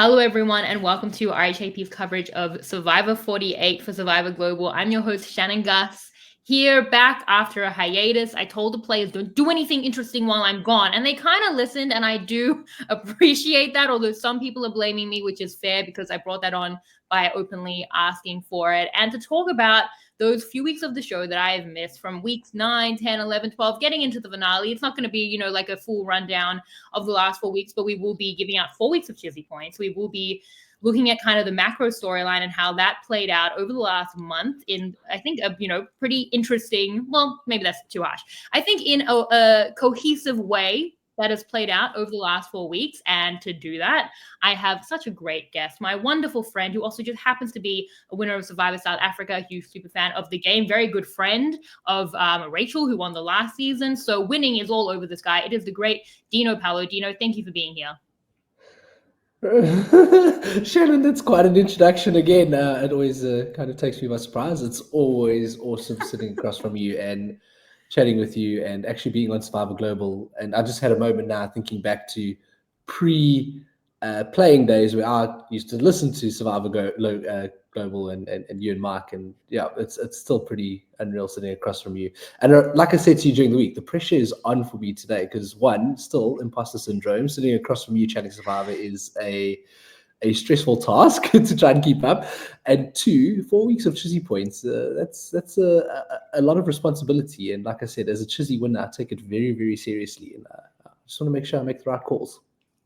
Hello, everyone, and welcome to RHAP's coverage of Survivor 48 for Survivor Global. I'm your host, Shannon Guss, here back after a hiatus. I told the players, don't do anything interesting while I'm gone, and they kind of listened, and I do appreciate that, although some people are blaming me, which is fair because I brought that on by openly asking for it. And to talk about those few weeks of the show that I have missed from weeks 9, 10, 11, 12, getting into the finale. It's not going to be, like a full rundown of the last 4 weeks, but we will be giving out 4 weeks of Chissy points. We will be looking at kind of the macro storyline and how that played out over the last month in, I think, a pretty interesting, well, maybe that's too harsh. I think in a cohesive way that has played out over the last 4 weeks. And to do that, I have such a great guest, my wonderful friend who also just happens to be a winner of Survivor South Africa, a huge super fan of the game, very good friend of Rachel, who won the last season. So winning is all over this guy. It is the great Dino Paulo. Dino, thank you for being here. Shannon, that's quite an introduction again. It always kind of takes me by surprise. It's always awesome sitting across from you and chatting with you and actually being on Survivor Global. And I just had a moment now thinking back to pre-playing days where I used to listen to Survivor Global and you and Mike. And yeah, it's still pretty unreal sitting across from you. And like I said to you during the week, the pressure is on for me today because one, still imposter syndrome. Sitting across from you chatting Survivor is a stressful task to try and keep up, and 2 4 weeks of Chissy points, that's a lot of responsibility. And like I said, as a Chissy winner, I take it very, very seriously, and I just want to make sure I make the right calls.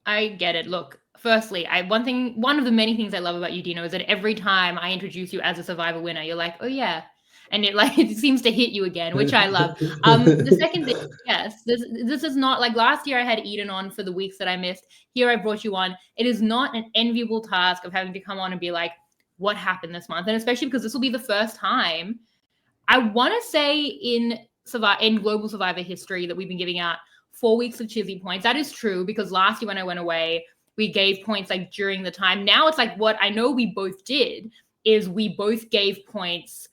I get it. Look, firstly, one of the many things I love about you, Dino, is that every time I introduce you as a Survivor winner, you're like, oh yeah, and it seems to hit you again, which I love. The second thing, yes, this is not like last year I had Eden on for the weeks that I missed. Here I brought you on. It is not an enviable task of having to come on and be like, what happened this month? And especially because this will be the first time, I want to say in Global Survivor history that we've been giving out 4 weeks of Chissy points. That is true because last year when I went away, we gave points like during the time. Now it's like what I know we both did is we both gave points.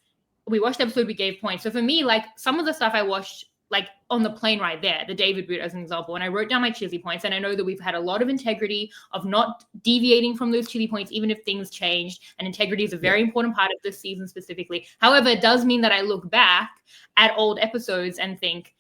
We watched the episode, we gave points. So for me, like some of the stuff I watched like on the plane right there, the David boot as an example, and I wrote down my Chissy points, and I know that we've had a lot of integrity of not deviating from those Chissy points, even if things changed, and integrity is a very important part of this season specifically. However, it does mean that I look back at old episodes and think,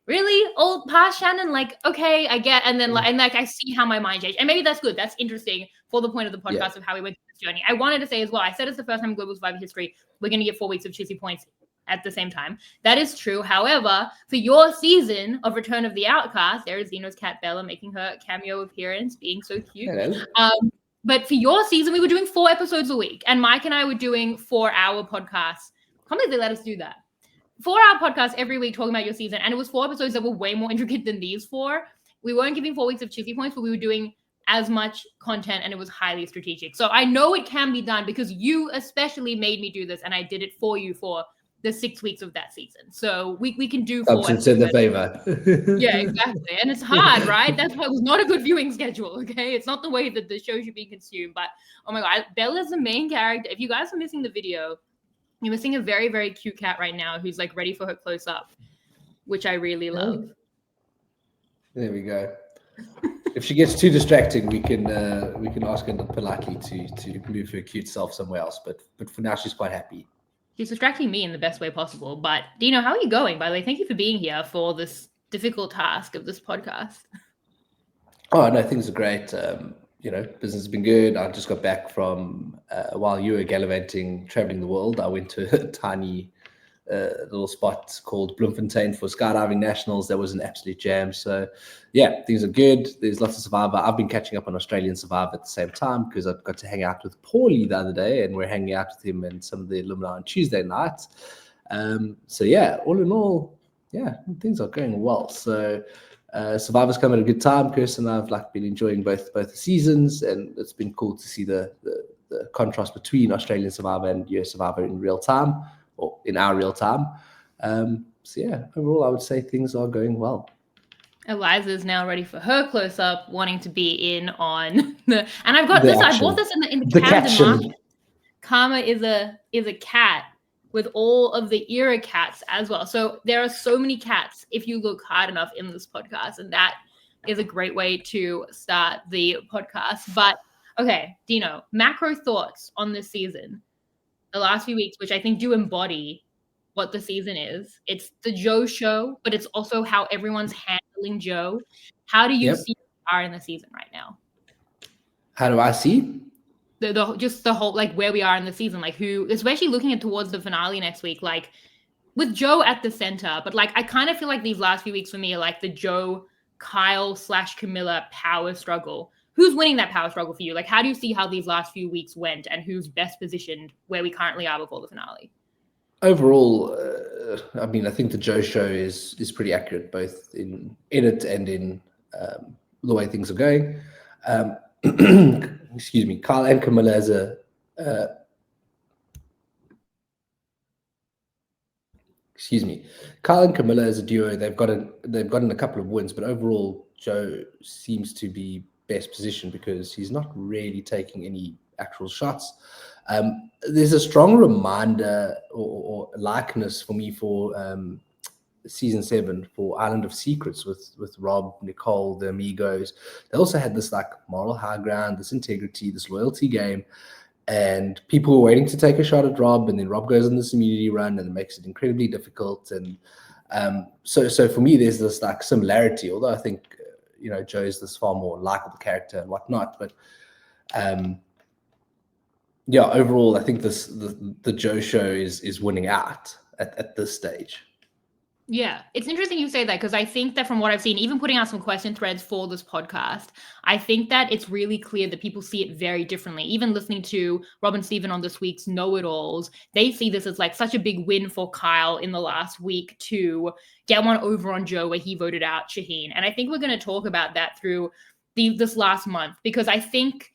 really? Old past Shannon? Like, okay, I get, and then I see how my mind changed. And maybe that's good. That's interesting for the point of the podcast of how we went through this journey. I wanted to say as well, I said it's the first time in Global Survivor history, we're going to get 4 weeks of Chissy points at the same time. That is true. However, for your season of Return of the Outcast, there is Dino's cat Bella making her cameo appearance, being so cute. But for your season, we were doing 4 episodes a week, and Mike and I were doing 4-hour podcasts. I can't believe they let us do that. 4-hour podcast every week talking about your season, and it was 4 episodes that were way more intricate than these 4. We weren't giving 4 weeks of Chissy points, but we were doing as much content, and it was highly strategic. So I know it can be done because you especially made me do this, and I did it for you for the 6 weeks of that season. So we can do 4 episodes in the favor. Yeah, exactly. And it's hard, right? That's why it was not a good viewing schedule, okay? It's not the way that the show should be consumed. But oh my God, Bella's the main character. If you guys are missing the video, you're missing a very, very cute cat right now who's like ready for her close up, which I really love. There we go. If she gets too distracting, we can ask her politely to move her cute self somewhere else. But for now, she's quite happy. She's distracting me in the best way possible. But Dino, how are you going? By the way, thank you for being here for this difficult task of this podcast. Oh no, things are great. Business has been good. I just got back from while you were gallivanting, traveling the world. I went to a tiny little spot called Bloemfontein for skydiving nationals. That was an absolute jam. So yeah, things are good. There's lots of Survivor. I've been catching up on Australian Survivor at the same time because I got to hang out with Paulie the other day, and we're hanging out with him and some of the alumni on Tuesday night. So yeah, all in all, yeah, things are going well. So Survivor's come at a good time. Kirsten and I've been enjoying both the seasons, and it's been cool to see the contrast between Australian Survivor and US Survivor in real time, or in our real time. So yeah, overall, I would say things are going well. Eliza's now ready for her close-up, wanting to be in on the. And I've got this. Action. I bought this in the Camden market. Karma is a cat with all of the era cats as well. So there are so many cats if you look hard enough in this podcast, and that is a great way to start the podcast. But Okay, Dino, macro thoughts on this season, the last few weeks, which I think do embody what the season is. It's the Joe show, but it's also how everyone's handling Joe. How do you Yep. see where we are in the season right now? How do I see? Just the whole, like, where we are in the season, like, who, especially looking at towards the finale next week, like, with Joe at the center, but like I kind of feel like these last few weeks for me are like the Joe, Kyle / Camilla power struggle. Who's winning that power struggle for you? Like, how do you see how these last few weeks went, and who's best positioned where we currently are before the finale? Overall, I mean, I think the Joe show is pretty accurate, both in it and in the way things are going. Excuse me, Kyle and Camilla as a excuse me, Kyle and Camilla as a duo, they've gotten a couple of wins, but overall, Joe seems to be best positioned because he's not really taking any actual shots. There's a strong reminder or likeness for me for season 7 for Island of Secrets with Rob, Nicole, the Amigos. They also had this like moral high ground, this integrity, this loyalty game. And people were waiting to take a shot at Rob, and then Rob goes on this immunity run and it makes it incredibly difficult. And so for me, there's this like similarity, although I think, Joe is this far more likable character and whatnot. But yeah, overall, I think the Joe show is winning out at this stage. Yeah, it's interesting you say that, because I think that from what I've seen, even putting out some question threads for this podcast, I think that it's really clear that people see it very differently. Even listening to Rob and Stephen on this week's Know-It-Alls, they see this as like such a big win for Kyle in the last week to get one over on Joe where he voted out Shaheen. And I think we're going to talk about that through this last month, because I think,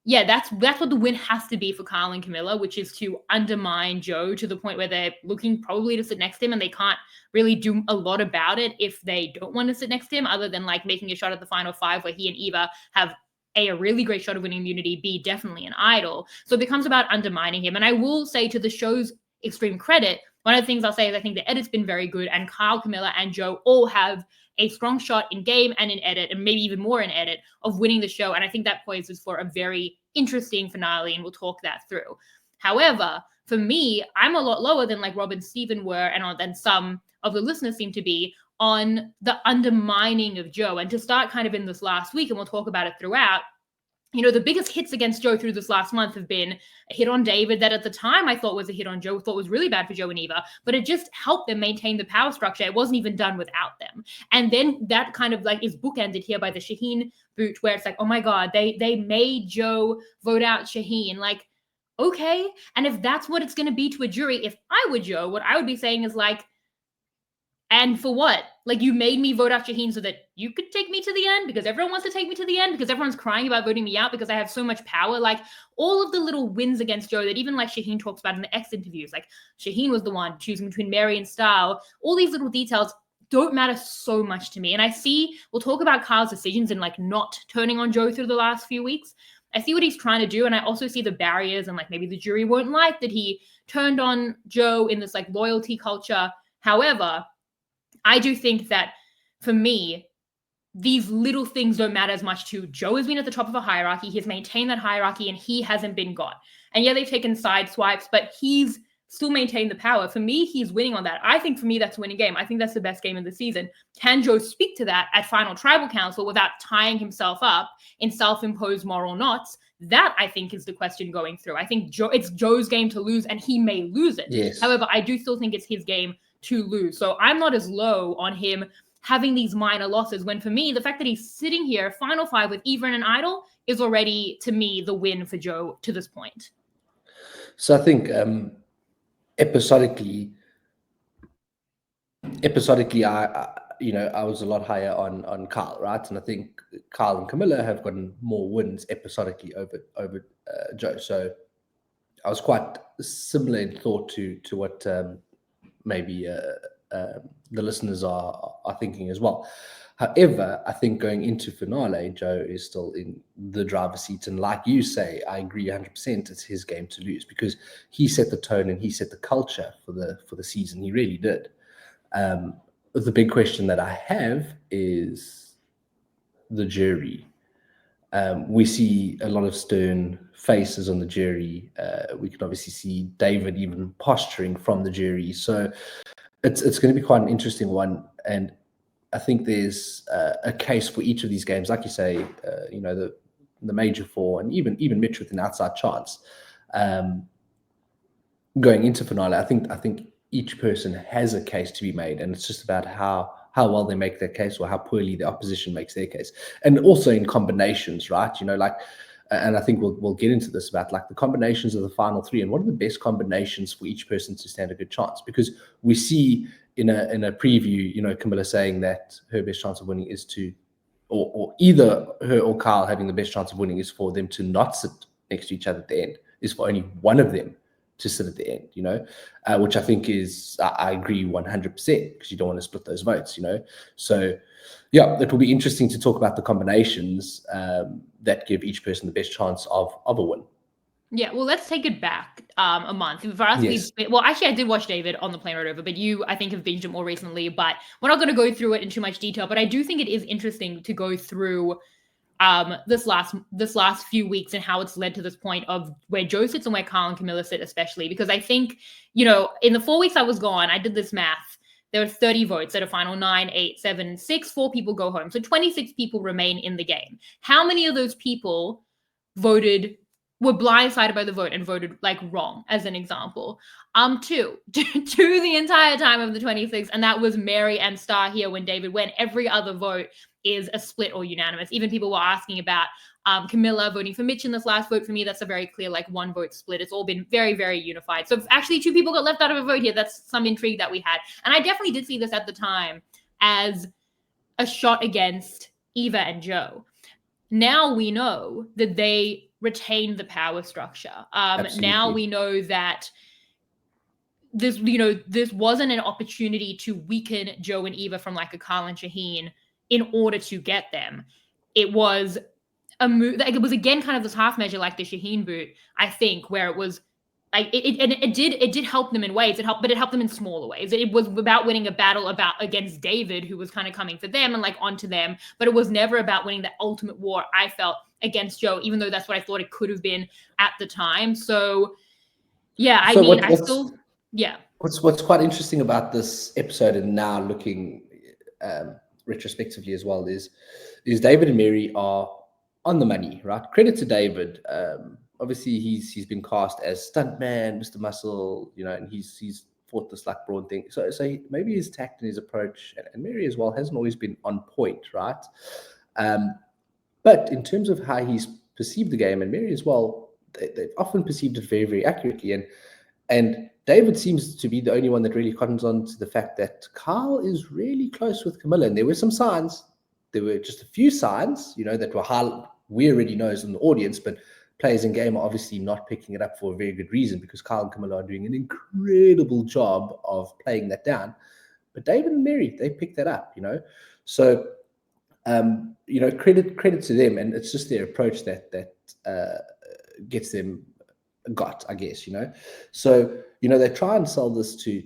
yeah, that's what the win has to be for Kyle and Camilla, which is to undermine Joe to the point where they're looking probably to sit next to him, and they can't really do a lot about it if they don't want to sit next to him, other than like making a shot at the final 5 where he and Eva have a really great shot of winning immunity, B, definitely an idol. So it becomes about undermining him. And I will say, to the show's extreme credit, one of the things I'll say is I think the edit's been very good, and Kyle, Camilla, and Joe all have a strong shot in game and in edit, and maybe even more in edit, of winning the show. And I think that poises for a very interesting finale, and we'll talk that through. However, for me, I'm a lot lower than like Rob and Stephen were, and than some of the listeners seem to be, on the undermining of Joe. And to start kind of in this last week, and we'll talk about it throughout, the biggest hits against Joe through this last month have been a hit on David that at the time I thought was a hit on Joe, thought was really bad for Joe and Eva, but it just helped them maintain the power structure. It wasn't even done without them. And then that kind of like is bookended here by the Shaheen boot, where it's like, oh my God, they made Joe vote out Shaheen. Like, okay. And if that's what it's going to be to a jury, if I were Joe, what I would be saying is like, and for what? Like, you made me vote out Shaheen so that you could take me to the end, because everyone wants to take me to the end, because everyone's crying about voting me out because I have so much power. Like, all of the little wins against Joe that even like Shaheen talks about in the X interviews, like Shaheen was the one choosing between Mary and Style. All these little details don't matter so much to me. And I see, we'll talk about Kyle's decisions and like not turning on Joe through the last few weeks. I see what he's trying to do. And I also see the barriers, and like maybe the jury won't like that he turned on Joe in this like loyalty culture. However, I do think that for me, these little things don't matter as much to Joe. Has been at the top of a hierarchy. He's maintained that hierarchy, and he hasn't been got. And yeah, they've taken side swipes, but he's still maintained the power. For me, he's winning on that. I think for me, that's a winning game. I think that's the best game of the season. Can Joe speak to that at Final Tribal Council without tying himself up in self-imposed moral knots? That, I think, is the question going through. I think it's Joe's game to lose, and he may lose it. Yes. However, I do still think it's his game to lose. So I'm not as low on him having these minor losses, when for me, the fact that he's sitting here, final 5 with Eva and an idol, is already, to me, the win for Joe to this point. So I think episodically, I was a lot higher on Kyle, right? And I think Kyle and Camilla have gotten more wins episodically over Joe. So I was quite similar in thought to what maybe the listeners are thinking as well. However, I think going into finale, Joe is still in the driver's seat. And like you say, I agree 100%. It's his game to lose, because he set the tone and he set the culture for the season. He really did. The big question that I have is the jury. We see a lot of stern faces on the jury. We can obviously see David even posturing from the jury. So it's going to be quite an interesting one. And I think there's a case for each of these games. Like you say, the major four, and even Mitch with an outside chance. Going into finale, I think each person has a case to be made, and it's just about how well they make their case or how poorly the opposition makes their case, and also in combinations, right? And I think we'll get into this about like the combinations of the final three and what are the best combinations for each person to stand a good chance, because we see in a preview, Camilla saying that her best chance of winning is to, or either her or Kyle having the best chance of winning is for them to not sit next to each other at the end, is for only one of them to sit at the end, which I think is, I agree 100%, because you don't want to split those votes, So, yeah, it will be interesting to talk about the combinations that give each person the best chance of a win. Yeah, well, let's take it back a month. For us, Yes. well, actually, I did watch David on the plane ride over, but you, I think, have binged it more recently. But we're not going to go through it in too much detail. But I do think it is interesting to go through this last few weeks and how it's led to this point of where Joe sits and where Kyle and Camilla sit, especially because I think, in the 4 weeks I was gone, I did this math. There were 30 votes at a final 9, 8, 7, 6, 4 people go home. So 26 people remain in the game. How many of those people were blindsided by the vote and voted like wrong, as an example? Two the entire time of the 26, and that was Mary and Star here when David went. Every other vote is a split or unanimous. Even people were asking about Camilla voting for Mitch in this last vote. For me, that's a very clear, like, one vote split. It's all been very, very unified. So if actually 2 people got left out of a vote here, that's some intrigue that we had. And I definitely did see this at the time as a shot against Eva and Joe. Now we know that they retained the power structure. Now we know that this wasn't an opportunity to weaken Joe and Eva from like a Kyle and Shaheen in order to get them. It was a move. Like, it was again kind of this half measure, like the Shaheen boot, I think, where it was like it did help them in ways. But it helped them in smaller ways. It was about winning a battle against David, who was kind of coming for them and like onto them. But it was never about winning the ultimate war, I felt, against Joe, even though that's what I thought it could have been at the time. So yeah, What's quite interesting about this episode, and now looking retrospectively as well, is David and Mary are on the money, right? Credit to David. Obviously, he's been cast as stuntman, Mr. Muscle, and he's fought this like brawn thing. So maybe his tact and his approach, and Mary as well, hasn't always been on point, right? But in terms of how he's perceived the game, and Mary as well, they've often perceived it very, very accurately. And David seems to be the only one that really cottons on to the fact that Kyle is really close with Camilla. And there were some signs. There were just a few signs, that were high. We already know as in the audience, but players in game are obviously not picking it up for a very good reason, because Kyle and Camilla are doing an incredible job of playing that down. But David and Mary, they picked that up, So, credit to them, and it's just their approach that gets them got, I guess, So, they try and sell this to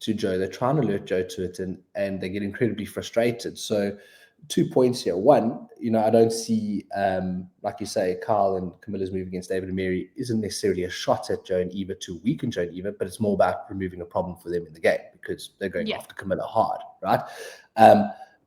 Joe. They're trying to alert Joe to it, and they get incredibly frustrated. So 2 points here. One, I don't see, like you say, Kyle and Camilla's move against David and Mary isn't necessarily a shot at Joe and Eva to weaken Joe and Eva, but it's more about removing a problem for them in the game, because they're going after Camilla hard, right?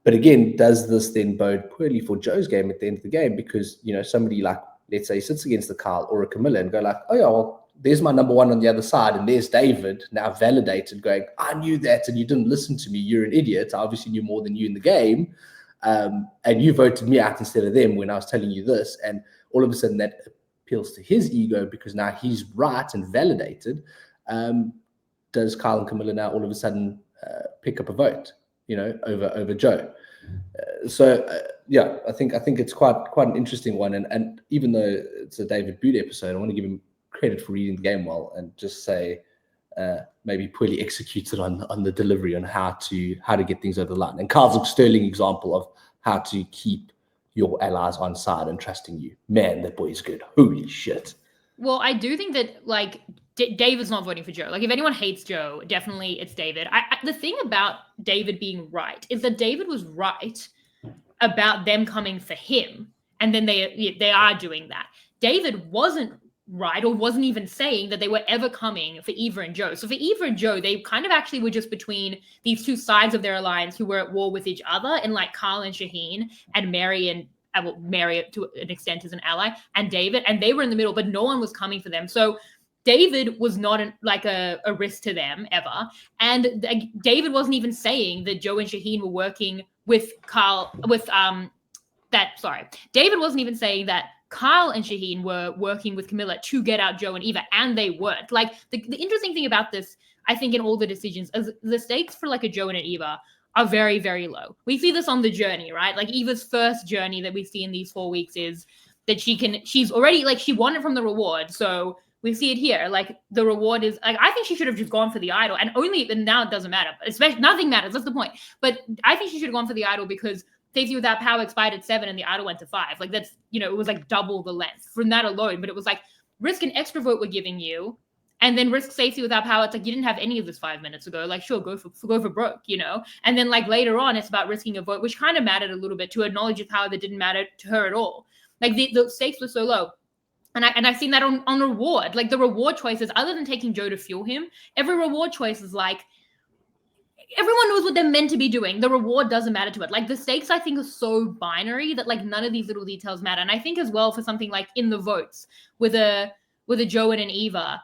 But again, does this then bode poorly for Joe's game at the end of the game? Because, somebody like, let's say, sits against the Kyle or a Camilla and go like, oh yeah, well, there's my number one on the other side, and there's David, now validated, going, I knew that, and you didn't listen to me. You're an idiot. I obviously knew more than you in the game. And you voted me out instead of them when I was telling you this. And all of a sudden that appeals to his ego, because now he's right and validated. Does Kyle and Camilla now all of a sudden pick up a vote, over Joe? I think it's quite an interesting one. And even though it's a David Boot episode, I want to give him credit for reading the game well, and just say maybe poorly executed on the delivery on how to get things over the line. And Kyle's a sterling example of how to keep your allies on side and trusting you. Man, that boy is good. Holy shit. Well, I do think that, like, David's not voting for Joe. Like, if anyone hates Joe, definitely it's David. The thing about David being right is that David was right about them coming for him. And then they are doing that. David wasn't right, or wasn't even saying that they were ever coming for Eva and Joe. So for Eva and Joe, they kind of actually were just between these two sides of their alliance who were at war with each other, and like Carl and Shaheen, and Mary and well, Mary to an extent is an ally, and David, and they were in the middle, but no one was coming for them. So David was not a risk to them ever. And David wasn't even saying that Joe and Shaheen were working with Carl, David wasn't even saying that Carl and Shaheen were working with Camilla to get out Joe and Eva, and they weren't. Like, the interesting thing about this, I think, in all the decisions, is the stakes for like a Joe and an Eva are very, very low. We see this on the journey, right? Like Eva's first journey that we see in these 4 weeks is that she's already, like, she won it from the reward. So we see it here. Like, the reward is, like, I think she should have just gone for the idol, and now it doesn't matter. Especially, nothing matters. That's the point. But I think she should have gone for the idol because Safety Without Power expired at 7 and the idol went to 5. Like, that's, it was like double the length from that alone. But it was like, risk an extra vote we're giving you, and then risk Safety Without Power. It's like, you didn't have any of this 5 minutes ago. Like, sure, go for broke, And then like later on, it's about risking a vote, which kind of mattered a little bit, to acknowledge a power that didn't matter to her at all. Like, the stakes were so low. And I've seen that on reward. Like, the reward choices, other than taking Joe to fuel him, every reward choice is like, everyone knows what they're meant to be doing. The reward doesn't matter to it. Like, the stakes, I think, are so binary that like none of these little details matter. And I think as well, for something like in the votes with a Joe and an Eva,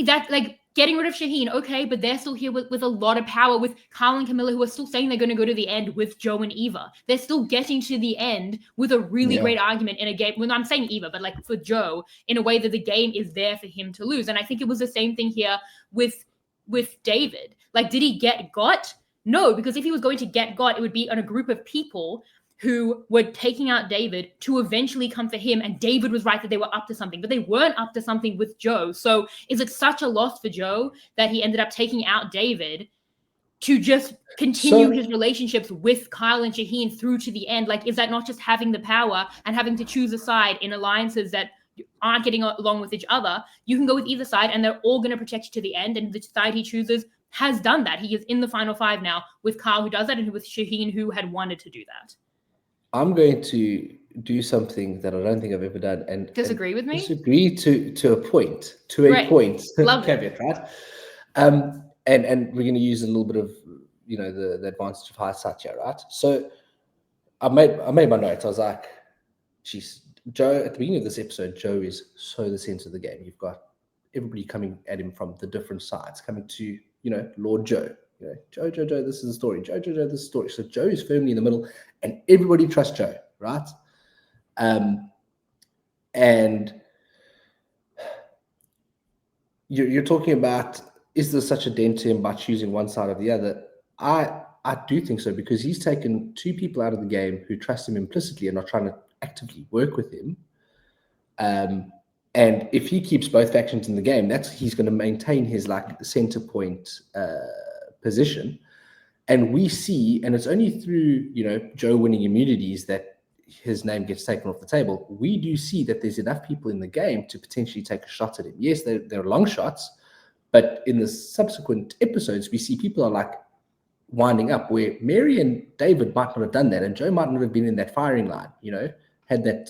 that, like, getting rid of Shaheen, okay, but they're still here with a lot of power, with Carl and Camilla, who are still saying they're going to go to the end with Joe and Eva. They're still getting to the end with a really great argument in a game. When I'm saying Eva, but like for Joe, in a way that the game is there for him to lose. And I think it was the same thing here with David. Like, did he get got? No, because if he was going to get got, it would be on a group of people who were taking out David to eventually come for him. And David was right that they were up to something, but they weren't up to something with Joe. So is it such a loss for Joe that he ended up taking out David to just continue his relationships with Kyle and Shaheen through to the end? Like, is that not just having the power and having to choose a side in alliances that aren't getting along with each other? You can go with either side and they're all going to protect you to the end. And the side he chooses has done that. He is in the final 5 now with Kyle, who does that, and with Shaheen, who had wanted to do that. I'm going to do something that I don't think I've ever done, and disagree with me. Disagree to a point. Point. Love caveat, right? And we're going to use a little bit of the advantage of hindsight here, right? So I made my notes. I was like, geez, Joe. At the beginning of this episode, Joe is so the center of the game. You've got everybody coming at him from the different sides, coming to Lord Joe. Joe, this is the story. Joe, this is the story. So Joe is firmly in the middle, and everybody trusts Joe, right? And you're talking about, is there such a dent to him by choosing one side or the other? I do think so, because he's taken 2 people out of the game who trust him implicitly and are trying to actively work with him. And if he keeps both factions in the game, he's going to maintain his like center point position. And we see, and it's only through Joe winning immunities that his name gets taken off the table. We do see that there's enough people in the game to potentially take a shot at him. Yes, they're long shots, but in the subsequent episodes, we see people are like winding up, where Mary and David might not have done that, and Joe might not have been in that firing line, had that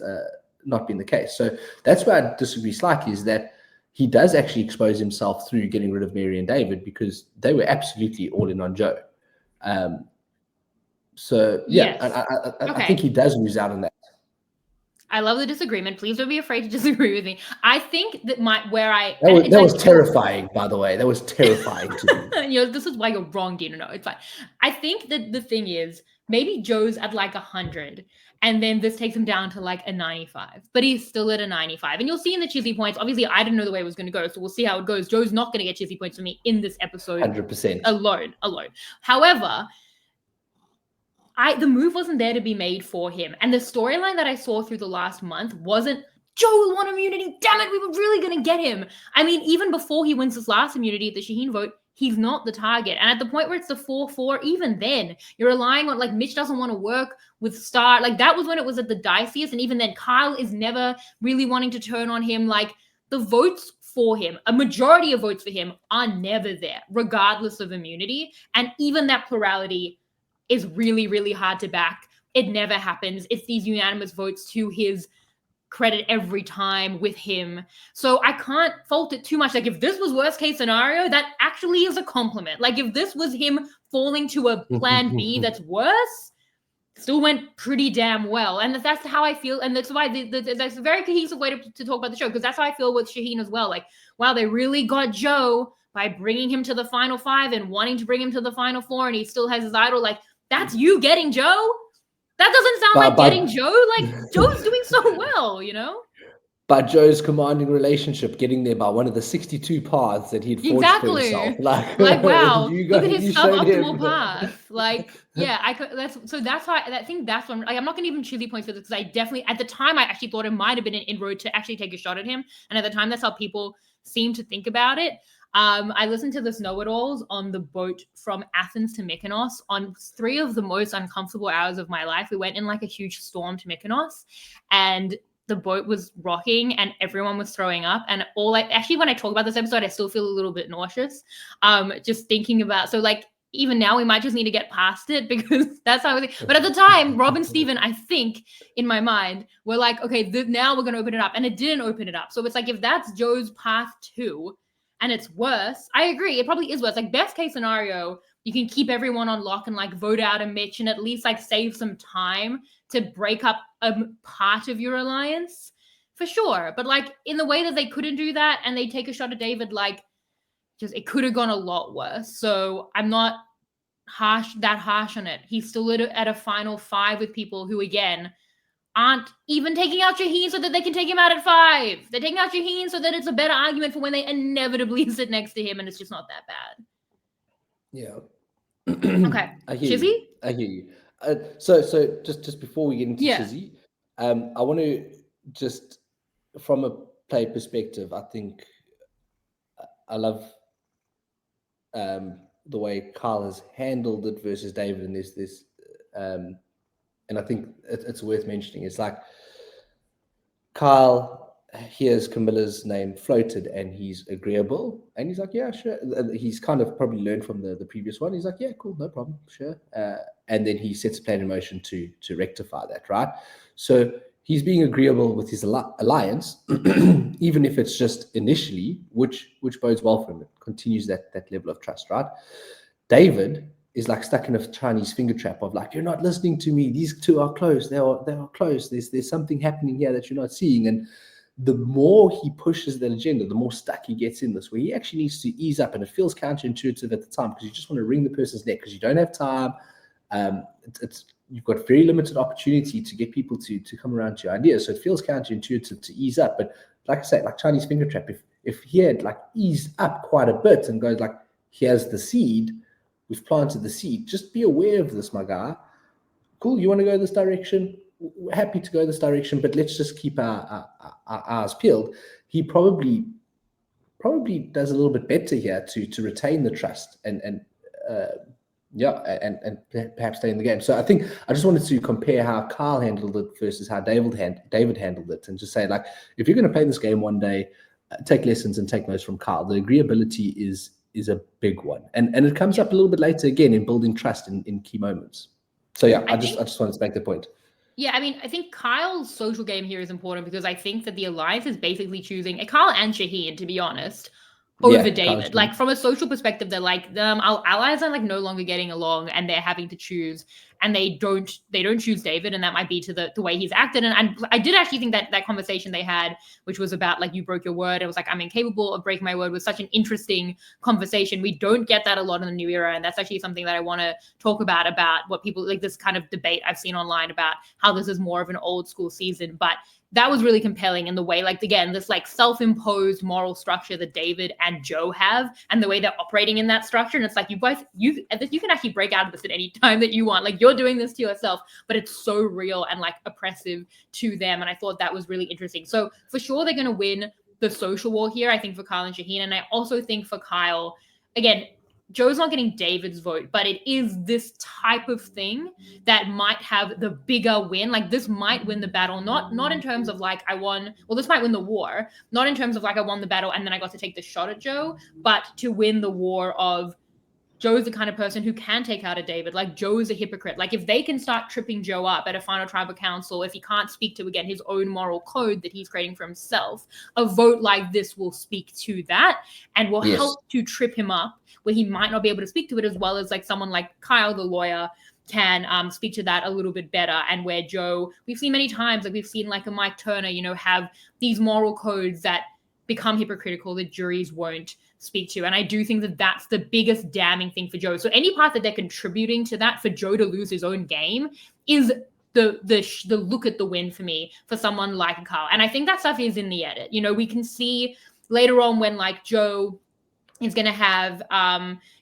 not been the case. So that's where I disagree slightly, is that he does actually expose himself through getting rid of Mary and David, because they were absolutely all in on Joe. So yeah, yes. I think he does lose out on that. I love the disagreement. Please don't be afraid to disagree with me. I think that that was terrifying, by the way. That was terrifying to me. This is why you're wrong, Dino. No, it's fine. I think that the thing is, maybe Joe's at like 100, and then this takes him down to like a 95, but he's still at a 95. And you'll see in the Chissy points, obviously I didn't know the way it was going to go, so we'll see how it goes. Joe's not going to get Chissy points for me in this episode. 100%. Alone. However, the move wasn't there to be made for him. And the storyline that I saw through the last month wasn't, Joe will want immunity, damn it, we were really going to get him. I mean, even before he wins his last immunity at the Shaheen vote, he's not the target. And at the point where it's the 4-4, even then, you're relying on, like, Mitch doesn't want to work with Star. Like, that was when it was at the diciest. And even then, Kyle is never really wanting to turn on him. Like, the votes for him, a majority of votes for him, are never there, regardless of immunity. And even that plurality is really, really hard to back it never happens. It's these unanimous votes to his credit every time with him. So I can't fault it too much. Like, if this was worst case scenario, that actually is a compliment. Like, if this was him falling to a plan B that's worse, still went pretty damn well. And that's how I feel. And that's why that's a very cohesive way to talk about the show, because that's how I feel with Shaheen as well. Like, wow, they really got Joe by bringing him to the final 5 and wanting to bring him to the final 4, and he still has his idol. Like, that's you getting Joe. That doesn't sound like getting Joe. Like, Joe's doing so well, you know? By Joe's commanding relationship, getting there by one of the 62 paths that he'd forged for himself. Like wow, look at his suboptimal path. Like, yeah, that's why I think that's when, like, I'm not gonna even chili points for this, because I definitely, at the time, I actually thought it might have been an inroad to actually take a shot at him. And at the time, that's how people seem to think about it. I listened to this know-it-alls on the boat from Athens to Mykonos on 3 of the most uncomfortable hours of my life. We went in like a huge storm to Mykonos, and the boat was rocking and everyone was throwing up. And actually, when I talk about this episode, I still feel a little bit nauseous. Just thinking about, so like, even now we might just need to get past it, because that's how it was. But at the time, Rob and Steven, I think in my mind, were like, okay, now we're going to open it up. And it didn't open it up. So it's like, if that's Joe's path too, and it's worse, I agree, it probably is worse. Like, best case scenario, you can keep everyone on lock and like vote out a Mitch and at least like save some time to break up a part of your alliance, for sure. But like, in the way that they couldn't do that and they take a shot at David, like, just, it could have gone a lot worse. So I'm not harsh on it. He's still at a final 5 with people who, again, aren't even taking out Shaheen so that they can take him out at 5. They're taking out Shaheen so that it's a better argument for when they inevitably sit next to him, and it's just not that bad. Yeah. Okay. I hear Chissy? you. I hear you. So just before we get into Chissy, I want to just, from a play perspective, I think I love the way Kyle has handled it versus David, and there's this and I think it's worth mentioning. It's like, Kyle hears Camilla's name floated and he's agreeable, and he's like, yeah, sure. He's kind of probably learned from the previous one. He's like, yeah, cool, no problem, sure. And then he sets a plan in motion to rectify that, right? So he's being agreeable with his alliance, even if it's just initially, which bodes well for him. It continues that level of trust, right? David is like stuck in a Chinese finger trap of like, you're not listening to me. These two are close. They are close. There's something happening here that you're not seeing. And the more he pushes that agenda, the more stuck he gets in this, where he actually needs to ease up. And it feels counterintuitive at the time, because you just want to wring the person's neck because you don't have time. You've got very limited opportunity to get people to come around to your ideas. So it feels counterintuitive to ease up. But like I said, like Chinese finger trap, if he had like eased up quite a bit and goes like, here's the seed, we've planted the seed, just be aware of this, my guy. Cool, you want to go this direction? We're happy to go this direction, but let's just keep our eyes peeled. He probably does a little bit better here to retain the trust and perhaps stay in the game. So I think I just wanted to compare how Kyle handled it versus how David handled it, and just say, like, if you're going to play this game one day, take lessons and take notes from Kyle. The agreeability is a big one, and it comes up a little bit later again in building trust in key moments. So yeah, I just wanted to make the point. Yeah, I mean, I think Kyle's social game here is important, because I think that the alliance is basically choosing Kyle and Shaheen, to be honest, over David. Like, from a social perspective, they're like, our allies are like no longer getting along and they're having to choose, and they don't choose David, and that might be to the way he's acted. And I did actually think that conversation they had, which was about like, you broke your word, it was like, I'm incapable of breaking my word, was such an interesting conversation. We don't get that a lot in the new era, and that's actually something that I want to talk about what people like, this kind of debate I've seen online about how this is more of an old school season. But that was really compelling in the way, like, again, this like self-imposed moral structure that David and Joe have, and the way they're operating in that structure. And it's like, you can actually break out of this at any time that you want. Like, you're doing this to yourself, but it's so real and like oppressive to them. And I thought that was really interesting. So for sure, they're going to win the social war here, I think, for Kyle and Shaheen. And I also think for Kyle, again, Joe's not getting David's vote, but it is this type of thing that might have the bigger win. Like, this might win the battle, not in terms of like, this might win the war, not in terms of like, I won the battle and then I got to take the shot at Joe, but to win the war of, Joe's the kind of person who can take out a David. Like, Joe is a hypocrite. Like, if they can start tripping Joe up at a final tribal council, if he can't speak to, again, his own moral code that he's creating for himself, a vote like this will speak to that and will help to trip him up where he might not be able to speak to it, as well as like someone like Kyle, the lawyer, can speak to that a little bit better. And where Joe, we've seen many times, like we've seen like a Mike Turner, you know, have these moral codes that become hypocritical that juries won't speak to. And I do think that that's the biggest damning thing for Joe. So any part that they're contributing to that for Joe to lose his own game is the look at the win for me for someone like Carl. And I think that stuff is in the edit. You know, we can see later on when like Joe is going to have,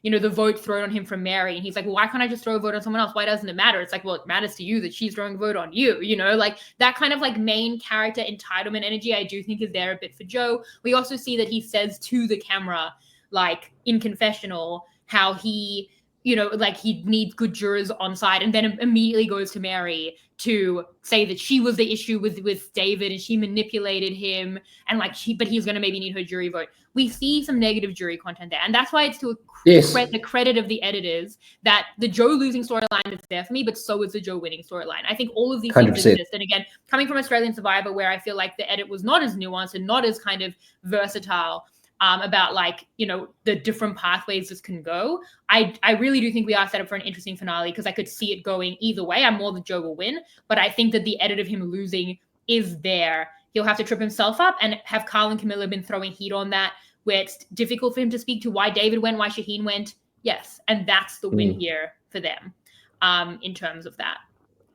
you know, the vote thrown on him from Mary. And he's like, well, why can't I just throw a vote on someone else? Why doesn't it matter? It's like, well, it matters to you that she's throwing a vote on you, you know, like that kind of like main character entitlement energy, I do think is there a bit for Joe. We also see that he says to the camera, like in confessional, how he, you know, like he needs good jurors on side, and then immediately goes to Mary to say that she was the issue with David and she manipulated him, and like but he's going to maybe need her jury vote. We see some negative jury content there, and that's why it's to the credit of the editors that the Joe losing storyline is there for me, but so is the Joe winning storyline. I think all of these 100%. things exist, and again, coming from Australian Survivor, where I feel like the edit was not as nuanced and not as kind of versatile about like, you know, the different pathways this can go. I really do think we are set up for an interesting finale because I could see it going either way. I'm more that Joe will win, but I think that the edit of him losing is there. He'll have to trip himself up, and have Carl and Camilla been throwing heat on that, where it's difficult for him to speak to why David went, why Shaheen went. Yes, and that's the win here for them in terms of that.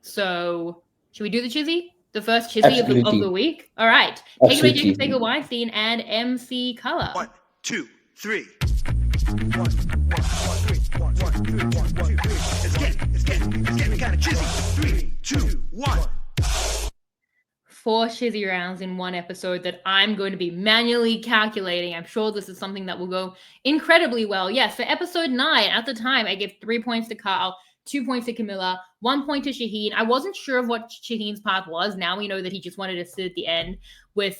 So should we do the Chissy? The first Chissy of the week? All right. Take it away, Jacob Sager Weinstein and MC Color. 1, 2, 3. 1, 1, 1, 3, 1, 1, 3, 1, 1, 2, 3. It's getting kind of Chissy. 3, 2, 1. 4 Chissy rounds in one episode that I'm going to be manually calculating. I'm sure this is something that will go incredibly well. Yes, for episode 9, at the time, I give 3 points to Carl, 2 points to Camilla, 1 point to Shaheen. I wasn't sure of what Shaheen's path was. Now we know that he just wanted to sit at the end with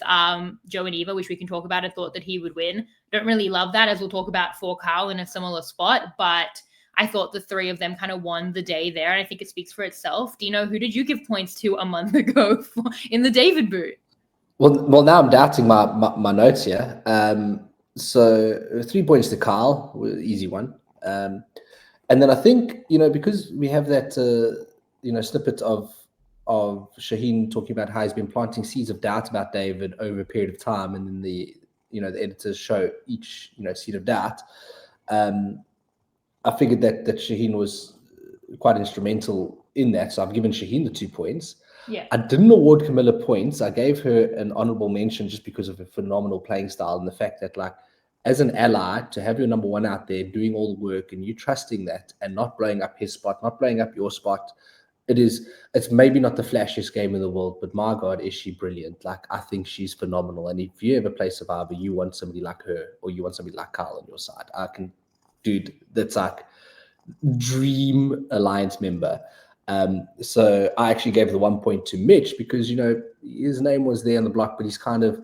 Joe and Eva, which we can talk about. I thought that he would win. Don't really love that, as we'll talk about for Carl in a similar spot, but I thought the 3 of them kind of won the day there, and I think it speaks for itself. Dino, who did you give points to a month ago in the David boot? Well, now I'm doubting my notes here. So 3 points to Carl, easy one. And then I think, you know, because we have that, you know, snippet of Shaheen talking about how he's been planting seeds of doubt about David over a period of time, and then the editors show each, you know, seed of doubt. I figured that Shaheen was quite instrumental in that, so I've given Shaheen the 2 points. Yeah. I didn't award Camilla points. I gave her an honorable mention just because of her phenomenal playing style and the fact that, like, as an ally, to have your number 1 out there doing all the work and you trusting that and not blowing up his spot, not blowing up your spot, it's maybe not the flashiest game in the world, but my God, is she brilliant. Like, I think she's phenomenal. And if you ever play Survivor, you want somebody like her, or you want somebody like Carl on your side. Dude, that's like dream alliance member. So I actually gave the 1 point to Mitch because, you know, his name was there on the block, but he's kind of,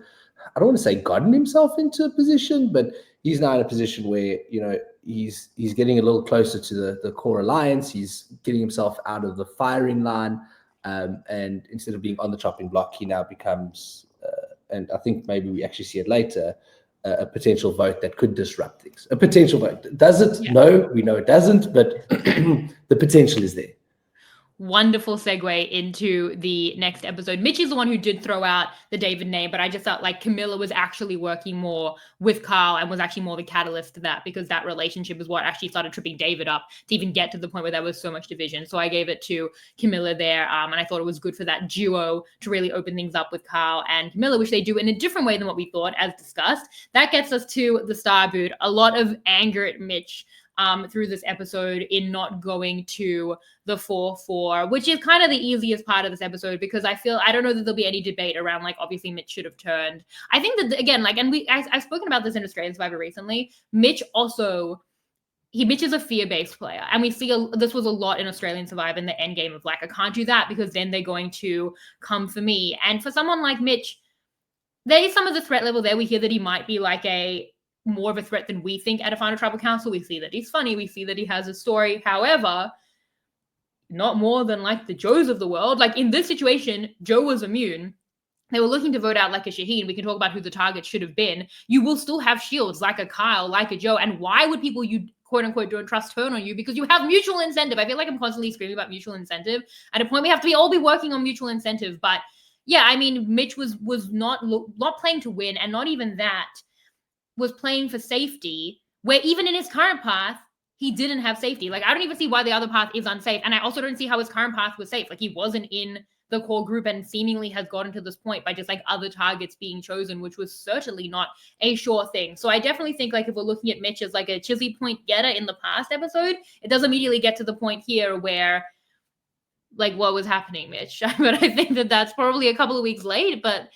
I don't want to say gotten himself into a position, but he's now in a position where, you know, he's getting a little closer to the core alliance. He's getting himself out of the firing line. And instead of being on the chopping block, he now becomes, and I think maybe we actually see it later, a potential vote that could disrupt things. A potential vote. Does it? Yeah. No, we know it doesn't, but the potential is there. Wonderful segue into the next episode. Mitch is the one who did throw out the David name, but I just felt like Camilla was actually working more with Carl and was actually more the catalyst to that, because that relationship is what actually started tripping David up to even get to the point where there was so much division. So I gave it to Camilla there, and I thought it was good for that duo to really open things up with Carl and Camilla, which they do in a different way than what we thought, as discussed. That gets us to the star boot. A lot of anger at Mitch through this episode in not going to the 4-4, which is kind of the easiest part of this episode, because I don't know that there'll be any debate around, like, obviously Mitch should have turned. I think that, again, like, and I've spoken about this in Australian Survivor recently, Mitch is a fear-based player. And we see this was a lot in Australian Survivor in the end game of, like, I can't do that because then they're going to come for me. And for someone like Mitch, there is some of the threat level there. We hear that he might be like a more of a threat than we think at a final tribal council. We see that he's funny. We see that he has a story. However, not more than like the Joes of the world. Like in this situation, Joe was immune. They were looking to vote out like a Shaheen. We can talk about who the target should have been. You will still have shields like a Kyle, like a Joe. And why would people you quote unquote don't trust turn on you? Because you have mutual incentive. I feel like I'm constantly screaming about mutual incentive. At a point, we have to all be working on mutual incentive. But yeah, I mean, Mitch was not playing to win, and not even that, was playing for safety, where even in his current path, he didn't have safety. Like, I don't even see why the other path is unsafe. And I also don't see how his current path was safe. Like, he wasn't in the core group and seemingly has gotten to this point by just like other targets being chosen, which was certainly not a sure thing. So I definitely think like if we're looking at Mitch as like a Chissy point getter in the past episode, it does immediately get to the point here where like, what was happening, Mitch? But I think that that's probably a couple of weeks late, but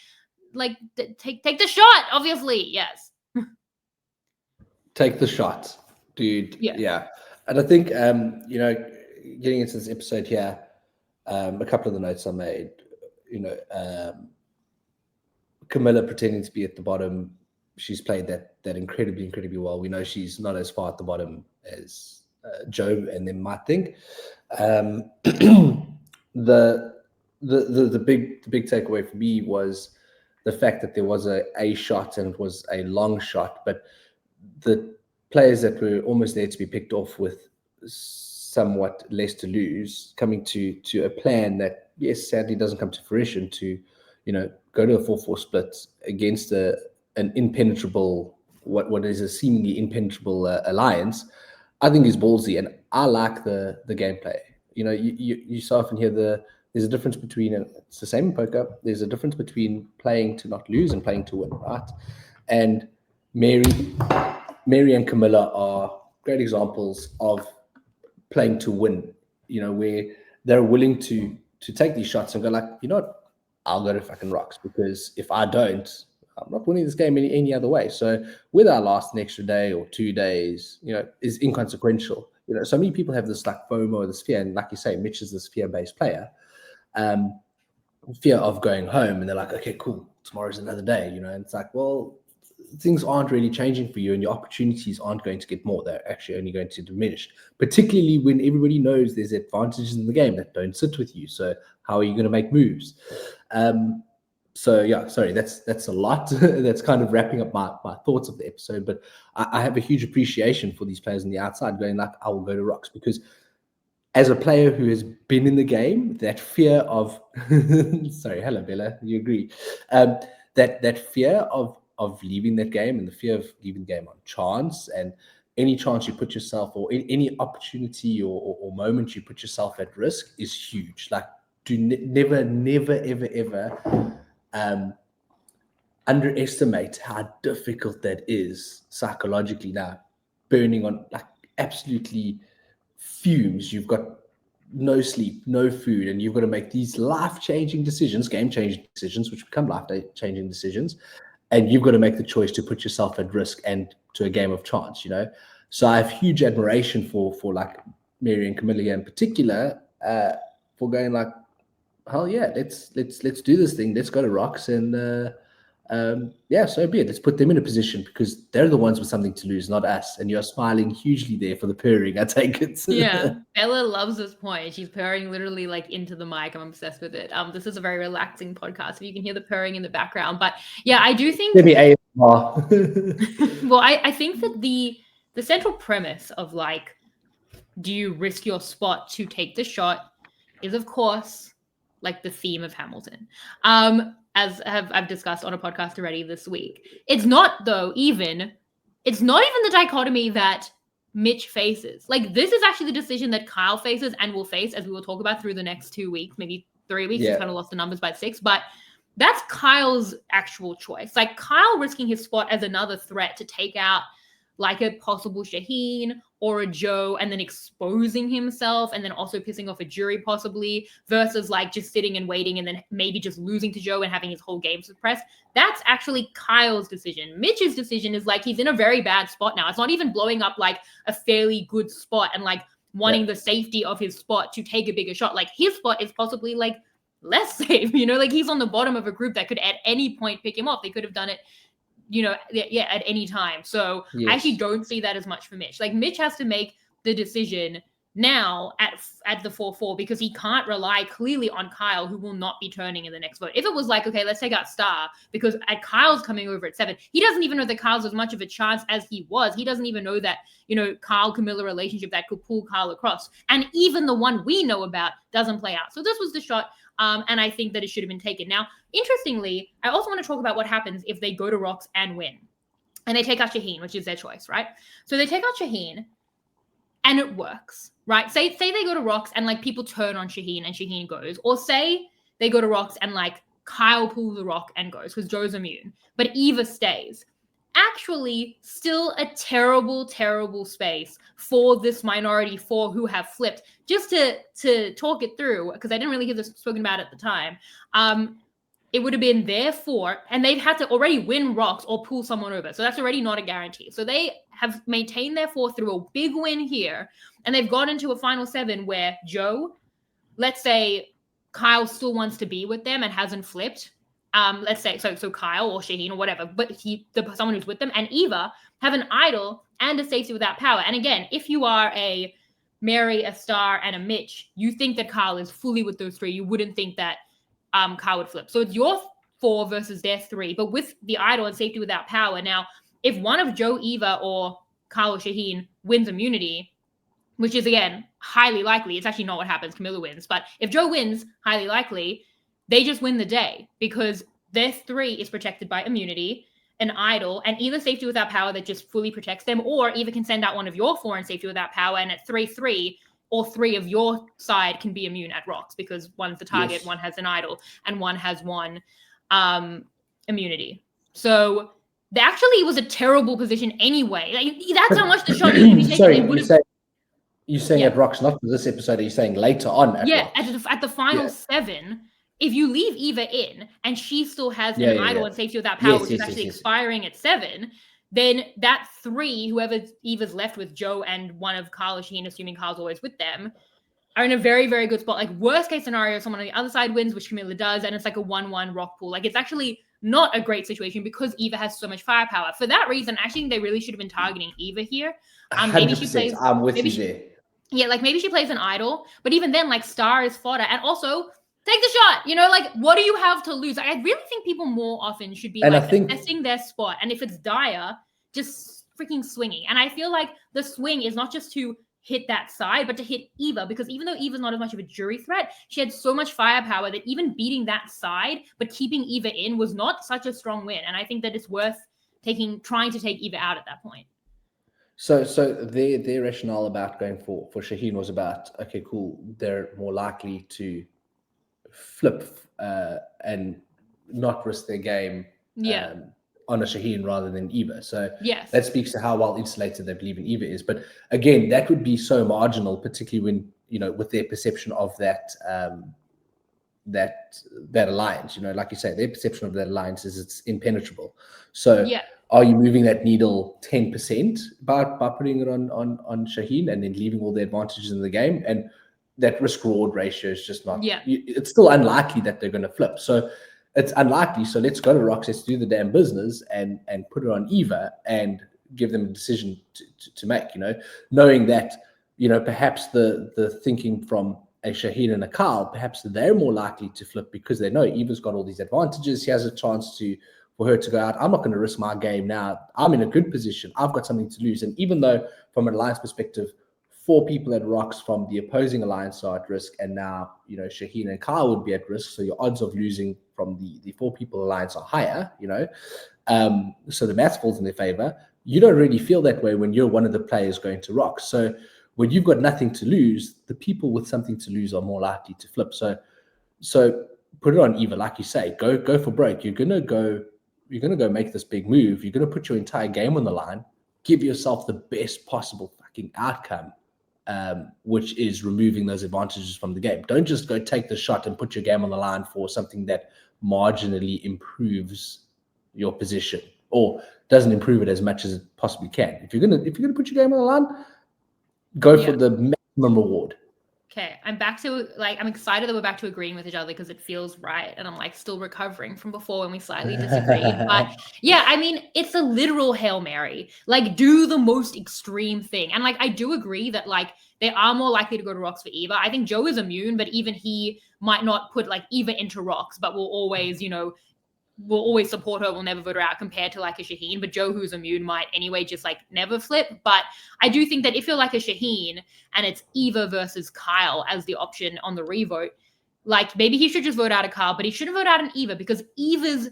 like take the shot, obviously. Yes. Take the shot, dude. Yeah. Yeah. And I think, you know, getting into this episode here, a couple of the notes I made, you know, Camilla pretending to be at the bottom. She's played that incredibly well. We know she's not as far at the bottom as Joe and them might think. The big takeaway for me was the fact that there was a shot, and it was a long shot, but the players that were almost there to be picked off with somewhat less to lose, coming to a plan that, yes, sadly doesn't come to fruition, to, you know, go to a 4-4 split against an impenetrable, what is a seemingly impenetrable alliance, I think is ballsy, and I like the gameplay. You know, you so often hear there's a difference between, and it's the same in poker, there's a difference between playing to not lose and playing to win, right? And Mary and Camilla are great examples of playing to win, you know, where they're willing to take these shots and go like, you know what, I'll go to fucking rocks, because if I don't, I'm not winning this game any other way. So whether I last an extra day or 2 days, you know, is inconsequential. You know, so many people have this like FOMO or this fear, and like you say, Mitch is this fear-based player, fear of going home, and they're like, okay, cool, tomorrow's another day, you know, and it's like, well, things aren't really changing for you, and your opportunities aren't going to get more. They're actually only going to diminish, particularly when everybody knows there's advantages in the game that don't sit with you. So how are you going to make moves? So yeah, sorry, that's a lot. That's kind of wrapping up my thoughts of the episode, but I have a huge appreciation for these players on the outside going like, I will go to rocks, because as a player who has been in the game, that fear of sorry, hello Bella, you agree, that fear of leaving that game, and the fear of leaving the game on chance, and any chance you put yourself, or any opportunity or moment you put yourself at risk, is huge. Like, do never ever underestimate how difficult that is psychologically. Now, burning on like absolutely fumes, you've got no sleep, no food, and you've got to make these life-changing decisions, game-changing decisions, which become life-changing decisions, and you've got to make the choice to put yourself at risk and to a game of chance, you know. So I have huge admiration for like Mary and Camilla in particular, for going like, hell yeah, let's do this thing, let's go to rocks, and yeah, so be it. Let's put them in a position, because they're the ones with something to lose, not us. And you're smiling hugely there for the purring, I take it. Yeah, Bella loves this point. She's purring literally like into the mic. I'm obsessed with it. This is a very relaxing podcast, so you can hear the purring in the background. But yeah, I do think Give me ASMR. well, I think that the central premise of like, do you risk your spot to take the shot, is of course like the theme of Hamilton. As I've discussed on a podcast already this week. It's not even the dichotomy that Mitch faces. Like, this is actually the decision that Kyle faces and will face, as we will talk about through the next 2 weeks, maybe 3 weeks. He's kind of lost the numbers by 6, but that's Kyle's actual choice. Like, Kyle risking his spot as another threat to take out like a possible Shaheen or a Joe, and then exposing himself, and then also pissing off a jury possibly, versus like just sitting and waiting and then maybe just losing to Joe and having his whole game suppressed. That's actually Kyle's decision. Mitch's decision is like, he's in a very bad spot now. It's not even blowing up like a fairly good spot and like wanting the safety of his spot to take a bigger shot. Like, his spot is possibly like less safe, you know, like he's on the bottom of a group that could at any point pick him off. They could have done it at any time. So I actually don't see that as much for Mitch. Like Mitch has to make the decision now at the 4-4 because he can't rely clearly on Kyle, who will not be turning in the next vote. If it was like, okay, let's take out Star because Kyle's coming over at 7, he doesn't even know that Kyle's as much of a chance as he was. He doesn't even know that, Kyle Camilla relationship that could pull Kyle across. And even the one we know about doesn't play out. So this was the shot. And I think that it should have been taken. Now, interestingly, I also want to talk about what happens if they go to Rocks and win. And they take out Shaheen, which is their choice, right? So they take out Shaheen and it works, right? Say they go to Rocks and like people turn on Shaheen and Shaheen goes. Or say they go to Rocks and like Kyle pulls the rock and goes because Joe's immune. But Eva stays. Actually, still a terrible, terrible space for this minority 4 who have flipped. Just to talk it through, because I didn't really hear this spoken about at the time, it would have been their 4, and they've had to already win Rocks or pull someone over. So that's already not a guarantee. So they have maintained their 4 through a big win here, and they've got into a final 7 where Joe, let's say Kyle still wants to be with them and hasn't flipped. Let's say so Kyle or Shaheen or whatever, but someone who's with them, and Eva have an idol and a safety without power. And again, if you are a Mary, a Star, and a Mitch, you think that Kyle is fully with those 3. You wouldn't think that Kyle would flip. So it's your 4 versus their 3, but with the idol and safety without power. Now, if one of Joe, Eva, or Kyle or Shaheen wins immunity, which is again highly likely, it's actually not what happens. Camilla wins, but if Joe wins, highly likely, they just win the day because their 3 is protected by immunity, an idol, and either safety without power that just fully protects them, or either can send out one of your 4 in safety without power, and at 3-3, all 3 of your side can be immune at Rocks because one's the target, one has an idol, and one has one immunity. So actually was a terrible position anyway. Like, that's how much the shot needed to be taken. Sorry, you're saying at Rocks, not for this episode, are you saying later on at Rocks? At the final 7, if you leave Eva in and she still has an idol and safety without power, which is actually expiring at 7, then that 3, whoever Eva's left with, Joe and one of Kyle or Shaheen, assuming Kyle's always with them, are in a very, very good spot. Like worst case scenario, someone on the other side wins, which Camilla does, and it's like a 1-1 rock pool. Like it's actually not a great situation because Eva has so much firepower. For that reason, I think they really should have been targeting Eva here. Maybe she plays. I'm with you there. Yeah, like maybe she plays an idol, but even then, like Star is fodder, and also take the shot. Like what do you have to lose? Like, I really think people more often should be assessing their spot, and if it's dire, just freaking swinging. And I feel like the swing is not just to hit that side, but to hit Eva, because even though Eva's not as much of a jury threat, she had so much firepower that even beating that side, but keeping Eva in was not such a strong win. And I think that it's worth trying to take Eva out at that point. So their rationale about going for Shaheen was about, okay, cool, they're more likely to flip and not risk their game on a Shaheen rather than Eva. So that speaks to how well insulated they believe in Eva is. But again, that would be so marginal, particularly when, with their perception of that that alliance. Like you say, their perception of that alliance is it's impenetrable. So are you moving that needle 10% by putting it on Shaheen and then leaving all the advantages in the game? And that risk reward ratio is just not. It's still unlikely that they're going to flip. So it's unlikely. So let's go to Rocks, let's do the damn business and put it on Eva and give them a decision to make, knowing that, perhaps the thinking from a Shaheen and a Kyle, perhaps they're more likely to flip because they know Eva's got all these advantages. He has a chance for her to go out. I'm not going to risk my game now. I'm in a good position. I've got something to lose. And even though from an alliance perspective, 4 people at Rocks from the opposing alliance are at risk, and now Shaheen and Kyle would be at risk, so your odds of losing from the 4 people alliance are higher, so the maths falls in their favor. You don't really feel that way when you're one of the players going to Rocks. So when you've got nothing to lose, the people with something to lose are more likely to flip. So put it on Eva, like you say, go for broke. You're gonna go make this big move. You're gonna put your entire game on the line, give yourself the best possible fucking outcome, which is removing those advantages from the game. Don't just go take the shot and put your game on the line for something that marginally improves your position or doesn't improve it as much as it possibly can. If you're gonna put your game on the line, go for the maximum reward. Okay, I'm back to I'm excited that we're back to agreeing with each other because it feels right, and I'm like still recovering from before when we slightly disagreed. But yeah, I mean, it's a literal Hail Mary. Like, do the most extreme thing, and like I do agree that like they are more likely to go to rocks for Eva. I think Joe is immune, but even he might not put like Eva into rocks, but will always, will always support her, will never vote her out compared to like a Shaheen. But Joe, who's immune, might anyway just like never flip. But I do think that if you're like a Shaheen and it's Eva versus Kyle as the option on the revote, like maybe he should just vote out a Kyle, but he shouldn't vote out an Eva because Eva's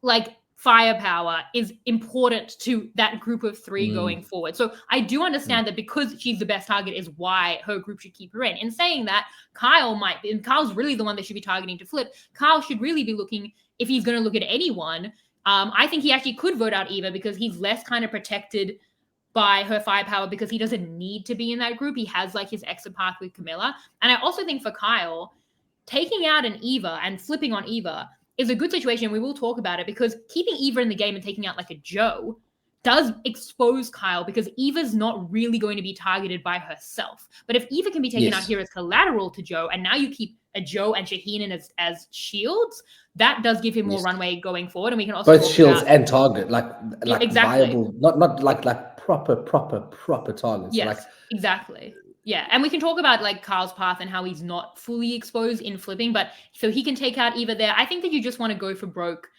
like firepower is important to that group of three going forward. So I do understand that because she's the best target is why her group should keep her in. In saying that, Kyle might be, and Kyle's really the one they should be targeting to flip. Kyle should really be looking, if he's going to look at anyone, I think he actually could vote out Eva because he's less kind of protected by her firepower because he doesn't need to be in that group. He has like his exit path with Camilla. And I also think for Kyle, taking out an Eva and flipping on Eva is a good situation. We will talk about it because keeping Eva in the game and taking out like a Joe does expose Kyle because Eva's not really going to be targeted by herself. But if Eva can be taken out here as collateral to Joe, and now you keep a Joe and Shaheen in as shields, that does give him more runway going forward. And we can also both shields and target, like exactly. viable, not like proper targets. Yes, like exactly. Yeah, and we can talk about like Kyle's path and how he's not fully exposed in flipping, but so he can take out Eva there. I think that you just want to go for broke,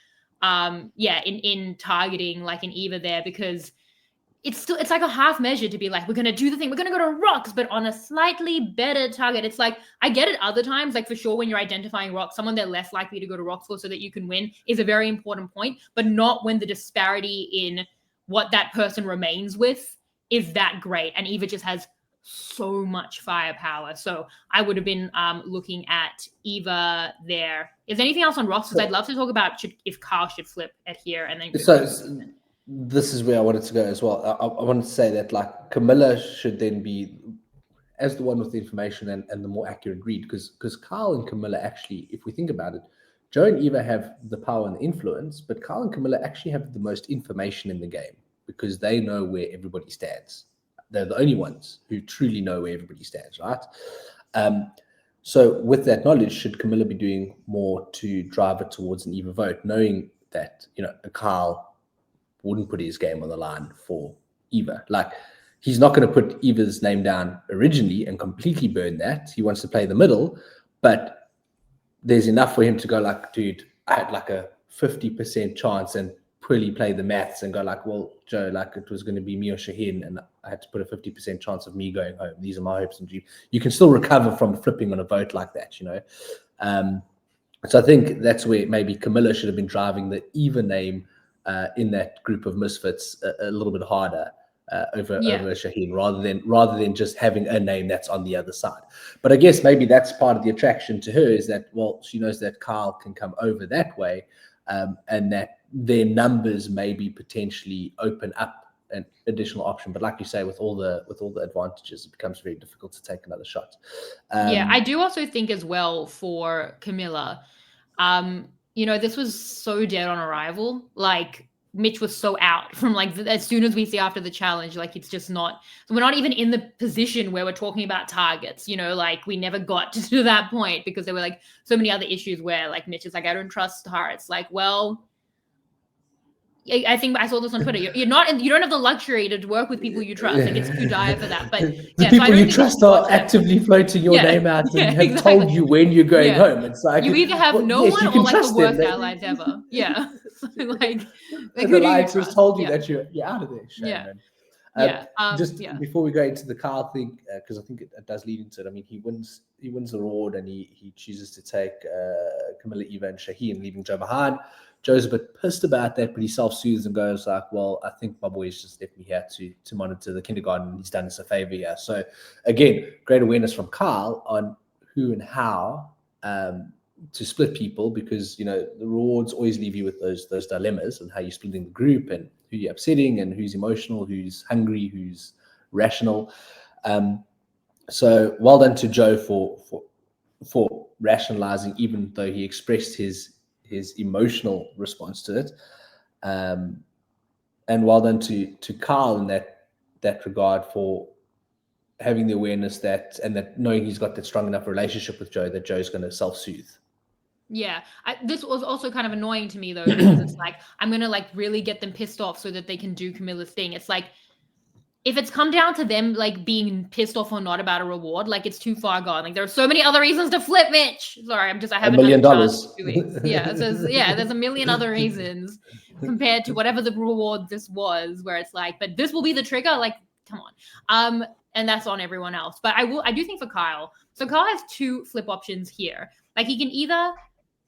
in targeting like an Eva there because it's like a half measure to be like, we're gonna do the thing, we're gonna go to rocks, but on a slightly better target. It's like I get it other times, like for sure when you're identifying rocks, someone they're less likely to go to rocks for so that you can win is a very important point, but not when the disparity in what that person remains with is that great, and Eva just has so much firepower. So I would have been looking at Eva there. Is there anything else on rocks? Because I'd love to talk about if Kyle should flip at here and then. So this is where I wanted to go as well. I wanted to say that like Camilla should then be as the one with the information and the more accurate read because Kyle and Camilla actually, if we think about it, Joe and Eva have the power and the influence, but Kyle and Camilla actually have the most information in the game because they know where everybody stands. They're the only ones who truly know where everybody stands, right? So with that knowledge, should Camilla be doing more to drive it towards an Eva vote, knowing that, a Kyle wouldn't put his game on the line for Eva? Like, he's not going to put Eva's name down originally and completely burn that. He wants to play the middle, but there's enough for him to go like, dude, I had like a 50% chance and purely play the maths and go like, well, Joe, like it was going to be me or Shaheen, and I had to put a 50% chance of me going home. These are my hopes and dreams. You can still recover from flipping on a vote like that, So I think that's where maybe Camilla should have been driving the Eva name in that group of misfits a little bit harder over Shaheen, rather than just having a name that's on the other side. But I guess maybe that's part of the attraction to her is that, well, she knows that Kyle can come over that way, and that their numbers maybe potentially open up an additional option. But like you say, with all the advantages, it becomes very difficult to take another shot. I do also think as well for Camilla, this was so dead on arrival. Like Mitch was so out from like as soon as we see after the challenge, like it's just not. We're not even in the position where we're talking about targets. Like we never got to that point because there were like so many other issues where like Mitch is like, I don't trust her. It's like, well, I think I saw this on Twitter. You don't have the luxury to work with people you trust. Like it's too dire for that. But the people you trust are actively floating your name out and have told you when you're going home. It's like you either have no one or like the worst allies ever. Yeah, like the alliance has told you that you're out of there. Shannon. Before we go into the Kyle thing, because I think it does lead into it. I mean, he wins the award and he chooses to take Camilla, Eva, and Shaheen, leaving Joe behind. Joe's a bit pissed about that, but he self-soothes and goes like, well, I think my boy's just left me here to monitor the kindergarten, and he's done us a favor here. So again, great awareness from Kyle on who and how to split people, because the rewards always leave you with those dilemmas and how you're splitting the group and who you're upsetting and who's emotional, who's hungry, who's rational. So well done to Joe for rationalizing, even though he expressed his emotional response to it, and well done to Kyle in that regard for having the awareness that knowing he's got that strong enough relationship with Joe that Joe's going to self-soothe. Yeah, this was also kind of annoying to me though, because it's like, I'm going to like really get them pissed off so that they can do Camilla's thing. It's like, if it's come down to them like being pissed off or not about a reward, like it's too far gone. Like there are so many other reasons to flip Mitch. Sorry, I haven't $1 million. had a chance in 2 weeks. Yeah, there's a million other reasons compared to whatever the reward this was, where it's like, but this will be the trigger. Like, come on. And that's on everyone else. But I do think for Kyle. So Kyle has two flip options here. Like he can either,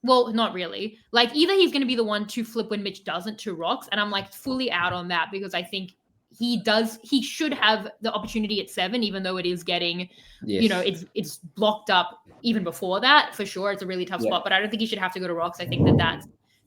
well, not really. Like either he's going to be the one to flip when Mitch doesn't to rocks, and I'm like fully out on that because I think he should have the opportunity at 7, even though it is getting, it's blocked up even before that for sure. It's a really tough spot, but I don't think he should have to go to rocks. I think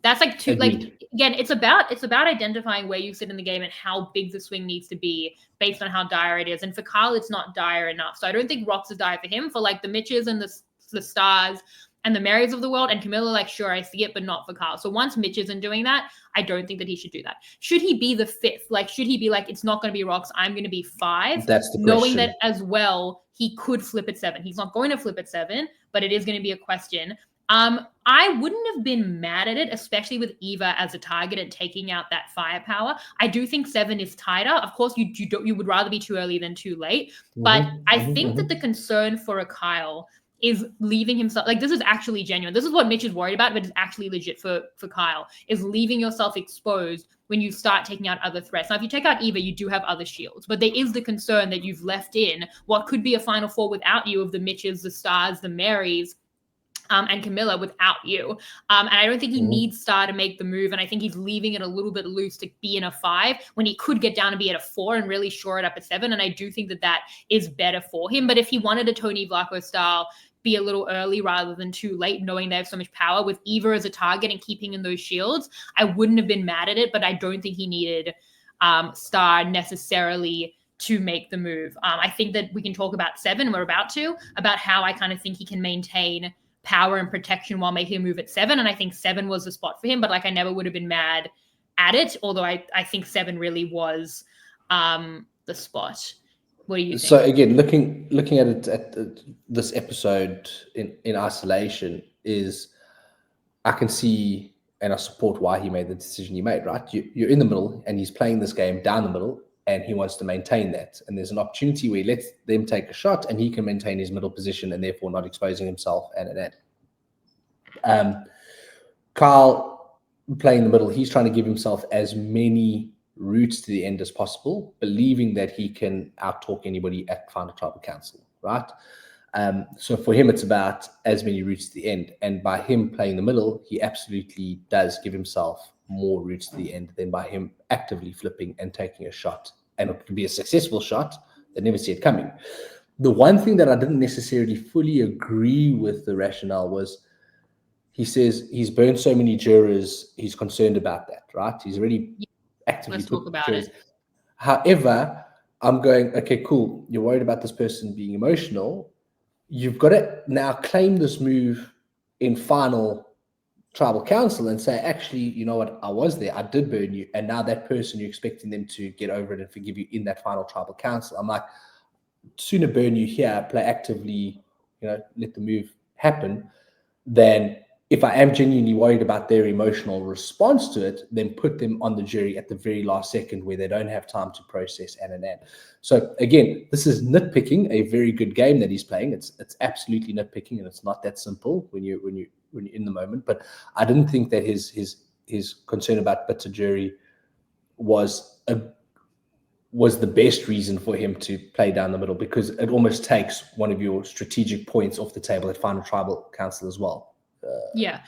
that's like too, like, again, it's about identifying where you sit in the game and how big the swing needs to be based on how dire it is. And for Kyle, it's not dire enough. So I don't think rocks is dire for him. For like the Mitches and the Stars and the Marys of the world and Camilla, like, sure, I see it, but not for Kyle. So once Mitch isn't doing that, I don't think that he should do that. Should he be the 5th? Like, should he be like, it's not going to be rocks, I'm going to be 5? That's the knowing question. that as well, he could flip at 7. He's not going to flip at 7, but it is going to be a question. I wouldn't have been mad at it, especially with Eva as a target and taking out that firepower. I do think 7 is tighter. Of course, you would rather be too early than too late. But I think that the concern for a Kyle is leaving himself, like, this is actually genuine. This is what Mitch is worried about, but it's actually legit for Kyle, is leaving yourself exposed when you start taking out other threats. Now, if you take out Eva, you do have other shields, but there is the concern that you've left in what could be a Final Four without you, of the Mitches, the Stars, the Marys, and Camilla without you. And I don't think he needs Star to make the move. And I think he's leaving it a little bit loose to be in a 5 when he could get down to be at a 4 and really shore it up at 7. And I do think that is better for him. But if he wanted a Tony Vlaco style, be a little early rather than too late, knowing they have so much power with Eva as a target and keeping in those shields, I wouldn't have been mad at it. But I don't think he needed Star necessarily to make the move. I think that we can talk about 7, we're about how I kind of think he can maintain power and protection while making a move at 7. And I think 7 was the spot for him, but like I never would have been mad at it. Although I think 7 really was the spot. What do you think? So again, looking at it at this episode in isolation, is I can see and I support why he made the decision he made, right? You're in the middle and he's playing this game down the middle and he wants to maintain that. And there's an opportunity where he lets them take a shot and he can maintain his middle position and therefore not exposing himself and. Kyle playing the middle, he's trying to give himself as many routes to the end as possible, believing that he can out-talk anybody at Final Tribal Council, right? So for him, it's about as many routes to the end. And by him playing the middle, he absolutely does give himself more routes to the end than by him actively flipping and taking a shot. And it can be a successful shot. They never see it coming. The one thing that I didn't necessarily fully agree with the rationale was, he says he's burned so many jurors, he's concerned about that, right? He's already actively Let's talk about it. However, I'm going, okay, cool. You're worried about this person being emotional. You've got to now claim this move in Final Tribal Council and say, actually, you know what? I was there. I did burn you. And now that person, you're expecting them to get over it and forgive you in that Final Tribal Council. I'm like, sooner burn you here, play actively, let the move happen, than if I am genuinely worried about their emotional response to it, then put them on the jury at the very last second where they don't have time to process and. So again, this is nitpicking a very good game that he's playing. It's absolutely nitpicking, and it's not that simple when you're in the moment. But I didn't think that his concern about bitter jury was the best reason for him to play down the middle, because it almost takes one of your strategic points off the table at Final Tribal Council as well. Yeah.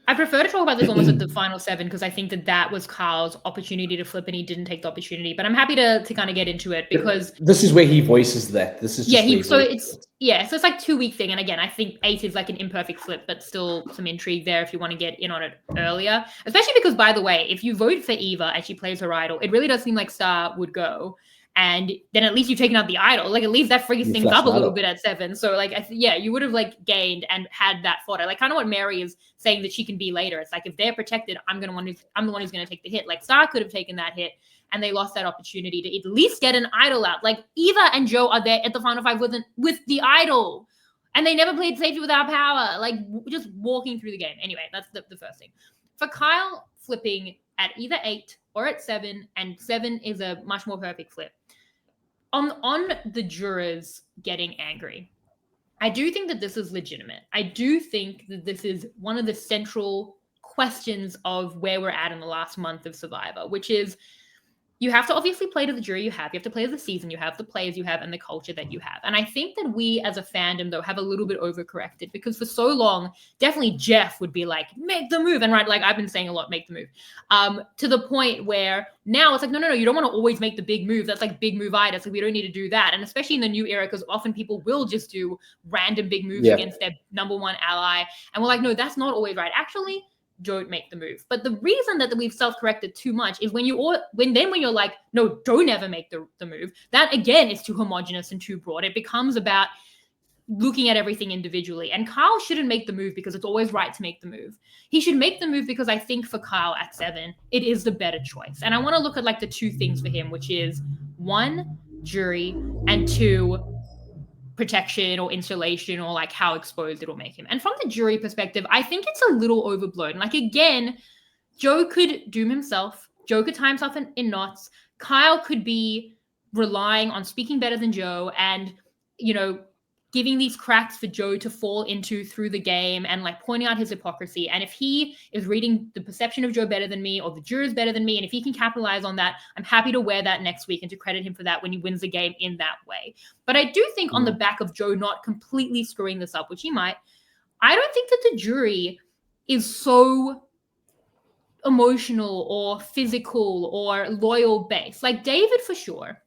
I prefer to talk about this almost at the final 7, because I think that was Kyle's opportunity to flip and he didn't take the opportunity. But I'm happy to kind of get into it, because this is where he voices that. This is it's like 2-week thing. And again, I think 8 is like an imperfect flip, but still some intrigue there if you want to get in on it earlier. Especially because, by the way, if you vote for Eva and she plays her idol, it really does seem like Star would go. And then at least you've taken out the idol. Like, at least that frees things up a little bit at 7. So, like, you would have, like, gained and had that fodder. Like, kind of what Mary is saying that she can be later. It's like, if they're protected, I'm the one who's going to take the hit. Like, Star could have taken that hit and they lost that opportunity to at least get an idol out. Like Eva and Joe are there at the final 5 with the idol, and they never played safety without power, like just walking through the game. Anyway, that's the first thing. For Kyle flipping at either 8 or at 7, and 7 is a much more perfect flip. On the jurors getting angry, I do think that this is legitimate. I do think that this is one of the central questions of where we're at in the last month of Survivor, which is you have to obviously play to the jury you have to play to the season you have, the players you have, and the culture that you have. And I think that we as a fandom, though, have a little bit overcorrected, because for so long, definitely Jeff would be like, make the move. And right, like I've been saying a lot, make the move. To the point where now it's like, no, you don't want to always make the big move. That's like big move-itis. Like we don't need to do that. And especially in the new era, because often people will just do random big moves against their number one ally. And we're like, no, that's not always right. Actually, don't make the move. But the reason that we've self-corrected too much is when you're like, no, don't ever make the move. That again is too homogenous and too broad. It becomes about looking at everything individually. And Kyle shouldn't make the move because it's always right to make the move. He should make the move because I think for Kyle at 7, it is the better choice. And I want to look at like the 2 things for him, which is 1, jury, and 2, protection or insulation, or like how exposed it'll make him. And from the jury perspective, I think it's a little overblown. Like again, Joe could doom himself. Joe could tie himself in knots. Kyle could be relying on speaking better than Joe and, giving these cracks for Joe to fall into through the game and like pointing out his hypocrisy. And if he is reading the perception of Joe better than me, or the jurors better than me, and if he can capitalize on that, I'm happy to wear that next week and to credit him for that when he wins the game in that way. But I do think on the back of Joe not completely screwing this up, which he might, I don't think that the jury is so emotional or physical or loyal based. Like David for sure.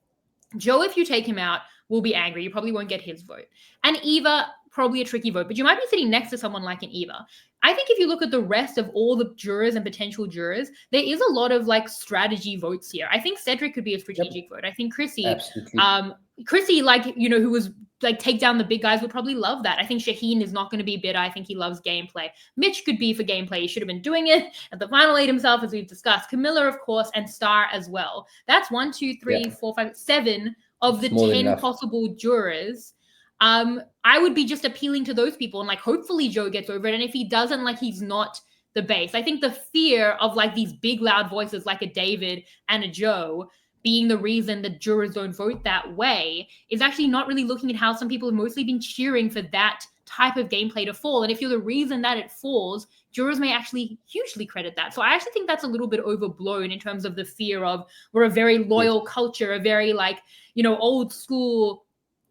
Joe, if you take him out, will be angry. You probably won't get his vote. And Eva, probably a tricky vote, but you might be sitting next to someone like an Eva. I think if you look at the rest of all the jurors and potential jurors, there is a lot of like strategy votes here. I think Cedric could be a strategic vote. I think Chrissy, who was like take down the big guys, would probably love that. I think Shaheen is not going to be bitter. I think he loves gameplay. Mitch could be for gameplay. He should have been doing it at the final 8 himself, as we've discussed. Camilla, of course, and Star as well. That's 1, 2, 3, 4, 5, 7 of the 10 possible jurors. I would be just appealing to those people and like hopefully Joe gets over it. And if he doesn't, like he's not the base. I think the fear of like these big loud voices like a David and a Joe being the reason that jurors don't vote that way is actually not really looking at how some people have mostly been cheering for that type of gameplay to fall. And if you're the reason that it falls, jurors may actually hugely credit that. So I actually think that's a little bit overblown in terms of the fear of we're a very loyal culture, a very like, old school,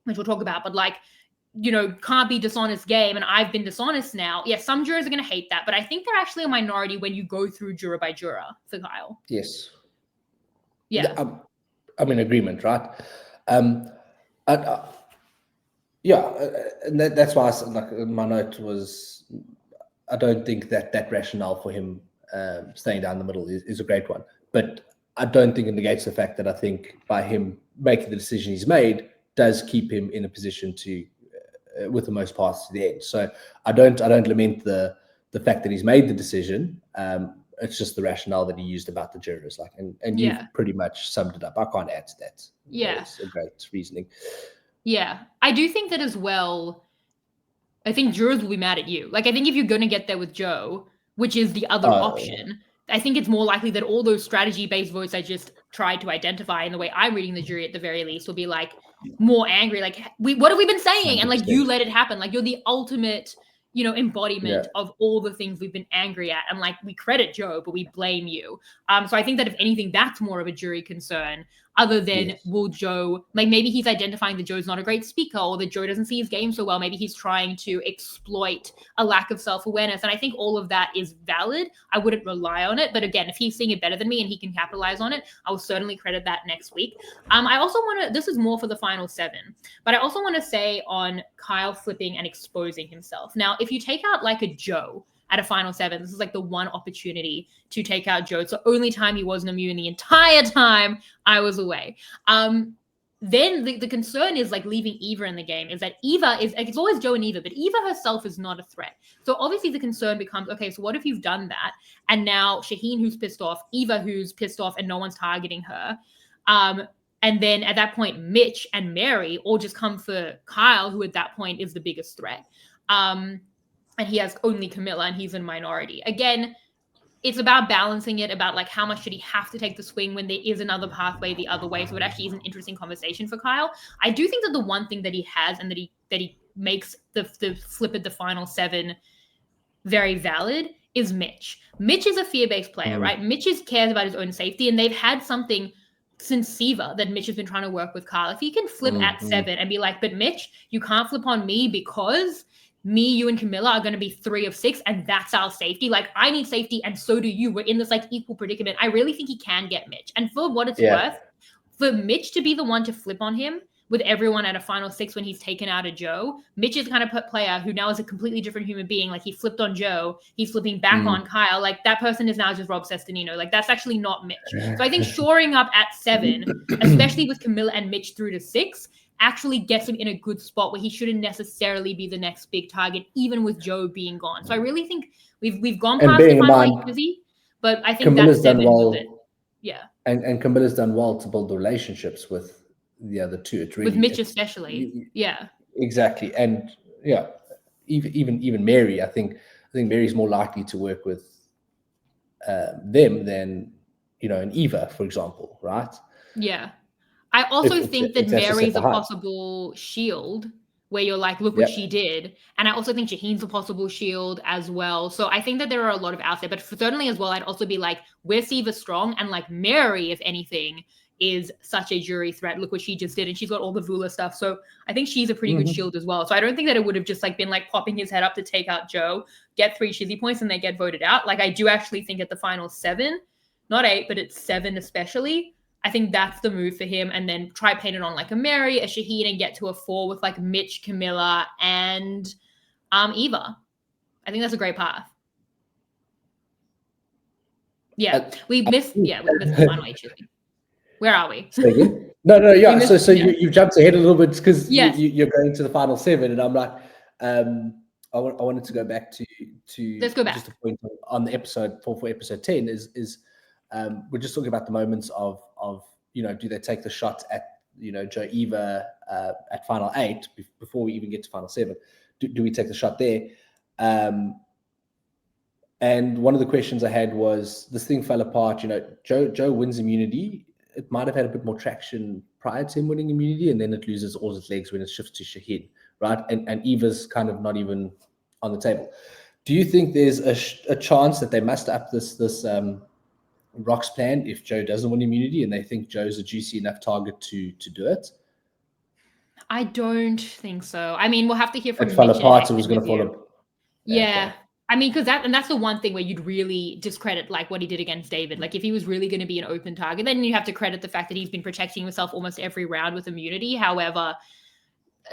which we'll talk about, but like, can't be dishonest game. And I've been dishonest now. Yeah, some jurors are going to hate that, but I think they're actually a minority when you go through juror by juror for Kyle. Yes. Yeah. I'm in agreement, right? And that's why my note was, I don't think that rationale for him staying down the middle is a great one. But I don't think it negates the fact that I think by him making the decision he's made does keep him in a position to, with the most parts to the end. So I don't lament the fact that he's made the decision. It's just the rationale that he used about the jurors, and you've pretty much summed it up. I can't add to that. Yeah, it's a great reasoning. Yeah, I do think that as well. I think jurors will be mad at you. Like, I think if you're going to get there with Joe, which is the other option, I think it's more likely that all those strategy-based votes I just tried to identify in the way I'm reading the jury at the very least will be like more angry. Like, what have we been saying? 100%. And like, you let it happen. Like, you're the ultimate, embodiment of all the things we've been angry at. And like, we credit Joe, but we blame you. So I think that if anything, that's more of a jury concern other than will Joe, like maybe he's identifying that Joe's not a great speaker or that Joe doesn't see his game so well. Maybe he's trying to exploit a lack of self-awareness. And I think all of that is valid. I wouldn't rely on it. But again, if he's seeing it better than me and he can capitalize on it, I will certainly credit that next week. I also want to, this is more for the final 7, but I also want to say on Kyle flipping and exposing himself. Now, if you take out like a Joe at a final 7, this is like the one opportunity to take out Joe. It's the only time he wasn't immune the entire time I was away. then the concern is like leaving Eva in the game is that Eva is like, it's always Joe and Eva, but Eva herself is not a threat. So obviously the concern becomes, okay, so what if you've done that? And now Shaheen, who's pissed off, Eva, who's pissed off and no one's targeting her. And then at that point, Mitch and Mary all just come for Kyle, who at that point is the biggest threat. And he has only Camilla and he's in minority. Again, it's about balancing it, about like how much should he have to take the swing when there is another pathway the other way. So it actually is an interesting conversation for Kyle. I do think that the one thing that he has and that he makes the flip at the final 7 very valid is Mitch. Mitch is a fear-based player, right? Mitch cares about his own safety, and they've had something since Siva that Mitch has been trying to work with Kyle. If he can flip at 7 and be like, but Mitch, you can't flip on me because me, you, and Camilla are going to be 3 of 6, and that's our safety. Like, I need safety, and so do you. We're in this like equal predicament. I really think he can get Mitch. And for what it's worth, for Mitch to be the one to flip on him with everyone at a final 6 when he's taken out of Joe, Mitch is the kind of player who now is a completely different human being. Like, he flipped on Joe, he's flipping back on Kyle. Like, that person is now just Rob Sestonino. Like, that's actually not Mitch. So I think shoring up at 7, especially with Camilla and Mitch through to 6, actually gets him in a good spot where he shouldn't necessarily be the next big target, even with Joe being gone. So I really think we've gone past the final 8 busy, but I think Camilla's that's 7 done well. with it. Yeah. And Camilla's done well to build the relationships with the other 2. It's really, with Mitch especially. Yeah. Exactly. And yeah, even Mary, I think Mary's more likely to work with them than, an Eva, for example, right? Yeah. I also think that Mary's a possible shield where you're like, look what she did. And I also think Shaheen's a possible shield as well. So I think that there are a lot of outs there. But certainly as well, I'd also be like, we're Siva strong. And like Mary, if anything, is such a jury threat. Look what she just did. And she's got all the Vula stuff. So I think she's a pretty good shield as well. So I don't think that it would have just like been like popping his head up to take out Joe, get 3 Chissy points, and they get voted out. Like I do actually think at the final 7, not 8, but it's 7 especially, I think that's the move for him, and then try paint it on like a Mary, a Shaheen, and get to a 4 with like Mitch, Camilla, and Eva. I think that's a great path. Yeah, we missed the final 8. Where are we? No, yeah. So you jumped ahead a little bit because you're going to the final 7, and I'm like, I wanted to go back to let's go back. Just a point on the episode for episode 10 is. We're just talking about the moments of do they take the shot at Joe Eva at final 8 before we even get to final 7? Do we take the shot there? And one of the questions I had was, this thing fell apart. Joe wins immunity. It might have had a bit more traction prior to him winning immunity, and then it loses all its legs when it shifts to Shaheen, right? And Eva's kind of not even on the table. Do you think there's a chance that they must up this Rock's plan if Joe doesn't win immunity, and they think Joe's a juicy enough target to do it? I don't think so. I mean, we'll have to hear from Mitch. It fell apart, so it was going to fall apart. Yeah. Okay. I mean, because that's the one thing where you'd really discredit like what he did against David. Like if he was really going to be an open target, then you have to credit the fact that he's been protecting himself almost every round with immunity. However,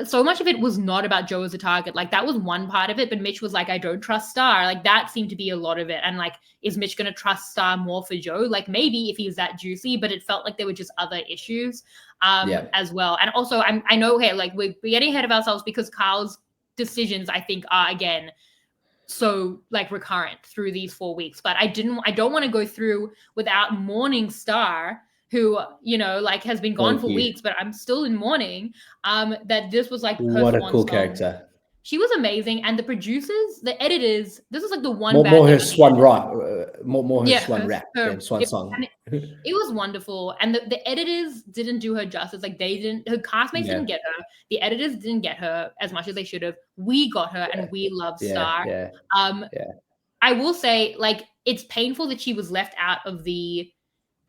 so much of it was not about Joe as a target. Like that was one part of it, but Mitch was like, I don't trust Star. Like that seemed to be a lot of it. And like, is Mitch going to trust Star more for Joe? Like maybe if he's that juicy, but it felt like there were just other issues as well. And also I know, okay, like we're getting ahead of ourselves because Kyle's decisions, I think, are again, so like recurrent through these 4 weeks. But I don't want to go through without mourning Star, who, like has been gone for weeks, but I'm still in mourning, that this was like her what a cool character. She was amazing. And the producers, the editors, this is like the one more her swan rap, more her swan rap than swan song. It was wonderful. And the editors didn't do her justice. Like her castmates didn't get her. The editors didn't get her as much as they should have. We got her and we love Star. I will say, like, it's painful that she was left out of the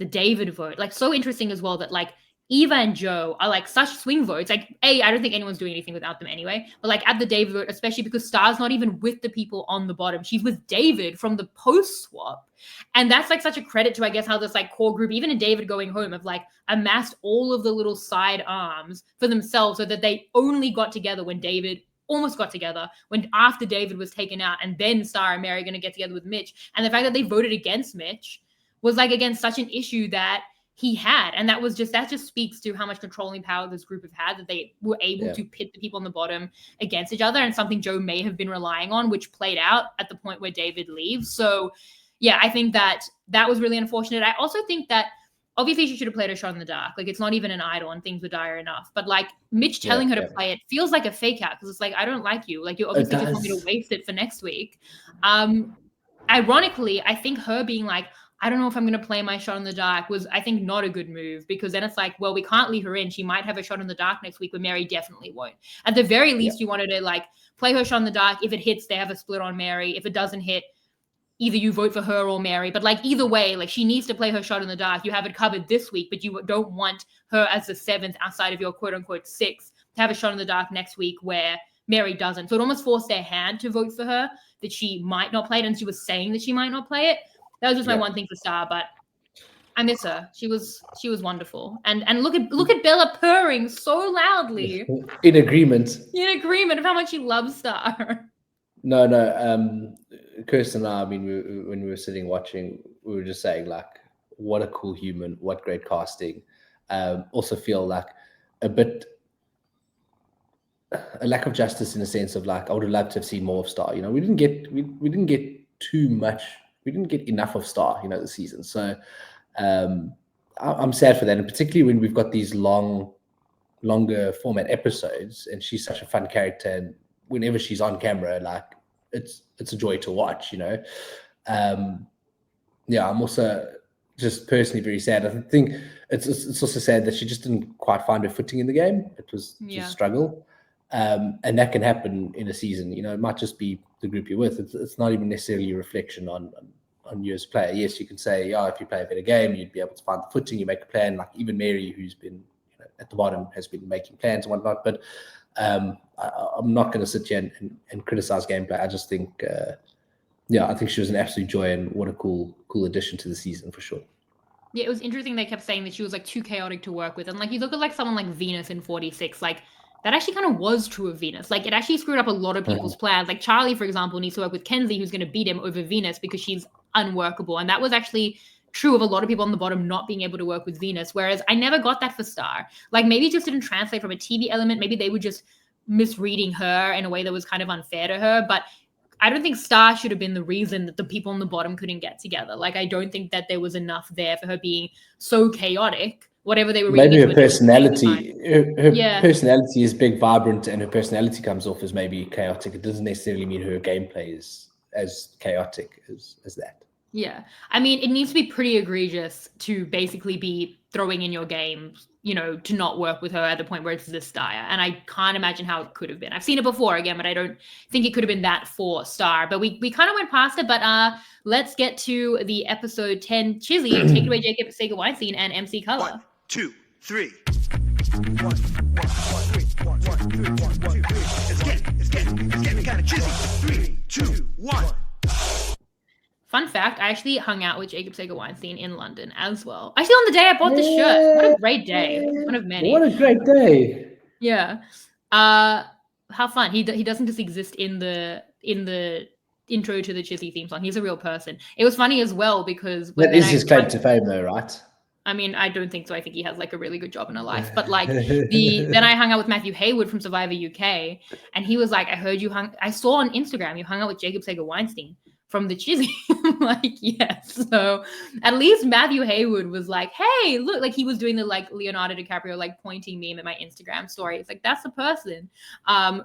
David vote. Like, so interesting as well that like Eva and Joe are like such swing votes. Like, I don't think anyone's doing anything without them anyway. But like at the David vote, especially because Star's not even with the people on the bottom. She's with David from the post swap. And that's like such a credit to, I guess, how this like core group, even in David going home, have like amassed all of the little side arms for themselves so that they only got together when David almost got together, when after David was taken out, and then Star and Mary are going to get together with Mitch. And the fact that they voted against Mitch was like, again, such an issue that he had. And that just speaks to how much controlling power this group have had, that they were able to pit the people on the bottom against each other, and something Joe may have been relying on, which played out at the point where David leaves. So yeah, I think that was really unfortunate. I also think that obviously she should have played her shot in the dark. Like, it's not even an idol and things were dire enough. But like, Mitch telling her to play it feels like a fake out, because it's like, I don't like you. Like, you obviously just want me to waste it for next week. Ironically, I think her being like, I don't know if I'm going to play my shot in the dark was, I think, not a good move, because then it's like, well, we can't leave her in. She might have a shot in the dark next week, but Mary definitely won't. At the very least, you wanted to like play her shot in the dark. If it hits, they have a split on Mary. If it doesn't hit, either you vote for her or Mary. But like, either way, like, she needs to play her shot in the dark. You have it covered this week, but you don't want her as the 7th outside of your quote unquote 6th to have a shot in the dark next week where Mary doesn't. So it almost forced their hand to vote for her, that she might not play it, and she was saying that she might not play it. That was just my one thing for Star, but I miss her. She was wonderful. And look at Bella purring so loudly. In agreement of how much she loves Star. No. Kirsten and I mean, when we were sitting watching, we were just saying, like, what a cool human, what great casting. Also feel like a lack of justice in the sense of, like, I would have loved to have seen more of Star. You know, we didn't get too much. We didn't get enough of Star, you know, this season. So I'm sad for that, and particularly when we've got these longer format episodes, and she's such a fun character, and whenever she's on camera, like, it's a joy to watch, you know. I'm also just personally very sad. I think it's also sad that she just didn't quite find her footing in the game. It was a struggle, and that can happen in a season. You know, it might just be the group you're with. It's not even necessarily a reflection on you as a player. Yes, you can say, if you play a better game, you'd be able to find the footing, you make a plan. Like, even Mary, who's been, you know, at the bottom, has been making plans and whatnot. But I'm not going to sit here and criticize gameplay. I just think, I think she was an absolute joy, and what a cool addition to the season for sure. Yeah, it was interesting. They kept saying that she was like too chaotic to work with, and like, you look at like someone like Venus in 46, like, that actually kind of was true of Venus. Like, it actually screwed up a lot of people's plans. Like, Charlie, for example, needs to work with Kenzie, who's going to beat him over Venus because she's unworkable. And that was actually true of a lot of people on the bottom not being able to work with Venus. Whereas I never got that for Star. Like, maybe it just didn't translate from a TV element. Maybe they were just misreading her in a way that was kind of unfair to her. But I don't think Star should have been the reason that the people on the bottom couldn't get together. Like, I don't think that there was enough there for her being so chaotic. Whatever they were reading. Maybe her personality, her personality is big, vibrant, and her personality comes off as maybe chaotic. It doesn't necessarily mean her gameplay is as chaotic as that. Yeah. I mean, it needs to be pretty egregious to basically be throwing in your game, you know, to not work with her at the point where it's this dire. And I can't imagine how it could have been. I've seen it before again, but I don't think it could have been that for Star. But we kind of went past it. But let's get to the episode 10. Chizzy, take it away, Jacob, Sega Weinstein, and MC Color. 1, 2, 3. 1, 1, 3, 1, 2, 3, 1, 2, 3. It's getting kind of chizzy. 3, 2, 1. Fun fact, I actually hung out with Jacob Sega Weinstein in London as well. Actually, on the day I bought the shirt. What a great day. One of many. What a great day. Yeah. How fun. He doesn't just exist in the intro to the Chissy theme song. He's a real person. It was funny as well because that is his claim to fame though, right? I mean, I don't think so. I think he has like a really good job in a life. But like then I hung out with Matthew Haywood from Survivor UK, and he was like, I saw on Instagram you hung out with Jacob Sega Weinstein from the Chizzy. I'm like, yes. So at least Matthew Haywood was like, hey, look, like, he was doing the like Leonardo DiCaprio like pointing meme at my Instagram story. It's like, that's the person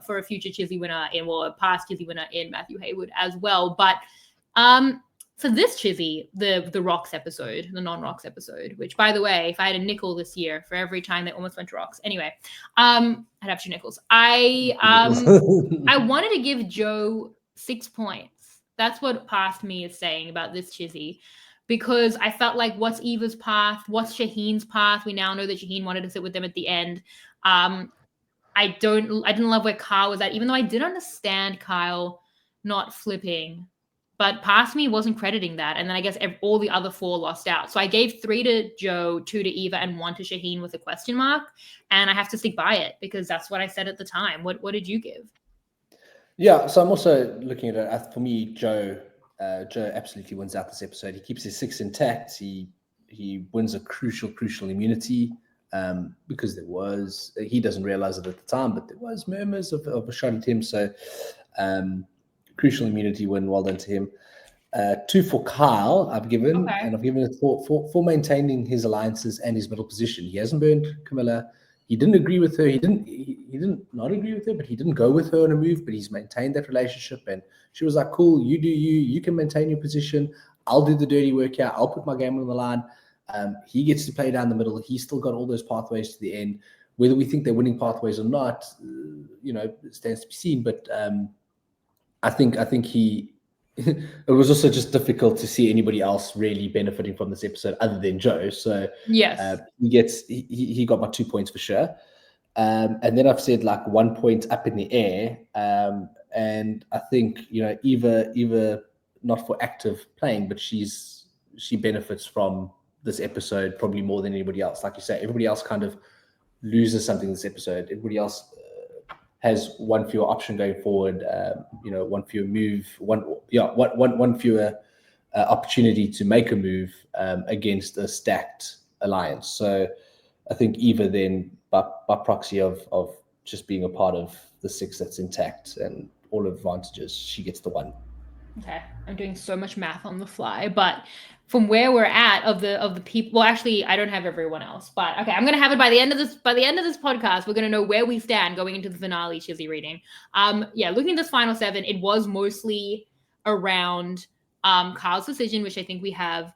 for a future Chizzy winner a past Chizzy winner in Matthew Haywood as well. But for this Chizzy, the Rocks episode, the non-Rocks episode, which, by the way, if I had a nickel this year for every time they almost went to Rocks. Anyway, I'd have 2 nickels. I wanted to give Joe 6 points. That's what past me is saying about this Chizzy, because I felt like, what's Eva's path? What's Shaheen's path? We now know that Shaheen wanted to sit with them at the end. I didn't love where Kyle was at, even though I did understand Kyle not flipping. But past me wasn't crediting that. And then I guess all the other 4 lost out. So I gave 3 to Joe, 2 to Eva, and 1 to Shaheen with a question mark. And I have to stick by it because that's what I said at the time. What did you give? Yeah, so I'm also looking at it. For me, Joe absolutely wins out this episode. He keeps his 6 intact. He he wins a crucial immunity because he doesn't realize it at the time, but there was murmurs of a shot at him. So crucial immunity win, well done to him. 2 for Kyle, I've given, and I've given it for maintaining his alliances and his middle position. He hasn't burned Camilla. He didn't agree with her. He didn't not agree with her, but he didn't go with her on a move. But he's maintained that relationship, and she was like, "Cool, you do you. You can maintain your position. I'll do the dirty work here. I'll put my game on the line." He gets to play down the middle. He's still got all those pathways to the end. Whether we think they're winning pathways or not, stands to be seen. But I think he. It was also just difficult to see anybody else really benefiting from this episode other than Joe. So yes, he got my 2 points for sure. And then I've said like 1 point up in the air. And I think Eva not for active playing, but she benefits from this episode probably more than anybody else. Like you say, everybody else kind of loses something this episode. Everybody else has one fewer option going forward, one fewer move, one fewer opportunity to make a move against a stacked alliance. So I think Eva then, by proxy of just being a part of the 6 that's intact and all advantages, she gets the 1. Okay, I'm doing so much math on the fly, but from where we're at of the people, well, actually, I don't have everyone else, but okay, I'm gonna have it by the end of this podcast. We're gonna know where we stand going into the finale. Chissy reading. Looking at this final 7, it was mostly around Kyle's decision, which I think we have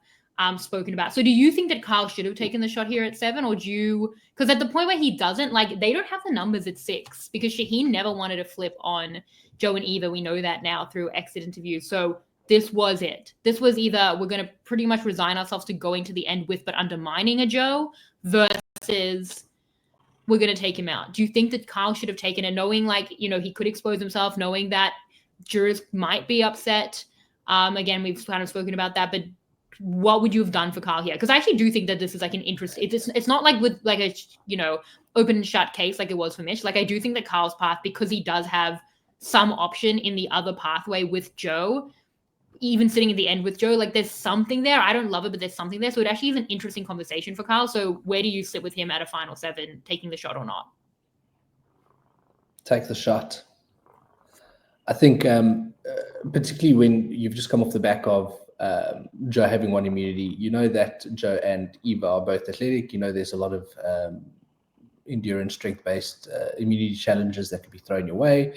spoken about. So, do you think that Kyle should have taken the shot here at 7, or do you? Because at the point where he doesn't, like, they don't have the numbers at 6 because Shaheen never wanted to flip on Joe and Eva. We know that now through exit interviews. So this was it. This was either we're going to pretty much resign ourselves to going to the end with but undermining a Joe versus we're going to take him out. Do you think that Kyle should have taken it, knowing he could expose himself, knowing that jurors might be upset? Again, we've kind of spoken about that, but what would you have done for Kyle here? Because I actually do think that this is like an interest. It's not like with like a open and shut case like it was for Mitch. Like I do think that Kyle's path, because he does have some option in the other pathway with Joe, even sitting at the end with Joe, like there's something there. I don't love it, but there's something there. So it actually is an interesting conversation for Kyle. So where do you sit with him at a final 7, taking the shot or not? Take the shot. I think particularly when you've just come off the back of Joe having 1 immunity, that Joe and Eva are both athletic. There's a lot of endurance, strength-based immunity challenges that could be thrown your way.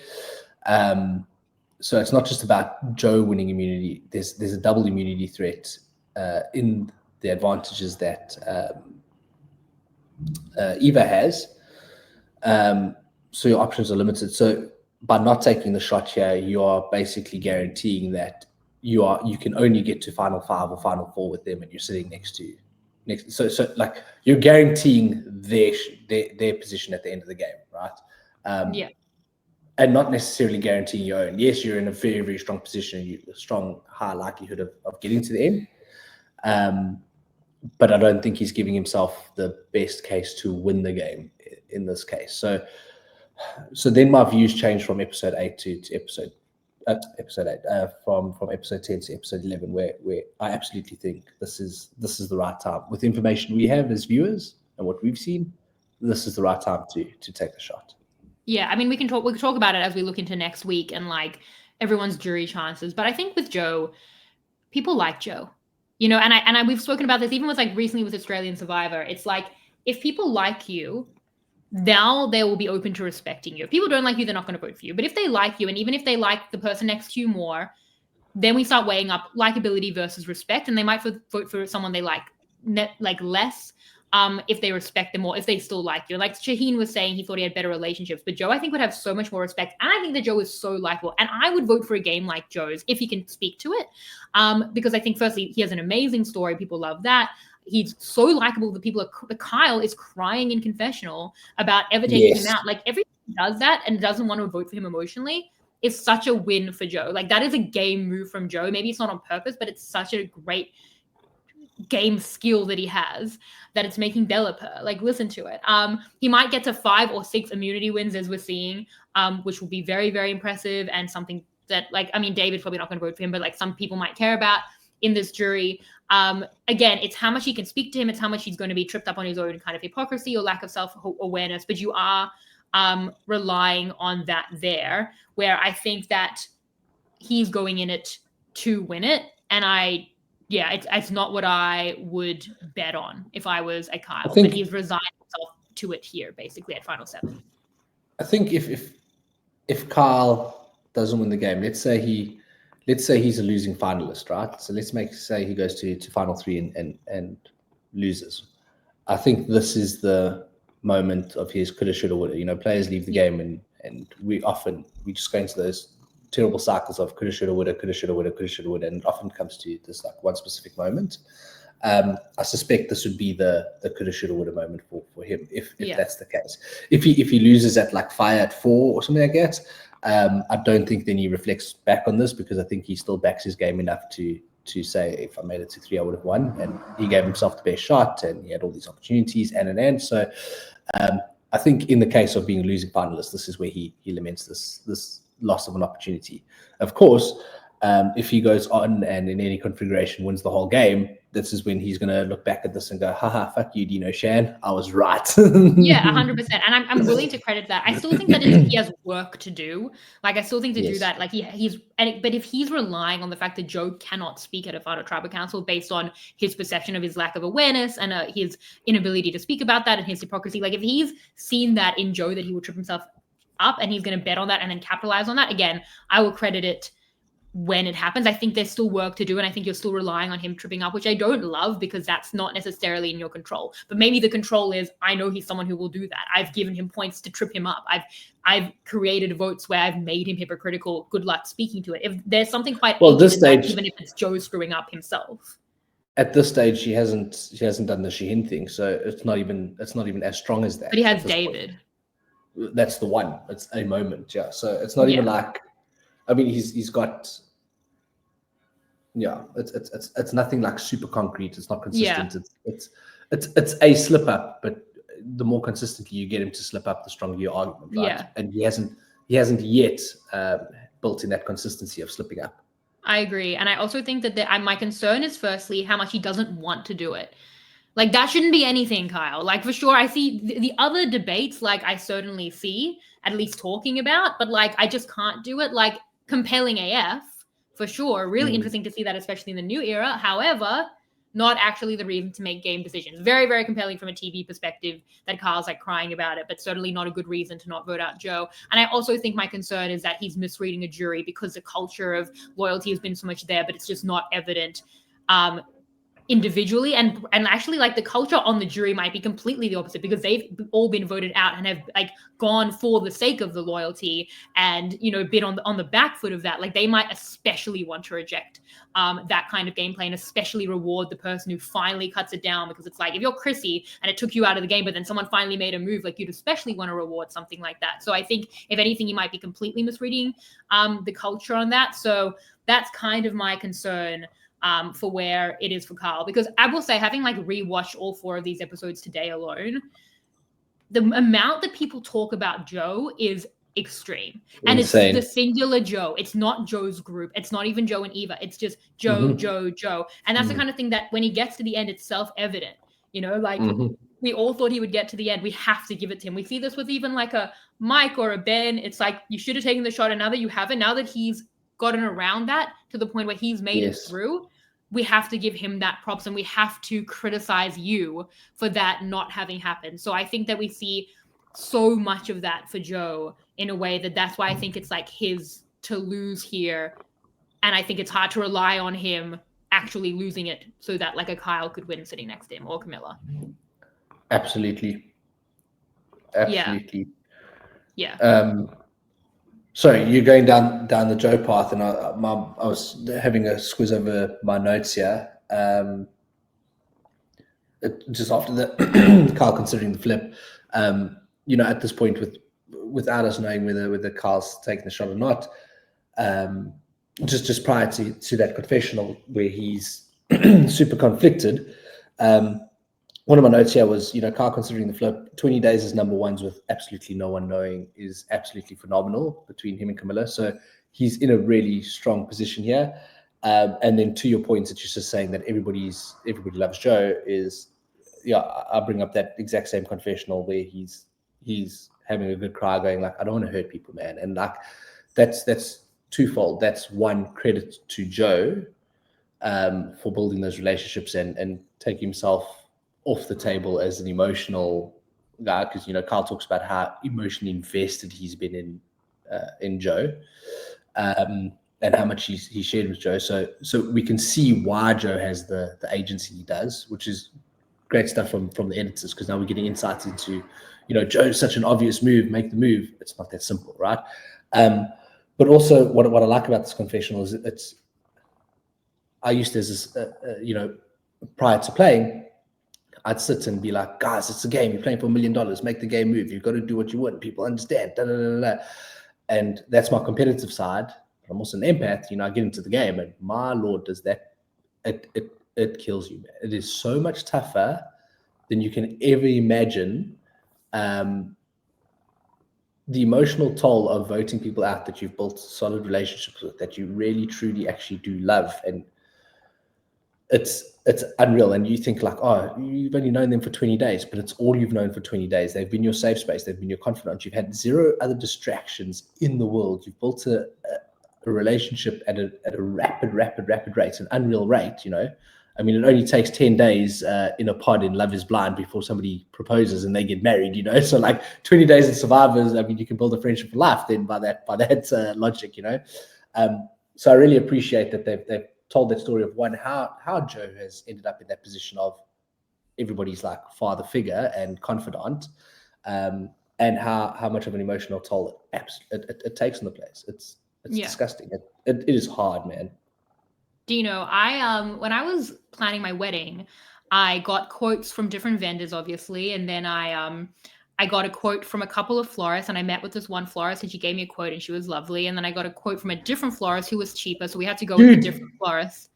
So it's not just about Joe winning immunity. There's a double immunity threat in the advantages that Eva has. So your options are limited. So by not taking the shot here, you are basically guaranteeing that you can only get to final 5 or final 4 with them, and you're sitting next. So like you're guaranteeing their position at the end of the game, right? And not necessarily guaranteeing your own. Yes, you're in a very, very strong position. A strong, high likelihood of getting to the end. But I don't think he's giving himself the best case to win the game in this case. So then my views changed from episode 8 to episode 8, from episode 10 to episode 11, where I absolutely think this is the right time. With the information we have as viewers and what we've seen, this is the right time to take the shot. Yeah, I mean, we can talk about it as we look into next week and like everyone's jury chances. But I think with Joe, people like Joe, and we've spoken about this even with like recently with Australian Survivor. It's like if people like you, now they will be open to respecting you. If people don't like you, they're not going to vote for you. But if they like you, and even if they like the person next to you more, then we start weighing up likability versus respect, and they might vote for someone they like less. If they respect them more, if they still like you. Like Shaheen was saying, he thought he had better relationships, but Joe, I think, would have so much more respect. And I think that Joe is so likable. And I would vote for a game like Joe's if he can speak to it. Because I think, firstly, he has an amazing story. People love that. He's so likable that Kyle is crying in confessional about ever taking him out. Like everyone does that and doesn't want to vote for him emotionally is such a win for Joe. Like that is a game move from Joe. Maybe it's not on purpose, but it's such a great game skill that he has that it's making Bella purr. Like listen to it. He might get to 5 or 6 immunity wins as we're seeing, which will be very, very impressive and something that David's probably not going to vote for him, but like some people might care about in this jury. Again, it's how much he can speak to him. It's how much he's going to be tripped up on his own kind of hypocrisy or lack of self-awareness. But you are relying on that there, where I think that he's going in it to win it. And it's not what I would bet on if I was a Kyle. But he's resigned himself to it here, basically, at Final 7. I think if Kyle doesn't win the game, let's say he's a losing finalist, right? So let's say he goes to Final 3 and loses. I think this is the moment of his coulda, shoulda, woulda. Players leave the game and we just go into those terrible cycles of coulda, shoulda, woulda, coulda, shoulda, woulda, coulda, shoulda, woulda, and it often comes to this like one specific moment. I suspect this would be the coulda, shoulda, woulda moment for him if that's the case. If he loses at like fire at 4 or something like that, I don't think then he reflects back on this, because I think he still backs his game enough to say, if I made it to 3, I would have won. And he gave himself the best shot, and he had all these opportunities and. So I think in the case of being a losing finalist, this is where he laments this loss of an opportunity. Of course, if he goes on and in any configuration wins the whole game, this is when he's going to look back at this and go, haha, fuck you, Dino Shan, I was right. Yeah, 100%. And I'm willing to credit that. I still think that he has work to do. Like, I still think to do that, like but if he's relying on the fact that Joe cannot speak at a final tribal council based on his perception of his lack of awareness and his inability to speak about that and his hypocrisy, like if he's seen that in Joe, that he will trip himself up and he's going to bet on that and then capitalize on that, again, I will credit it when it happens. I think there's still work to do, and I think you're still relying on him tripping up, which I don't love, because that's not necessarily in your control. But maybe the control is, I know he's someone who will do that. I've given him points to trip him up. I've created votes where I've made him hypocritical. Good luck speaking to it. If there's something quite this stage, even if it's Joe screwing up himself. At this stage, he hasn't done the Shaheen thing, so it's not even as strong as that. But he has David. Point. That's the one. It's a moment, yeah. So it's not even like, I mean, he's got. Yeah, it's nothing like super concrete. It's not consistent. Yeah. It's a slip up, but the more consistently you get him to slip up, the stronger your argument. Right? Yeah. And he hasn't yet built in that consistency of slipping up. I agree, and I also think that my concern is firstly how much he doesn't want to do it. Like, that shouldn't be anything, Kyle. Like, for sure, I see the other debates. Like, I certainly see at least talking about, but like, I just can't do it. Like, compelling AF. For sure. Really interesting to see that, especially in the new era. However, not actually the reason to make game decisions. Very, very compelling from a TV perspective that Carl's like crying about it, but certainly not a good reason to not vote out Joe. And I also think my concern is that he's misreading a jury, because the culture of loyalty has been so much there, but it's just not evident individually. And actually, like, the culture on the jury might be completely the opposite, because they've all been voted out and have like gone for the sake of the loyalty and, been on the back foot of that. Like, they might especially want to reject that kind of gameplay and especially reward the person who finally cuts it down, because it's like, if you're Chissy and it took you out of the game, but then someone finally made a move, like, you'd especially want to reward something like that. So I think if anything, you might be completely misreading the culture on that. So that's kind of my concern for where it is for Carl, because I will say, having like rewatched all 4 of these episodes today alone, the amount that people talk about Joe is extreme. And insane. It's the singular Joe. It's not Joe's group. It's not even Joe and Eva. It's just Joe, Joe. And that's the kind of thing that when he gets to the end, it's self-evident, like we all thought he would get to the end. We have to give it to him. We see this with even like a Mike or a Ben. It's like, you should have taken the shot, and now that you haven't, now that he's gotten around that to the point where he's made it through, we have to give him that props, and we have to criticize you for that not having happened. So I think that we see so much of that for Joe in a way that's why I think it's like his to lose here. And I think it's hard to rely on him actually losing it so that like a Kyle could win sitting next to him, or Camilla. Absolutely. Yeah. Sorry, you're going down the Joe path, and I was having a squiz over my notes here. Just after the Kyle considering the flip, at this point, without us knowing whether Kyle's taking the shot or not, just prior to that confessional where he's super conflicted. One of my notes here was, Kyle considering the flip, 20 days as number ones with absolutely no one knowing is absolutely phenomenal between him and Camilla. So he's in a really strong position here. And then to your point that you're just saying that everybody loves Joe is, yeah, I bring up that exact same confessional where he's having a good cry, going like, I don't want to hurt people, man. And like that's twofold. That's one, credit to Joe for building those relationships and taking himself off the table as an emotional guy, because Kyle talks about how emotionally invested he's been in Joe, and how much he shared with Joe. So we can see why Joe has the agency he does, which is great stuff from the editors, because now we're getting insights into, Joe's such an obvious move, make the move. It's not that simple, right? But also what I like about this confessional is I used to, as prior to playing, I'd sit and be like, guys, it's a game. You're playing for $1 million. Make the game move. You've got to do what you want. People understand. Da, da, da, da. And that's my competitive side. But I'm also an empath. I get into the game, and my Lord, does that it kills you, man. It is so much tougher than you can ever imagine. The emotional toll of voting people out that you've built solid relationships with, that you really, truly, actually do love, and it's unreal. And you think like, oh, you've only known them for 20 days, but it's all you've known for 20 days. They've been your safe space. They've been your confidant. You've had zero other distractions in the world. You've built a relationship at a rapid rate, an unreal rate. I mean, it only takes 10 days in a pod in Love is Blind before somebody proposes and they get married, So like 20 days in Survivors, I mean, you can build a friendship for life then by that logic, So I really appreciate that they've told that story of how Joe has ended up in that position of everybody's like father figure and confidant, and how much of an emotional toll it takes on the place. It's disgusting. It is hard, man. Dino, when I was planning my wedding, I got quotes from different vendors, obviously, and then I got a quote from a couple of florists, and I met with this one florist, and she gave me a quote, and she was lovely. And then I got a quote from a different florist who was cheaper, so we had to go with a different florist.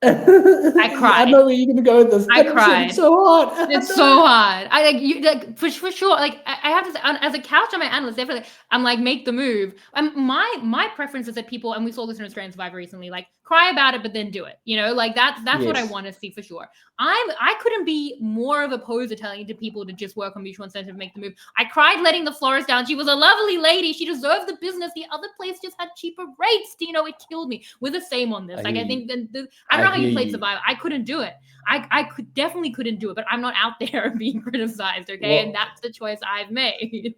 I cried. I know where you're gonna go with this. I cried. It's so hard. It's so hard. For sure. Like I have to say, as a couch on my analyst, definitely, I'm like, make the move. My preference is that people, and we saw this in Australian Survivor recently, like cry about it, but then do it. Like that's what I want to see for sure. I couldn't be more of opposed to telling to people to just work on mutual incentive, make the move. I cried letting the florist down. She was a lovely lady. She deserved the business. The other place just had cheaper rates. It killed me. We're the same on this. I think I don't know how you played Survivor. I couldn't do it. I definitely couldn't do it, but I'm not out there being criticized, okay? And that's the choice I've made.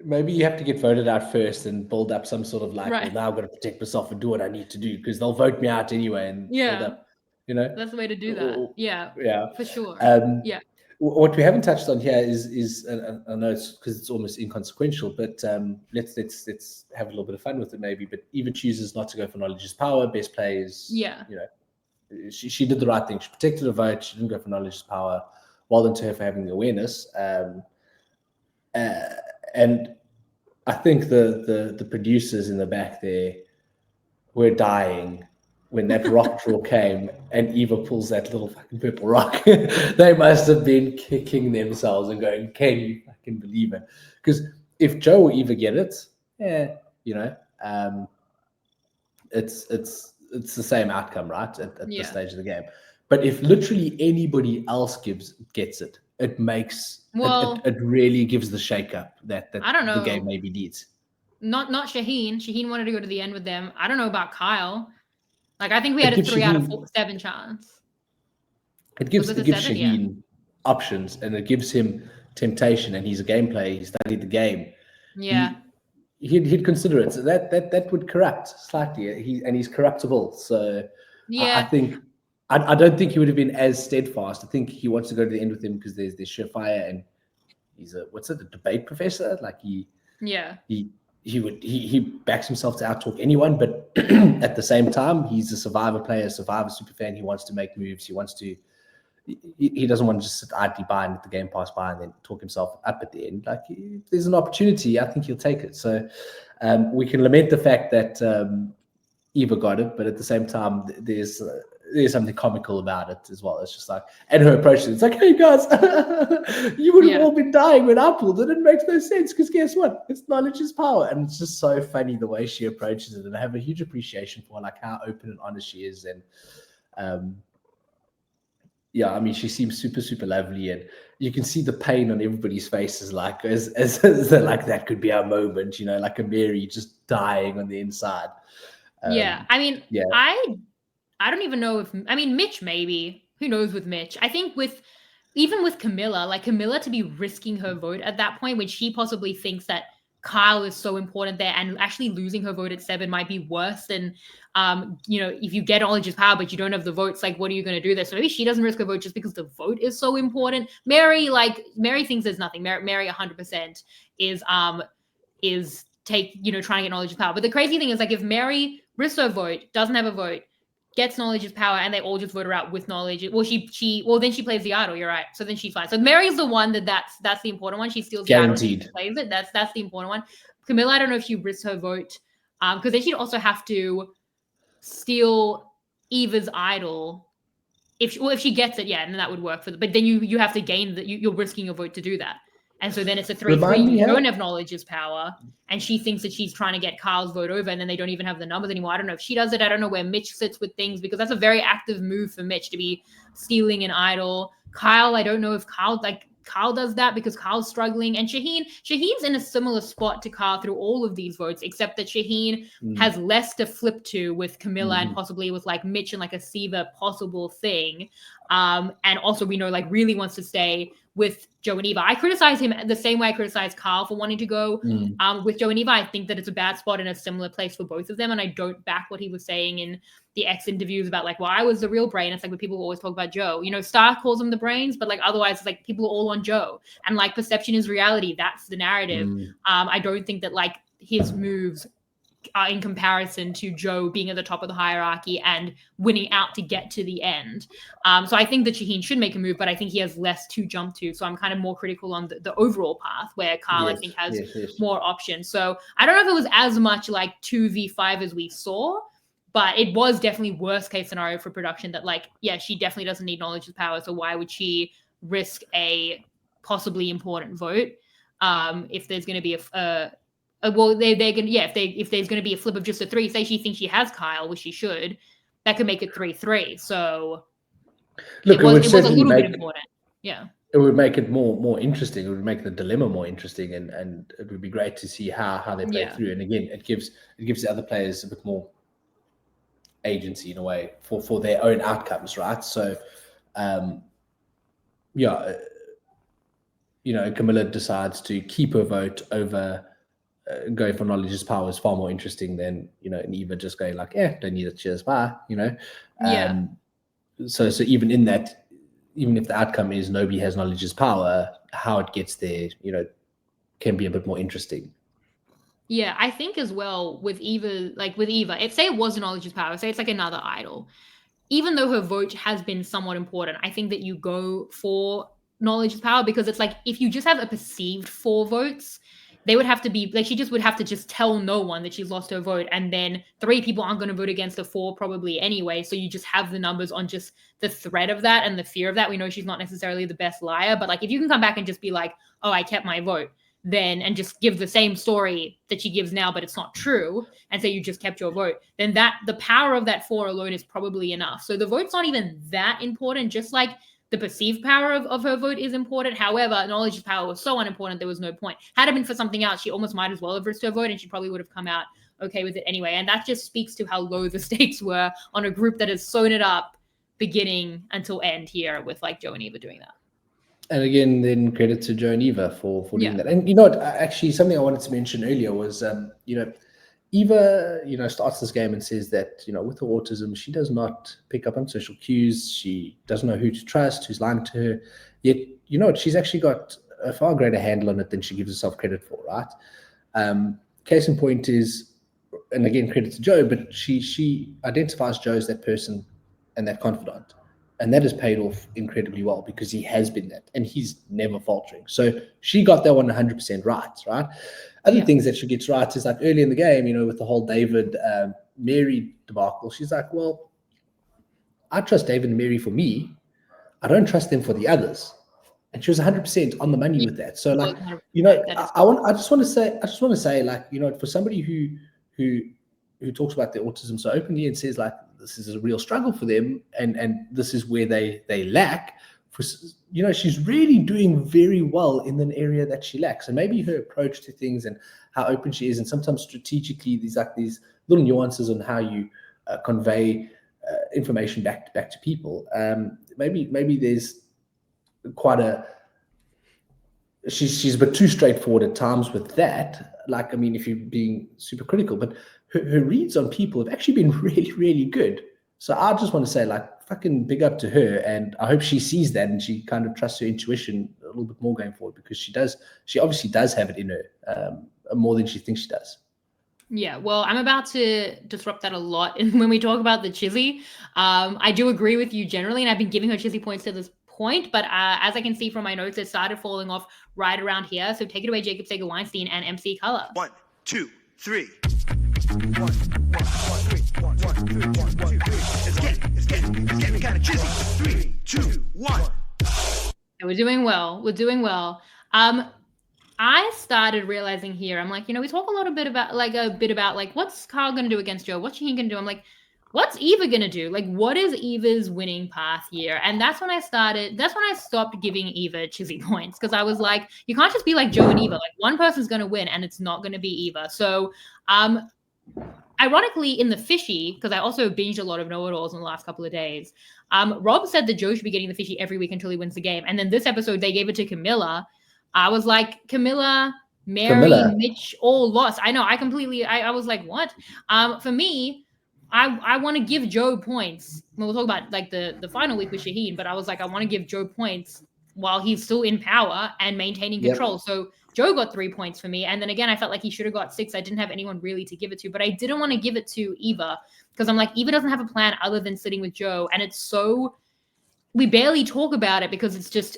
Maybe you have to get voted out first and build up some sort of like, well, now I've got to protect myself and do what I need to do, because they'll vote me out anyway and build up, That's the way to do that. Yeah, for sure. What we haven't touched on here is I know it's because it's almost inconsequential, but let's have a little bit of fun with it maybe. But Eva chooses not to go for knowledge is power. Best plays, she did the right thing. She protected her vote. She didn't go for knowledge is power. Well done to her for having the awareness. And I think the producers in the back there were dying when that rock draw came and Eva pulls that little fucking purple rock. They must have been kicking themselves and going, can you fucking believe it? Because if Joe or Eva get it, it's the same outcome, right? At this stage of the game. But if literally anybody else gets it, it makes it really gives the shake up that I don't know. The game maybe needs. Not Shaheen. Shaheen wanted to go to the end with them. I don't know about Kyle. Like I think we had a 3 out of 7 chance. It gives Shaheen options, and it gives him temptation, and he's a game player. He studied the game. Yeah. He'd consider it. So that would corrupt slightly. He's corruptible. So I think I don't think he would have been as steadfast. I think he wants to go to the end with him because there's surefire, and he's a debate professor. Like he backs himself to outtalk anyone, but at the same time, he's a Survivor player, Survivor superfan. He wants to make moves. He doesn't want to just sit idly by and let the game pass by and then talk himself up at the end. Like if there's an opportunity, I think he'll take it. So we can lament the fact that Eva got it, but at the same time, there's there's something comical about it as well. It's just like, and her approach is, it's like, hey guys, you would have all been dying when I pulled it. It makes no sense because guess what? It's knowledge is power. And it's just so funny the way she approaches it. And I have a huge appreciation for like how open and honest she is. And yeah, I mean, she seems super, super lovely, and you can see the pain on everybody's faces, like as like that could be our moment, you know, like a Mary just dying on the inside. I mean, yeah. I don't even know if, I mean, Mitch maybe. Who knows with Mitch? I think even with Camilla, like Camilla to be risking her vote at that point when she possibly thinks that Kyle is so important there, and actually losing her vote at 7 might be worse than, you know, if you get knowledge is power, but you don't have the votes, like, what are you going to do there? So maybe she doesn't risk her vote just because the vote is so important. Mary thinks there's nothing. Mary 100% is trying to get knowledge is power. But the crazy thing is, like, if Mary risks her vote, doesn't have a vote, gets knowledge is power, and they all just vote her out with knowledge, well, then she plays the idol. You're right. So then she's fine. So Mary's the one that's the important one. She steals the idol, she plays it. That's the important one. Camilla, I don't know if she risks her vote, because then she'd also have to steal Eva's idol. If she gets it, yeah, and then that would work for but then you have to gain that. You're risking your vote to do that. And so then it's a 3-3. You don't have knowledge is power. And she thinks that she's trying to get Kyle's vote over, and then they don't even have the numbers anymore. I don't know if she does it. I don't know where Mitch sits with things, because that's a very active move for Mitch to be stealing an idol. Kyle, I don't know if Kyle does that because Kyle's struggling. And Shaheen's in a similar spot to Kyle through all of these votes, except that Shaheen has less to flip to with Camilla and possibly with like Mitch and like a Siva possible thing. And also we know like really wants to stay with Joe and Eva. I criticize him the same way I criticize Kyle for wanting to go with Joe and Eva. I think that it's a bad spot in a similar place for both of them. And I don't back what he was saying in the X interviews about like, well, I was the real brain. It's like when people always talk about Joe, you know, Star calls him the brains, but like otherwise it's like people are all on Joe, and like perception is reality. That's the narrative. I don't think that like his moves are in comparison to Joe being at the top of the hierarchy and winning out to get to the end. So I think that Shaheen should make a move, but I think he has less to jump to. So I'm kind of more critical on the overall path, where Kyle, I think, has more options. So I don't know if it was as much like 2v5 as we saw, but it was definitely worst case scenario for production that like, yeah, she definitely doesn't need knowledge of power. So why would she risk a possibly important vote if there's going to be if there's going to be a flip of just a 3, say she thinks she has Kyle, which she should, that could make it 3-3. So look, it was a little bit important. Yeah. It would make it more interesting. It would make the dilemma more interesting, and it would be great to see how they play through. And again, it gives the other players a bit more agency in a way for their own outcomes, right? So Camilla decides to keep her vote over going for knowledge is power is far more interesting than, you know, and Eva just going like, don't need it, cheers, bye, you know. So even in that, even if the outcome is nobody has knowledge is power, how it gets there, you know, can be a bit more interesting. Yeah, I think as well with Eva, if say it was knowledge is power, say it's like another idol, even though her vote has been somewhat important, I think that you go for knowledge is power, because it's like if you just have a perceived 4 votes, they would have to be like, she just would have to just tell no one that she's lost her vote, and then 3 people aren't going to vote against the 4 probably anyway. So you just have the numbers on just the threat of that and the fear of that. We know she's not necessarily the best liar, but like if you can come back and just be like, oh, I kept my vote, then, and just give the same story that she gives now, but it's not true, and say you just kept your vote, then that the power of that 4 alone is probably enough. So the vote's not even that important, just like the perceived power of her vote is important. However, knowledge is power was so unimportant, there was no point. Had it been for something else, she almost might as well have risked her vote, and she probably would have come out okay with it anyway. And that just speaks to how low the stakes were on a group that has sewn it up beginning until end here with like Joe and Eva doing that. And again, then credit to Joe and Eva for doing that. And you know what, actually something I wanted to mention earlier was, Eva, starts this game and says that, with her autism, she does not pick up on social cues. She doesn't know who to trust, who's lying to her. Yet, she's actually got a far greater handle on it than she gives herself credit for, right? Case in point is, and again, credit to Joe, but she identifies Joe as that person and that confidant. And that has paid off incredibly well because he has been that, and he's never faltering. So she got that one 100% right? Other things that she gets right is like early in the game, with the whole David Mary debacle, she's like, well, I trust David and Mary for me. I don't trust them for the others. And she was 100% on the money with that. So like, you know, I just want to say like, you know, for somebody who talks about their autism so openly and says like, this is a real struggle for them, and this is where they lack, for, you know, she's really doing very well in an area that she lacks. And maybe her approach to things and how open she is, and sometimes strategically these little nuances on how you convey information back to people. Maybe there's quite she's a bit too straightforward at times with that. Like, I mean, if you're being super critical, but her reads on people have actually been really, really good. So I just want to say, like, fucking big up to her, and I hope she sees that and she kind of trusts her intuition a little bit more going forward, because she obviously does have it in her, more than she thinks she does. Yeah, well, I'm about to disrupt that a lot when we talk about the Chissy. I do agree with you generally, and I've been giving her Chissy points to this point, but as I can see from my notes, it started falling off right around here. So take it away, Jacob Sager-Weinstein and MC Color. 1, 2, 3. 1, 2, 3. It's getting kind of Chissy. 3, 2, 1. We're doing well. I started realizing here, I'm like, you know, we talk a bit about like what's Kyle gonna do against Joe, what's Shaheen gonna do. I'm like, what's Eva gonna do? Like, what is Eva's winning path here? And that's when I stopped giving Eva Chissy points, because I was like, you can't just be like Joe and Eva. Like, one person's gonna win, and it's not gonna be Eva. So, ironically, in the fishy, because I also binged a lot of know-it-alls in the last couple of days, Rob said that Joe should be getting the fishy every week until he wins the game. And then this episode, they gave it to Camilla. I was like, Camilla, Mary, Mitch, all lost. I know. I was like, what? For me, I want to give Joe points. We'll talk about like the final week with Shaheen, but I was like, I want to give Joe points while he's still in power and maintaining control. Yep. So Joe got 3 points for me. And then again, I felt like he should have got 6. I didn't have anyone really to give it to, but I didn't want to give it to Eva, because I'm like, Eva doesn't have a plan other than sitting with Joe. And we barely talk about it, because it's just,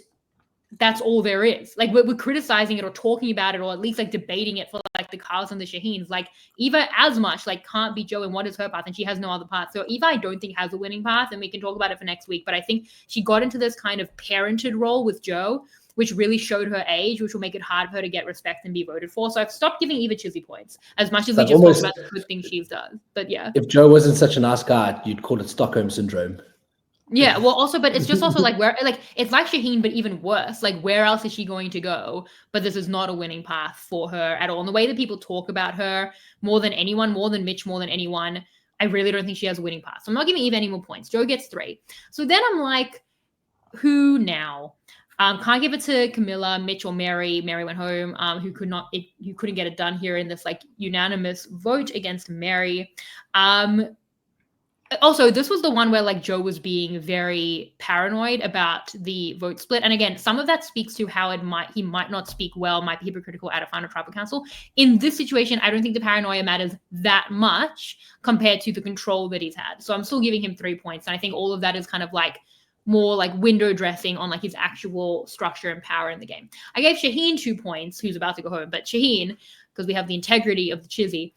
that's all there is. Like, we're criticizing it or talking about it, or at least like debating it for like the Kyles and the Shaheens. Like, Eva as much like can't beat Joe, and what is her path? And she has no other path. So Eva, I don't think has a winning path, and we can talk about it for next week. But I think she got into this kind of parented role with Joe, which really showed her age, which will make it hard for her to get respect and be voted for. So I've stopped giving Eva Chissy points, as much as we just talked about the good things she does. But yeah, if Joe wasn't such a nice guy, you'd call it Stockholm syndrome. Yeah, well, also, but it's just also like where, like, it's like Shaheen, but even worse. Like, where else is she going to go? But this is not a winning path for her at all. And the way that people talk about her, more than anyone, more than Mitch, more than anyone, I really don't think she has a winning path. So I'm not giving Eva any more points. Joe gets 3. So then I'm like, who now? Can't give it to Camilla, Mitch, or Mary. Mary went home. Who couldn't get it done here in this like unanimous vote against Mary. Also, this was the one where like Joe was being very paranoid about the vote split. And again, some of that speaks to how he might not speak well, might be hypocritical at a final tribal council. In this situation, I don't think the paranoia matters that much compared to the control that he's had. So I'm still giving him 3 points. And I think all of that is kind of like more like window dressing on like his actual structure and power in the game. I gave Shaheen 2 points, who's about to go home. But Shaheen, because we have the integrity of the Chissy,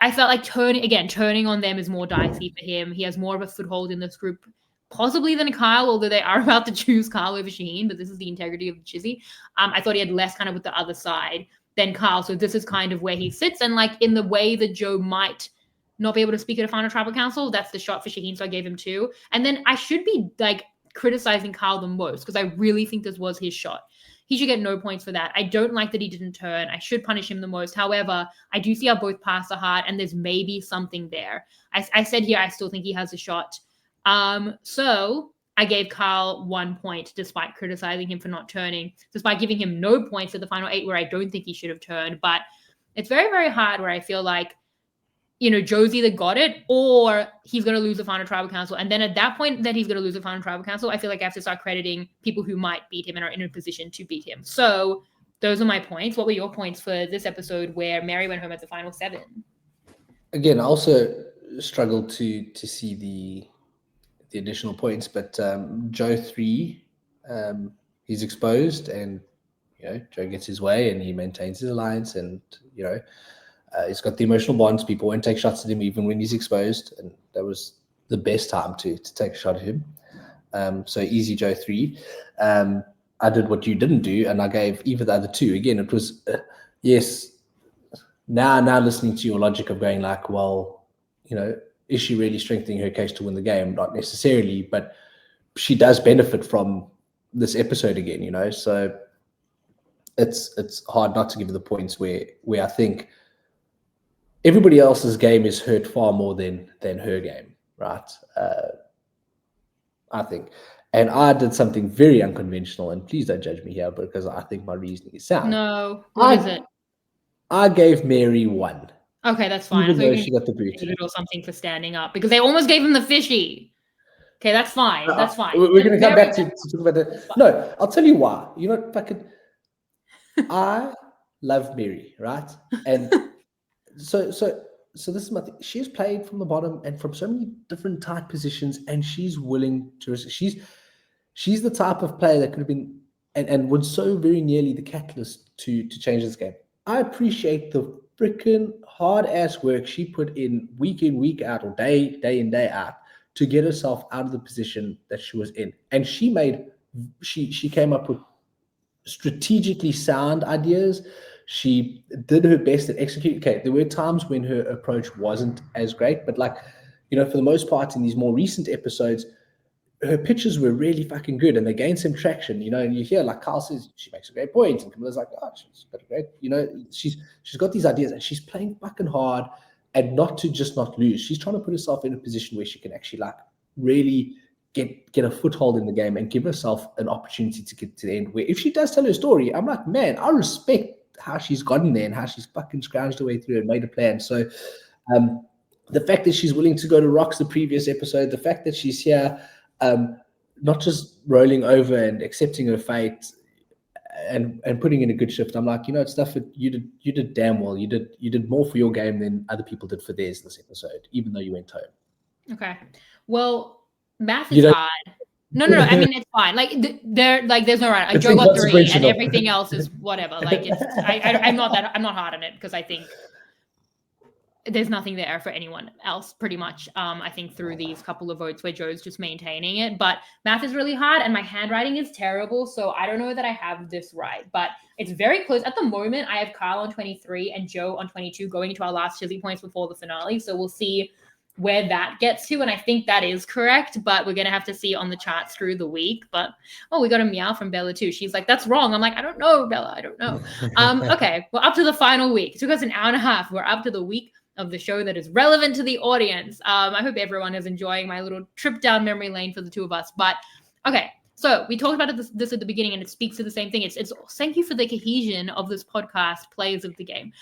I felt like turning on them is more dicey for him. He has more of a foothold in this group, possibly than Kyle, although they are about to choose Kyle over Shaheen, but this is the integrity of the Chissy. I thought he had less kind of with the other side than Kyle, so this is kind of where he sits. And like in the way that Joe might not be able to speak at a final tribal council, that's the shot for Shaheen, so I gave him 2. And then I should be like criticizing Kyle the most, because I really think this was his shot. He should get no points for that. I don't like that he didn't turn. I should punish him the most. However, I do see how both paths are hard, and there's maybe something there. I said here I still think he has a shot. So I gave Kyle 1 point, despite criticizing him for not turning, despite giving him no points at the final 8 where I don't think he should have turned. But it's very, very hard where I feel like, you know, Joe's either got it or he's going to lose the final tribal council. And then at that point that he's going to lose the final tribal council, I feel like I have to start crediting people who might beat him and are in a position to beat him. So those are my points. What were your points for this episode where Mary went home at the final 7? Again, I also struggled to see the additional points, but Joe 3, he's exposed, and, you know, Joe gets his way and he maintains his alliance, and, you know, he's got the emotional bonds. People won't take shots at him even when he's exposed, and that was the best time to take a shot at him. So easy Joe 3. I did what you didn't do, and I gave either the other 2. Again, it was yes. Now listening to your logic of going like, well, is she really strengthening her case to win the game? Not necessarily, but she does benefit from this episode again, so it's hard not to give her the points where I think everybody else's game is hurt far more than her game, right? I think. And I did something very unconventional, and please don't judge me here because I think my reasoning is sound. No, what is it? I gave Mary 1. Okay, that's fine. Even though she got the boot. Or something for standing up because they almost gave him the fishy. Okay, that's fine. That's fine. We're going to come back to talk about that. No, I'll tell you why. I love Mary, right? And so this is my thing. She's played from the bottom and from so many different tight positions, and she's willing to risk. She's the type of player that could have been and was so very nearly the catalyst to change this game. I appreciate the freaking hard ass work she put in, week out, or day in, day out, to get herself out of the position that she was in. And she came up with strategically sound ideas. She did her best at executing. Okay, there were times when her approach wasn't as great, but for the most part in these more recent episodes, her pitches were really fucking good and they gained some traction, and you hear like Carl says, she makes a great point, and Camilla's like, oh, she's got a great, she's got these ideas and she's playing fucking hard and not lose. She's trying to put herself in a position where she can actually really get a foothold in the game and give herself an opportunity to get to the end, where if she does tell her story, I'm like, man, I respect how she's gotten there and how she's fucking scrounged her way through and made a plan. So the fact that she's willing to go to rocks the previous episode, the fact that she's here, not just rolling over and accepting her fate and putting in a good shift. I'm like, it's stuff that you did damn well. You did more for your game than other people did for theirs this episode, even though you went home. Okay. Well, math is hard. No. I mean, it's fine. There's no right. Joe got 3 and everything else is whatever. I'm not hard on it because I think there's nothing there for anyone else pretty much. I think through these couple of votes where Joe's just maintaining it, but math is really hard and my handwriting is terrible. So I don't know that I have this right, but it's very close. At the moment, I have Kyle on 23 and Joe on 22 going into our last Chissy points before the finale. So we'll see where that gets to. And I think that is correct, but we're going to have to see on the charts through the week. But, we got a meow from Bella too. She's like, that's wrong. I'm like, I don't know, Bella. I don't know. Okay. We're up to the final week. It took us an hour and a half. We're up to the week of the show that is relevant to the audience. I hope everyone is enjoying my little trip down memory lane for the two of us. But okay, so we talked about this at the beginning, and it speaks to the same thing. It's thank you for the cohesion of this podcast, players of the game.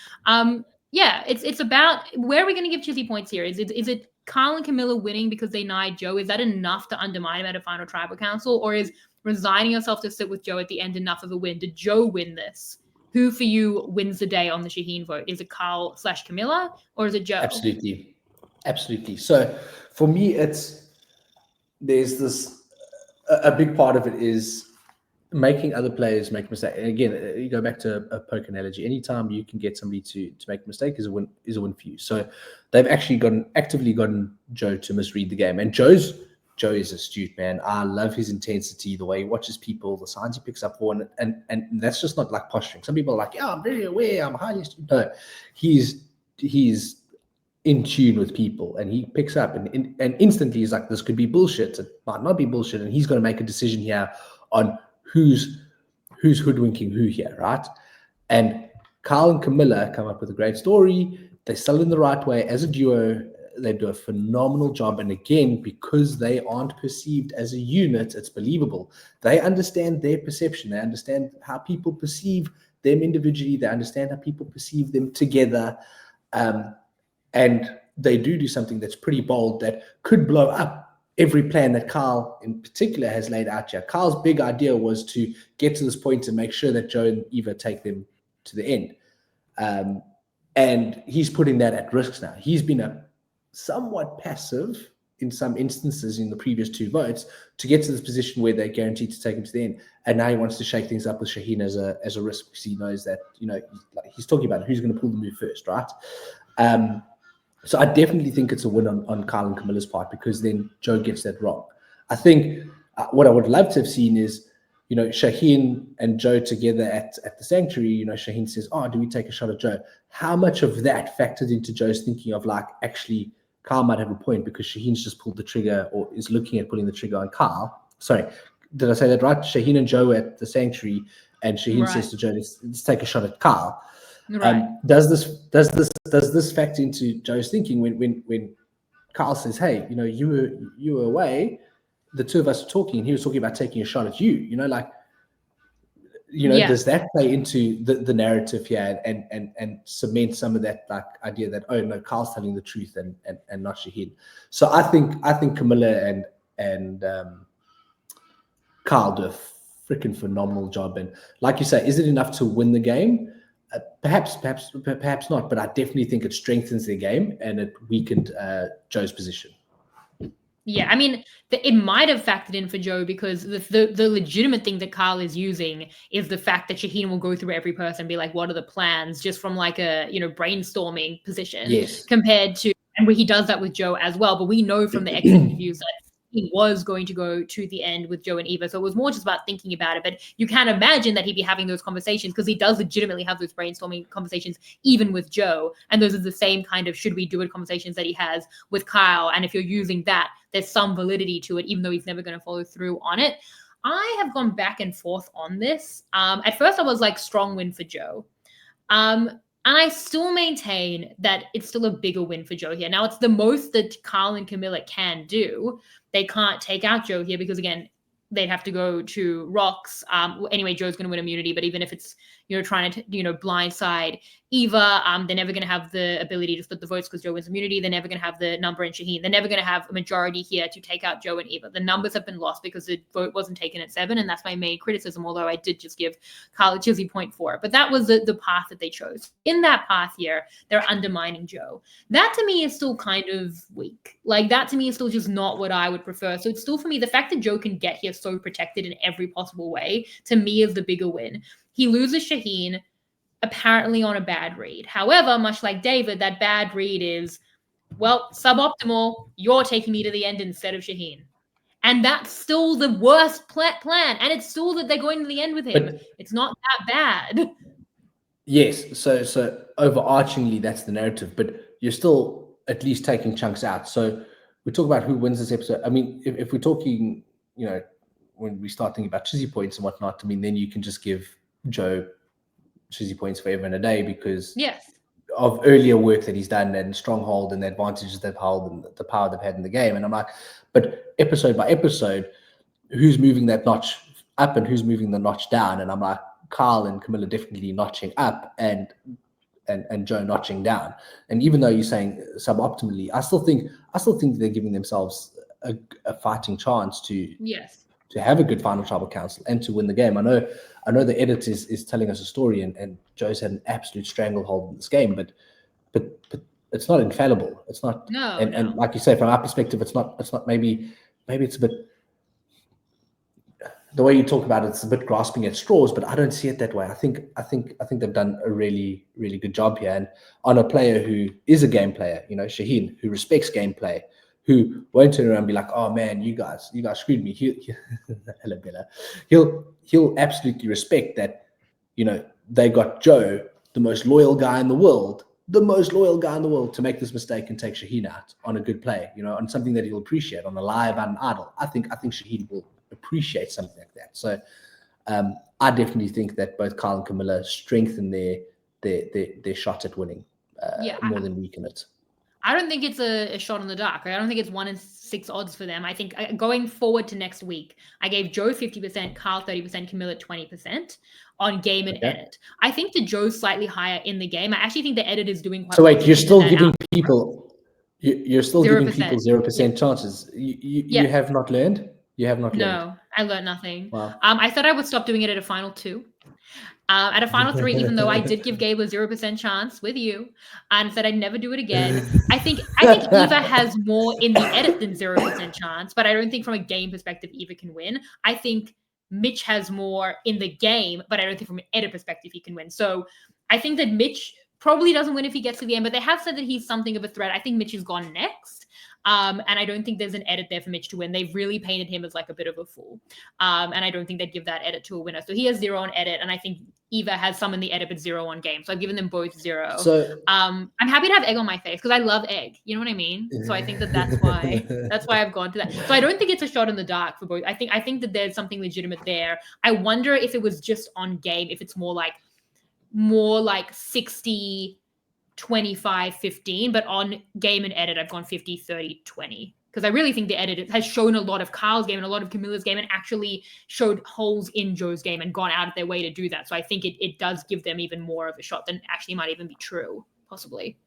It's about where are we going to give Chissy points here? Is it Carl and Camilla winning because they denied Joe? Is that enough to undermine him at a final tribal council, or is resigning yourself to sit with Joe at the end enough of a win? Did Joe win this? Who for you wins the day on the Shaheen vote? Is it Carl/Camilla or is it Joe? Absolutely. So for me, there's this, a big part of it is making other players make mistakes. And again, you go back to a poke analogy. Anytime you can get somebody to make a mistake is a win for you. So they've actually actively gotten Joe to misread the game. And Joe is astute, man. I love his intensity, the way he watches people, the signs he picks up for, and that's just not like posturing. Some people are like, yeah, I'm very aware, I'm highly astute. No, he's in tune with people, and he picks up and instantly he's like, this could be bullshit. It might not be bullshit, and he's going to make a decision here on who's hoodwinking who here, right? And Carl and Camilla come up with a great story. They sell it in the right way as a duo. They do a phenomenal job. And again, because they aren't perceived as a unit, it's believable. They understand their perception. They understand how people perceive them individually. They understand how people perceive them together. And they do something that's pretty bold that could blow up every plan that Carl in particular has laid out here. Carl's big idea was to get to this point and make sure that Joe and Eva take them to the end. And he's putting that at risk now. He's been somewhat passive in some instances in the previous 2 votes to get to this position where they're guaranteed to take him to the end. And now he wants to shake things up with Shaheen as a risk because he knows that, he's talking about who's going to pull the move first, right? So I definitely think it's a win on Kyle and Camilla's part, because then Joe gets that wrong. I think what I would love to have seen is, Shaheen and Joe together at the sanctuary. Shaheen says, "Oh, do we take a shot at Joe?" How much of that factored into Joe's thinking of like, actually, Kyle might have a point because Shaheen's just pulled the trigger or is looking at pulling the trigger on Kyle. Sorry, did I say that right? Shaheen and Joe at the sanctuary, and Shaheen says to Joe, let's take a shot at Kyle. Right. Does this factor into Joe's thinking when Kyle says, "Hey, you were away, the two of us were talking, and he was talking about taking a shot at you." Does that play into the narrative here and cement some of that like idea that, oh no, Kyle's telling the truth and not Shaheen? So I think Camilla and Kyle do a freaking phenomenal job. And like you say, is it enough to win the game? Perhaps not, but I definitely think it strengthens their game and it weakened Joe's position. Yeah, I mean, it might have factored in for Joe because the legitimate thing that Kyle is using is the fact that Shaheen will go through every person and be like, what are the plans, just from like a, brainstorming position. Yes. Compared to, and where he does that with Joe as well. But we know from the exit interviews that he was going to go to the end with Joe and Eva. So it was more just about thinking about it. But you can't imagine that he'd be having those conversations because he does legitimately have those brainstorming conversations, even with Joe. And those are the same kind of should we do it conversations that he has with Kyle. And if you're using that, there's some validity to it, even though he's never going to follow through on it. I have gone back and forth on this. At first, I was like, strong win for Joe. And I still maintain that it's still a bigger win for Joe here. Now, it's the most that Kyle and Camilla can do. They can't take out Joe here because, again, they'd have to go to rocks. Anyway, Joe's going to win immunity, but even if it's, trying to, blindside Eva, they're never going to have the ability to split the votes because Joe wins immunity. They're never going to have the number in Shaheen. They're never going to have a majority here to take out Joe and Eva. The numbers have been lost because the vote wasn't taken at 7, and that's my main criticism, although I did just give Kyle a Chissy point for it. But that was the path that they chose. In that path here, they're undermining Joe. That to me is still kind of weak. Like, that to me is still just not what I would prefer. So it's still, for me, the fact that Joe can get here so protected in every possible way, to me, is the bigger win. He loses Shaheen, apparently on a bad read. However, much like David, that bad read is, well, suboptimal. You're taking me to the end instead of Shaheen. And that's still the worst plan. And it's still that they're going to the end with him. But it's not that bad. Yes. So overarchingly, that's the narrative. But you're still at least taking chunks out. So we talk about who wins this episode. I mean, if we're talking, when we start thinking about Chissy points and whatnot, I mean, then you can just give Joe Chissy points forever and a day because of earlier work that he's done and stronghold and the advantages they've held and the power they've had in the game. And I'm like, but episode by episode, who's moving that notch up and who's moving the notch down? And I'm like, Kyle and Camilla definitely notching up and Joe notching down. And even though you're saying suboptimally, I still think they're giving themselves a fighting chance to have a good final tribal council and to win the game. I know the edit is telling us a story and Joe's had an absolute stranglehold in this game, but it's not infallible. It's not. No. And like you say, from our perspective, it's not. Maybe it's a bit. The way you talk about it's a bit grasping at straws, but I don't see it that way. I think they've done a really, really good job here, and on a player who is a game player, Shaheen, who respects gameplay, who won't turn around and be like, "Oh man, you guys screwed me." He'll absolutely respect that. They got Joe, the most loyal guy in the world, to make this mistake and take Shaheen out on a good play. On something that he'll appreciate on a live and idle. I think Shaheen will appreciate something like that. So I definitely think that both Kyle and Camilla strengthen their shot at winning more than weaken it. I don't think it's a shot in the dark. I don't think it's 1 in 6 odds for them. I think going forward to next week, I gave Joe 50%, Kyle 30%, Camilla 20% on game and edit. I think the Joe's slightly higher in the game. I actually think the edit is doing quite well. So wait, you're still giving people 0% chances. You have not learned? You have not learned? No, I learned nothing. Wow. I thought I would stop doing it at a final 2. At a final 3, even though I did give Gabe a 0% chance with you and said I'd never do it again. I think Eva has more in the edit than 0% chance, but I don't think from a game perspective Eva can win. I think Mitch has more in the game, but I don't think from an edit perspective he can win. So I think that Mitch Probably doesn't win if he gets to the end, but they have said that he's something of a threat. I think Mitch is gone next. And I don't think there's an edit there for Mitch to win. They've really painted him as like a bit of a fool. And I don't think they'd give that edit to a winner. So he has 0 on edit. And I think Eva has some in the edit, but 0 on game. So I've given them both 0. So I'm happy to have egg on my face because I love egg. You know what I mean? So I think that's why I've gone to that. So I don't think it's a shot in the dark for both. I think that there's something legitimate there. I wonder if it was just on game, if it's more like 60, 25, 15, but on game and edit, I've gone 50, 30, 20. Because I really think the edit has shown a lot of Kyle's game and a lot of Camilla's game and actually showed holes in Joe's game and gone out of their way to do that. So I think it does give them even more of a shot than actually might even be true, possibly.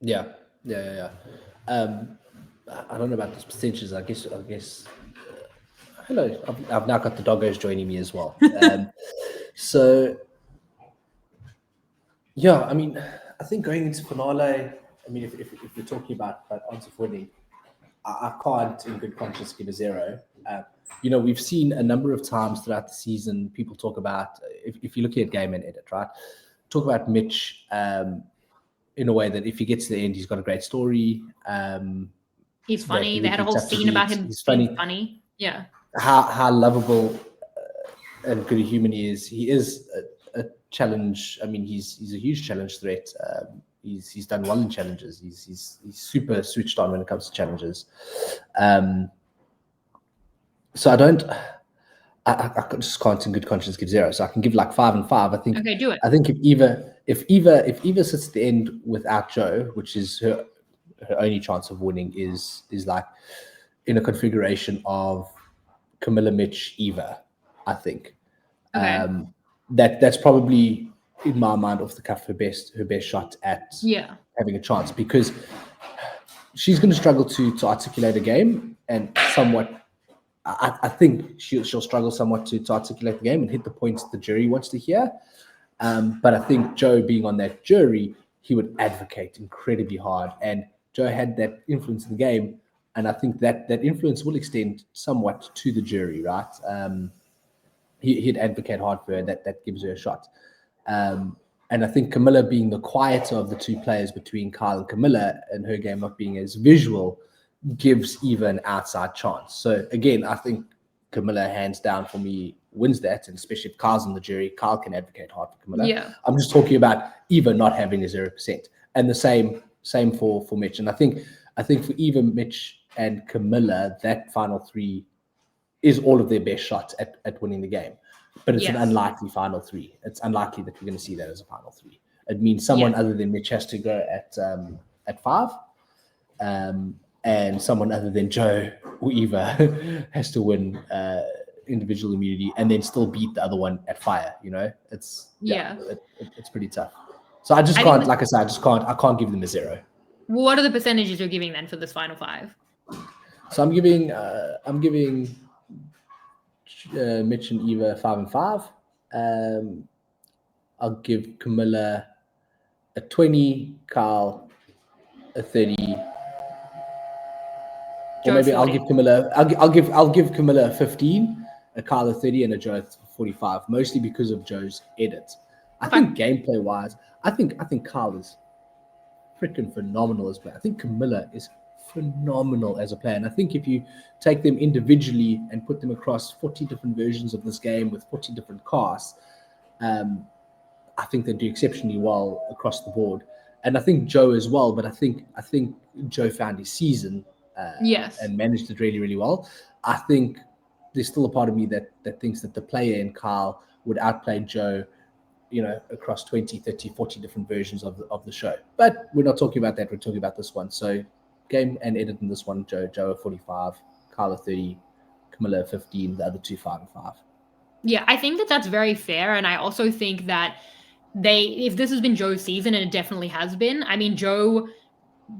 Yeah. I don't know about those percentages. I guess. Hello, I've now got the doggos joining me as well. So, yeah, I mean, I think going into finale, I mean, if we're talking about odds of winning, I can't in good conscience give a 0. We've seen a number of times throughout the season, people talk about, if you're looking at game and edit, right? Talk about Mitch in a way that if he gets to the end, he's got a great story. He's funny. They had a whole scene about him being funny. Yeah. How lovable and good a human he is. He is a challenge. I mean, he's a huge challenge threat. He's done well in challenges. He's super switched on when it comes to challenges. So I just can't in good conscience give 0. So I can give like 5 and 5. I think. Okay, do it. I think if Eva sits at the end without Joe, which is her only chance of winning, is like in a configuration of Camilla, Mitch, Eva. I think. Okay. That's probably, in my mind, off the cuff, her best shot at having a chance, because she's going to struggle to articulate a game, and somewhat, I think she'll struggle somewhat to articulate the game and hit the points the jury wants to hear. But I think Joe, being on that jury, he would advocate incredibly hard, and Joe had that influence in the game, and I think that influence will extend somewhat to the jury, right? He'd advocate hard for her. That gives her a shot. And I think Camilla, being the quieter of the two players between Kyle and Camilla, and her game not being as visual, gives Eva an outside chance. So again, I think Camilla, hands down for me, wins that, and especially if Kyle's on the jury, Kyle can advocate hard for Camilla. Yeah. I'm just talking about Eva not having a 0%, and the same for Mitch. And I think for Eva, Mitch, and Camilla, that final 3 is all of their best shots at winning the game. But it's an unlikely final 3. It's unlikely that we're going to see that as a final 3. It means someone other than Mitch has to go at 5. And someone other than Joe or Eva has to win individual immunity and then still beat the other one at fire. It's pretty tough. So I just can't, like I said, I can't give them a 0. What are the percentages you're giving then for this final 5? So I'm giving Mitch and Eva 5 and 5. I'll give Camilla a 20, Kyle a 30. Or maybe I'll give Camilla a 15, a Kyle a 30, and a Joe 45. Mostly because of Joe's edit. I think gameplay wise, I think Kyle is freaking phenomenal as a player. I think Camilla is phenomenal as a player, and I think if you take them individually and put them across 40 different versions of this game with 40 different casts, I think they do exceptionally well across the board. And I think Joe as well, but I think Joe found his season and managed it really, really well. I think there's still a part of me that thinks that the player in Kyle would outplay Joe, across 20, 30, 40 different versions of the show. But we're not talking about that. We're talking about this one. So game and edit in this one, Joe at 45, Kyle at 30, Camilla at 15, the other 2 5 and 5. Yeah, I think that's very fair. And I also think that if this has been Joe's season, and it definitely has been, I mean, Joe,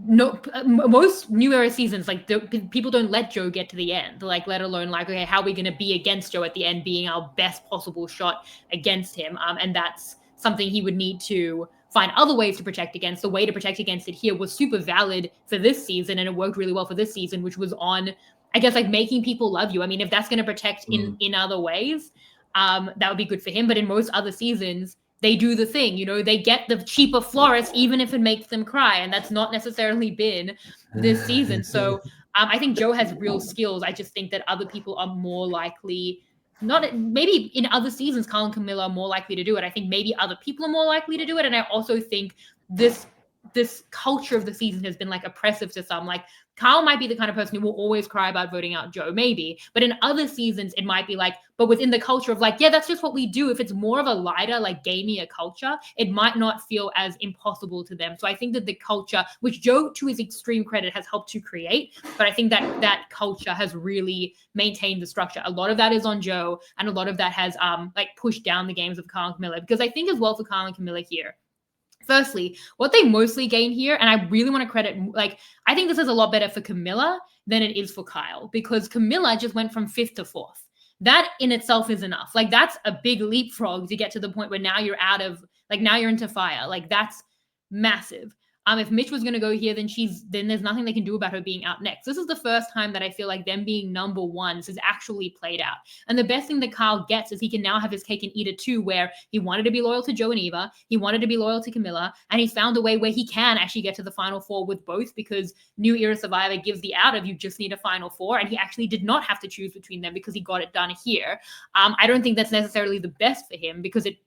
most New Era seasons, like people don't let Joe get to the end, like let alone like, okay, how are we going to be against Joe at the end, being our best possible shot against him? And that's something he would need to find other ways to protect against. The way to protect against it here was super valid for this season, and it worked really well for this season, which was on, I guess, like making people love you. I mean, if that's going to protect in other ways, that would be good for him. But in most other seasons, they do the thing, they get the cheaper florist, even if it makes them cry. And that's not necessarily been this season. So I think Joe has real skills. I just think that other people are more likely, not maybe in other seasons, Kyle and Camilla are more likely to do it. I think maybe other people are more likely to do it. And I also think this culture of the season has been like oppressive to some. Like Kyle might be the kind of person who will always cry about voting out Joe, maybe, but in other seasons it might be like, but within the culture of like, yeah, that's just what we do. If it's more of a lighter, like gamier culture, it might not feel as impossible to them. So I think that the culture, which Joe, to his extreme credit, has helped to create, but I think that culture has really maintained the structure. A lot of that is on Joe, and a lot of that has like pushed down the games of Kyle and Camilla, because I think as well for Kyle and Camilla here, firstly, what they mostly gain here, and I really want to credit, like, I think this is a lot better for Camilla than it is for Kyle, because Camilla just went from 5th to 4th. That in itself is enough. Like, that's a big leapfrog to get to the point where now you're out of, like, now you're into fire. Like, that's massive. If Mitch was going to go here, then there's nothing they can do about her being out next. This is the first time that I feel like them being number ones has actually played out. And the best thing that Kyle gets is he can now have his cake and eat it too, where he wanted to be loyal to Joe and Eva, he wanted to be loyal to Camilla, and he's found a way where he can actually get to the final 4 with both, because New Era Survivor gives the out of you just need a final 4, and he actually did not have to choose between them because he got it done here. I don't think that's necessarily the best for him, because it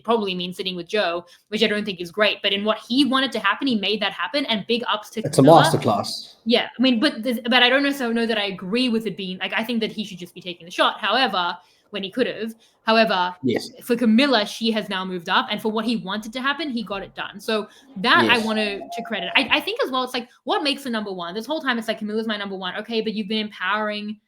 probably means sitting with Joe, which I don't think is great. But in what he wanted to happen, he made that happen, and big ups to Camilla. It's a masterclass. Yeah, I mean, but I don't necessarily know that I agree with it being like, I think that he should just be taking the shot. However, when he could have. However, yes, for Camilla, she has now moved up, and for what he wanted to happen, he got it done. So that yes. I want to credit. I think as well, it's like, what makes a number one? This whole time, it's like, Camilla's my number one. Okay, but you've been empowering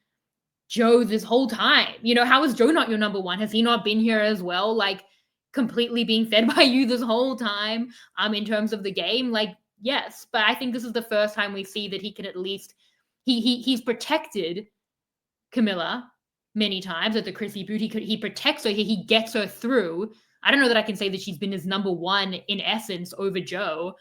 Joe this whole time. How is Joe not your number one? Has he not been here as well? Like, completely being fed by you this whole time, in terms of the game? Like, yes, but I think this is the first time we see that he can at least, he's protected Camilla many times at the Chrissy boot. He protects her, he gets her through. I don't know that I can say that she's been his number one in essence over Joe,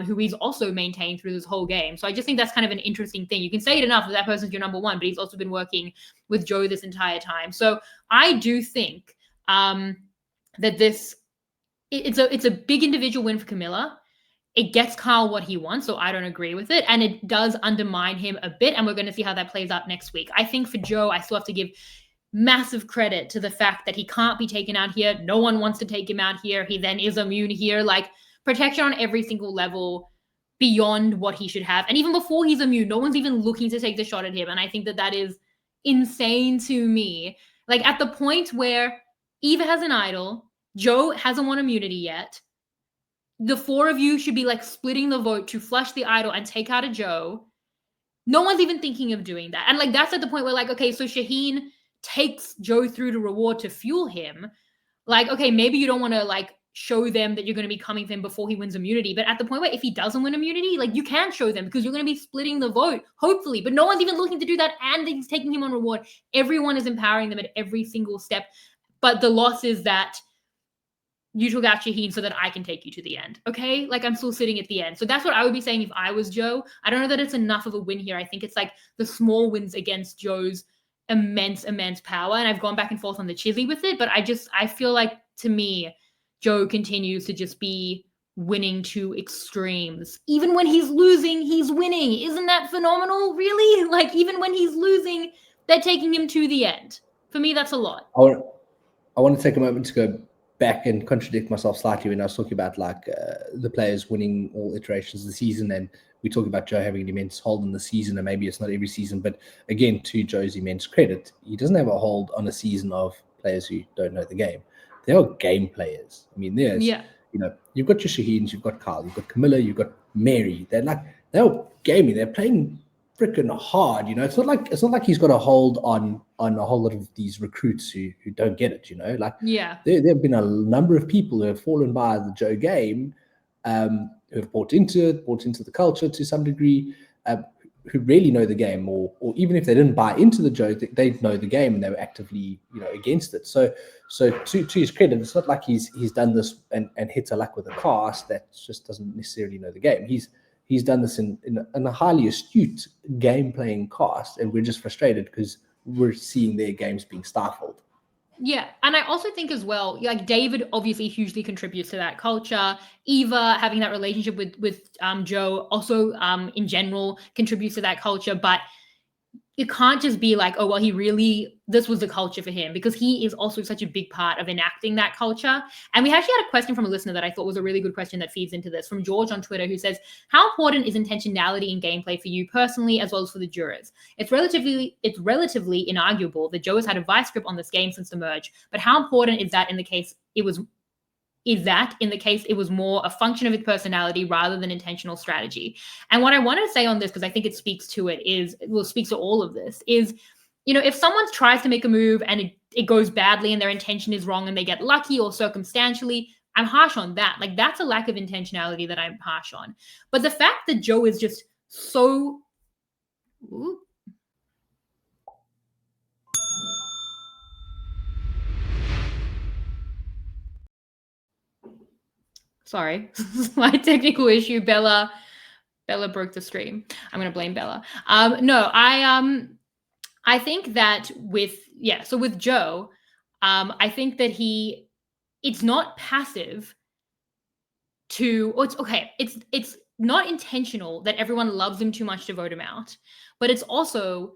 who he's also maintained through this whole game. So I just think that's kind of an interesting thing. You can say it enough that person's your number one, but he's also been working with Joe this entire time. So I do think that it's a big individual win for Camilla. It gets Kyle what he wants, so I don't agree with it. And it does undermine him a bit, and we're going to see how that plays out next week. I think for Joe, I still have to give massive credit to the fact that he can't be taken out here. No one wants to take him out here. He then is immune here. Like, protection on every single level beyond what he should have. And even before he's immune, no one's even looking to take the shot at him. And I think that is insane to me. Like, at the point where Eva has an idol, Joe hasn't won immunity yet, the 4 of you should be like splitting the vote to flush the idol and take out a Joe. No one's even thinking of doing that. And like, that's at the point where like, okay, so Shaheen takes Joe through to reward to fuel him. Like, okay, maybe you don't want to like show them that you're going to be coming for him before he wins immunity. But at the point where if he doesn't win immunity, like, you can show them, because you're going to be splitting the vote, hopefully. But no one's even looking to do that, and he's taking him on reward. Everyone is empowering them at every single step. But the loss is that you took out Shaheen so that I can take you to the end. Okay? Like, I'm still sitting at the end. So that's what I would be saying if I was Joe. I don't know that it's enough of a win here. I think it's like the small wins against Joe's immense power. And I've gone back and forth on the Chissy with it, but I feel like, to me, Joe continues to just be winning to extremes. Even when he's losing, he's winning. Isn't that phenomenal? Really? Like, even when he's losing, they're taking him to the end. For me, that's a lot. I want to take a moment to go back and contradict myself slightly when I was talking about like the players winning all iterations of the season, and we talk about Joe having an immense hold on the season, and maybe it's not every season, but again, to Joe's immense credit, he doesn't have a hold on a season of players who don't know the game. They are game players. I mean, you've got your Shaheens, you've got Kyle, you've got Camilla, you've got Mary. They're gaming. They're playing freaking hard. It's not like he's got a hold on a whole lot of these recruits who don't get it. There have been a number of people who have fallen by the Joe game, who have bought into the culture to some degree, who really know the game, or even if they didn't buy into the Joe, they know the game and they were actively against it. So to his credit, it's not like he's done this and hit a luck with a cast that just doesn't necessarily know the game. He's done this in a highly astute game playing cast, and we're just frustrated because we're seeing their games being stifled. Yeah, and I also think as well, like David obviously hugely contributes to that culture. Eva having that relationship with Joe also in general contributes to that culture, but it can't just be like, oh, well, this was the culture for him, because he is also such a big part of enacting that culture. And we actually had a question from a listener that I thought was a really good question that feeds into this, from George on Twitter, who says, how important is intentionality in gameplay for you personally, as well as for the jurors? It's relatively inarguable that Joe has had a vice grip on this game since the merge, but how important is that in the case it was more a function of his personality rather than intentional strategy? And what I want to say on this, because I think it speaks to speaks to all of this, is, if someone tries to make a move and it goes badly and their intention is wrong and they get lucky or circumstantially, I'm harsh on that. Like, that's a lack of intentionality that I'm harsh on. But the fact that Joe is just so... Ooh. Sorry, slight technical issue. Bella broke the stream. I'm gonna blame Bella. No, I think that with Joe, I think that it's not passive it's not intentional that everyone loves him too much to vote him out, but it's also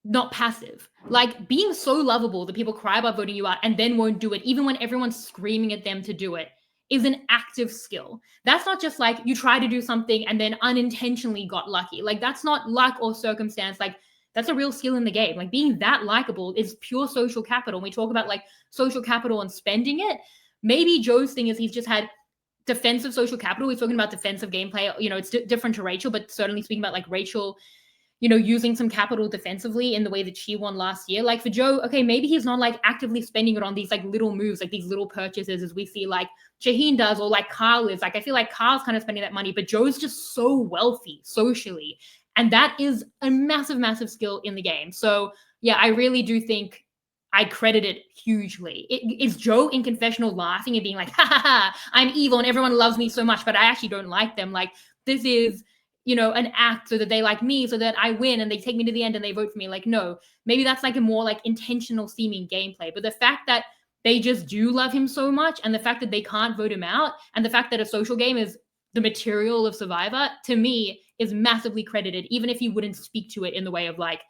not passive. Like, being so lovable that people cry about voting you out and then won't do it, even when everyone's screaming at them to do it, is an active skill. That's not just like you try to do something and then unintentionally got lucky. Like, that's not luck or circumstance. Like, that's a real skill in the game. Like, being that likable is pure social capital. When we talk about like social capital and spending it, maybe Joe's thing is he's just had defensive social capital. We're talking about defensive gameplay. It's different to Rachel, but certainly speaking about like Rachel, using some capital defensively in the way that she won last year. Like, for Joe, okay, maybe he's not like actively spending it on these like little moves, like these little purchases, as we see like Shaheen does, or like Carl is. Like, I feel like Carl's kind of spending that money, but Joe's just so wealthy socially. And that is a massive, massive skill in the game. So yeah, I really do think I credit it hugely. Is Joe in confessional laughing and being like, ha ha ha, I'm evil and everyone loves me so much, but I actually don't like them. Like, this is, an act so that they like me, so that I win and they take me to the end and they vote for me. Like, no, maybe that's like a more like intentional seeming gameplay. But the fact that they just do love him so much, and the fact that they can't vote him out, and the fact that a social game is the material of Survivor, to me, is massively credited, even if he wouldn't speak to it in the way of like,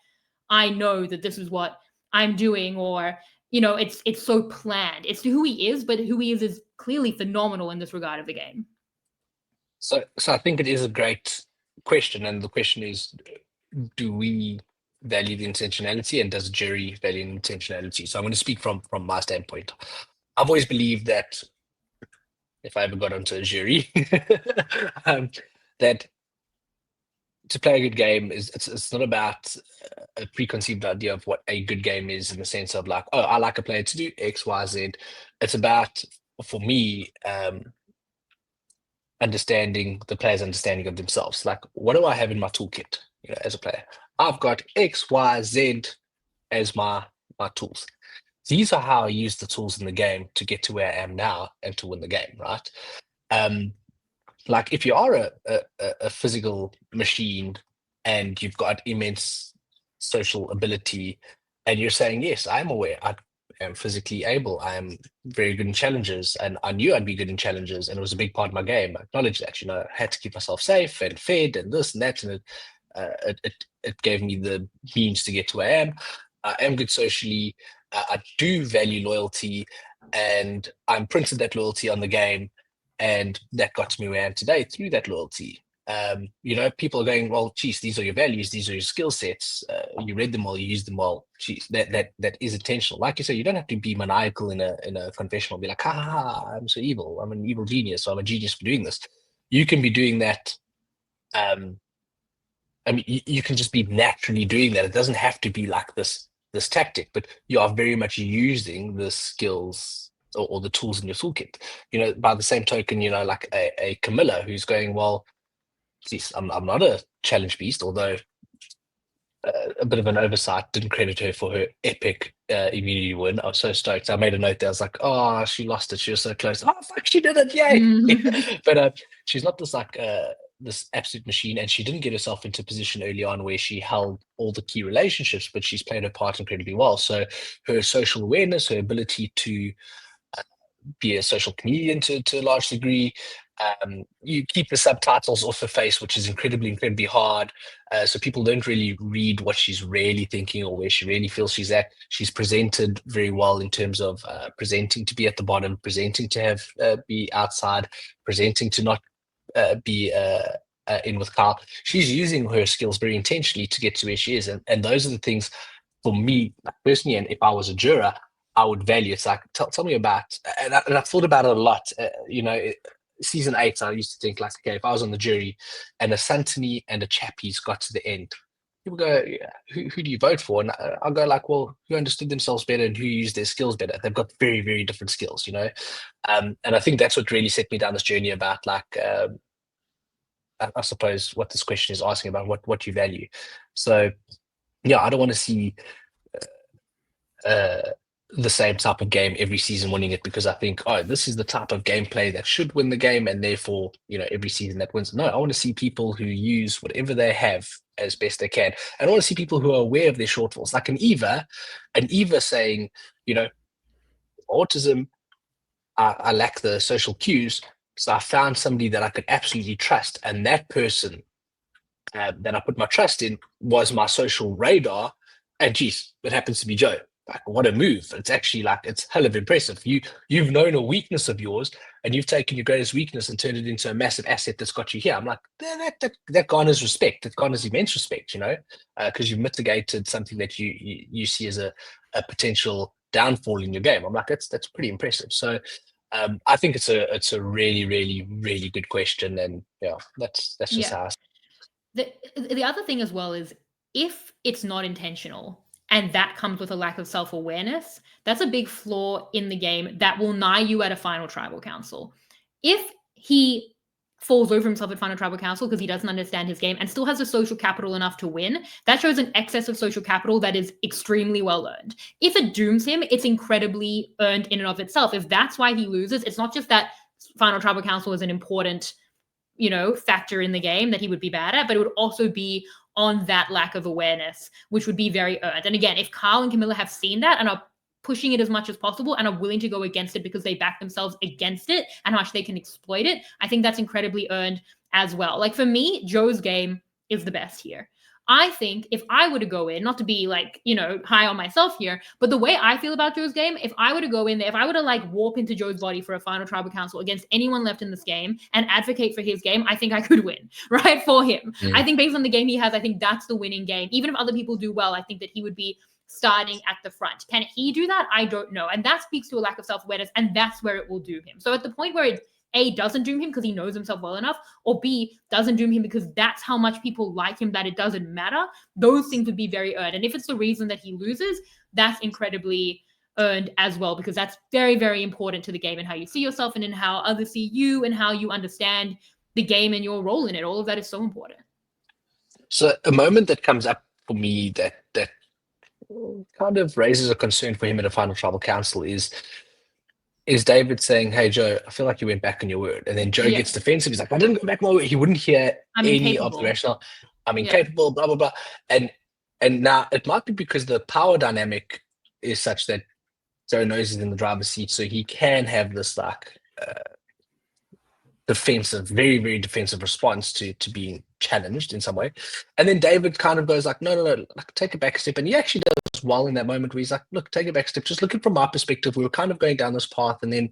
I know that this is what I'm doing, or, it's so planned. It's who he is, but who he is clearly phenomenal in this regard of the game. So I think it is a great question, and the question is, do we value the intentionality, and does jury value intentionality? So I'm going to speak from my standpoint. I've always believed that, if I ever got onto a jury, that to play a good game it's not about a preconceived idea of what a good game is, in the sense of like, oh, I like a player to do X, Y, Z. It's about, for me, understanding the player's understanding of themselves. Like, what do I have in my toolkit, as a player? I've got X, Y, Z as my tools. These are how I use the tools in the game to get to where I am now and to win the game, right? Like, if you are a physical machine and you've got immense social ability, and you're saying, yes, I'm aware, I am physically able, I am very good in challenges, and I knew I'd be good in challenges, and it was a big part of my game. I acknowledge that, I had to keep myself safe and fed and this and that, and it gave me the means to get to where I am. I am good socially. I do value loyalty, and I'm printed that loyalty on the game, and that got to me where I am today through that loyalty. People are going, well, geez, these are your values, these are your skill sets. You read them well, you use them well. Geez, that is intentional. Like you say, you don't have to be maniacal in a confessional, be like, ha ha ha, I'm so evil, I'm an evil genius, so I'm a genius for doing this. You can be doing that. You can just be naturally doing that. It doesn't have to be like this tactic, but you are very much using the skills or the tools in your toolkit. By the same token, like a Camilla who's going, well, geez, I'm not a challenge beast, although a bit of an oversight, didn't credit her for her epic immunity win. I was so stoked. I made a note there. I was like, oh, she lost it. She was so close. Oh, fuck, she did it. Yay. But she's not this like this absolute machine, and she didn't get herself into a position early on where she held all the key relationships, but she's played her part incredibly well. So her social awareness, her ability to be a social comedian to a large degree. You keep the subtitles off her face, which is incredibly hard. So people don't really read what she's really thinking or where she really feels she's at. She's presented very well in terms of presenting to be at the bottom, presenting to have be outside, presenting to not be in with Kyle. She's using her skills very intentionally to get to where she is. And those are the things for me personally. And if I was a juror, I would value. It's like, tell me about, and I've thought about it a lot. Season 8, I used to think like, okay, if I was on the jury and a Santini and a Chappie's got to the end, people go, yeah, who do you vote for? And I'll go like, well, who understood themselves better and who used their skills better? They've got very, very different skills, and I think that's what really set me down this journey about like, I suppose what this question is asking about, what you value. So yeah, I don't want to see the same type of game every season winning it, because I think, oh, this is the type of gameplay that should win the game, and therefore, every season that wins. No, I want to see people who use whatever they have as best they can. And I want to see people who are aware of their shortfalls, like an Eva saying, autism, I lack the social cues, so I found somebody that I could absolutely trust, and that person that I put my trust in was my social radar, and geez, it happens to be Joe. Like, what a move. It's actually like, it's hell of impressive. You've known a weakness of yours, and you've taken your greatest weakness and turned it into a massive asset that's got you here. I'm like, that garners respect. That garners immense respect, because you've mitigated something that you see as a potential downfall in your game. I'm like, that's pretty impressive. So I think it's a really, really, really good question. And yeah, that's just how I see it. The other thing as well is, if it's not intentional, and that comes with a lack of self-awareness, that's a big flaw in the game that will nigh you at a final tribal council. If he falls over himself at final tribal council because he doesn't understand his game and still has the social capital enough to win, that shows an excess of social capital that is extremely well earned. If it dooms him, it's incredibly earned in and of itself. If that's why he loses, it's not just that final tribal council is an important factor in the game that he would be bad at, but it would also be on that lack of awareness, which would be very earned. And again, if Carl and Camilla have seen that and are pushing it as much as possible and are willing to go against it because they back themselves against it and how much they can exploit it, I think that's incredibly earned as well. Like, for me, Joe's game is the best here. I think if I were to go in, not to be like, high on myself here, but the way I feel about Joe's game, if I were to go in there, if I were to like warp into Joe's body for a final tribal council against anyone left in this game and advocate for his game, I think I could win, right? For him. I think based on the game he has, I think that's the winning game. Even if other people do well, I think that he would be starting at the front. Can he do that? I don't know. And that speaks to a lack of self-awareness, and that's where it will doom him. So at the point where it A, doesn't doom him because he knows himself well enough, or B, doesn't doom him because that's how much people like him that it doesn't matter, those things would be very earned. And if it's the reason that he loses, that's incredibly earned as well, because that's very, very important to the game and how you see yourself and in how others see you and how you understand the game and your role in it. All of that is so important. So a moment that comes up for me that kind of raises a concern for him at a final tribal council is David saying, "Hey, Joe, I feel like you went back on your word." And then Joe gets defensive. He's like, "I didn't go back on my word." He wouldn't hear any of the rationale. I'm incapable, blah, blah, blah. And now it might be because the power dynamic is such that Joe knows he's in the driver's seat, so he can have this like defensive, very, very defensive response to being challenged in some way. And then David kind of goes like, no, like, take it back a step. And he actually does well in that moment where he's like, look, take it back a step. Just looking from my perspective, we were kind of going down this path and then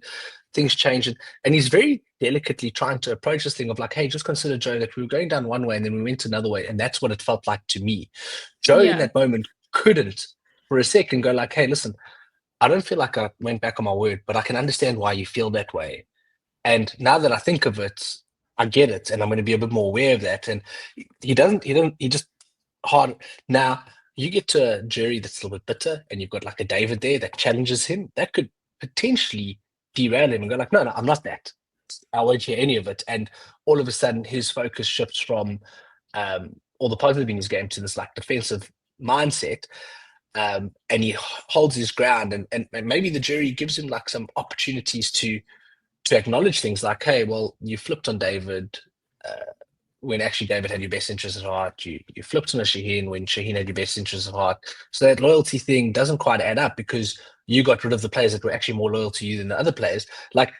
things changed. And he's very delicately trying to approach this thing of like, hey, just consider, Joe, that we were going down one way and then we went another way. And that's what it felt like to me. Joe in that moment couldn't for a second go like, hey, listen, I don't feel like I went back on my word, but I can understand why you feel that way. And now that I think of it, I get it, and I'm going to be a bit more aware of that. And he just hard. Now you get to a jury that's a little bit bitter, and you've got like a David there that challenges him. That could potentially derail him and go like, no, I'm not that. I won't hear any of it. And all of a sudden, his focus shifts from all the positive in his game to this like defensive mindset. And he holds his ground, and maybe the jury gives him like some opportunities to acknowledge things like, hey, well, you flipped on David. when actually David had your best interests at heart. You flipped on a Shaheen when Shaheen had your best interests at heart. So that loyalty thing doesn't quite add up because you got rid of the players that were actually more loyal to you than the other players. Like,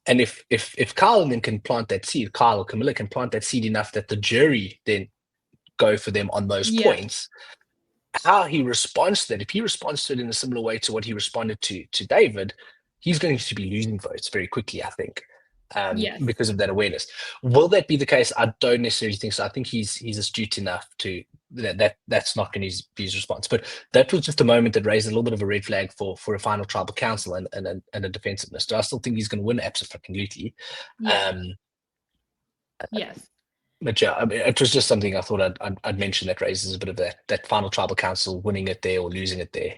and if Kyle then can plant that seed, Kyle or Camilla can plant that seed enough that the jury then go for them on those points. How he responds to that, if he responds to it in a similar way to what he responded to David, he's going to be losing votes very quickly, I think, because of that awareness. Will that be the case? I don't necessarily think so. I think he's astute enough to that's not going to be his response. But that was just a moment that raised a little bit of a red flag for a final tribal council and a defensiveness. Do I still think he's going to win? Absolutely. Yes. But yeah, I mean, it was just something I thought I'd mention that raises a bit of that final tribal council, winning it there or losing it there.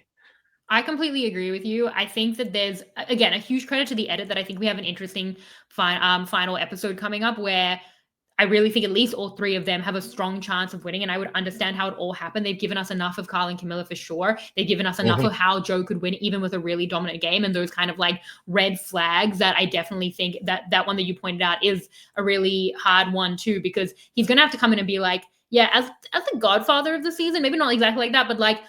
I completely agree with you. I think that there's, again, a huge credit to the edit that I think we have an interesting final episode coming up where I really think at least all three of them have a strong chance of winning, and I would understand how it all happened. They've given us enough of Kyle and Camilla for sure. They've given us enough of how Joe could win, even with a really dominant game, and those kind of like red flags that I definitely think that one that you pointed out is a really hard one too, because he's going to have to come in and be like, yeah, as the godfather of the season, maybe not exactly like that, but like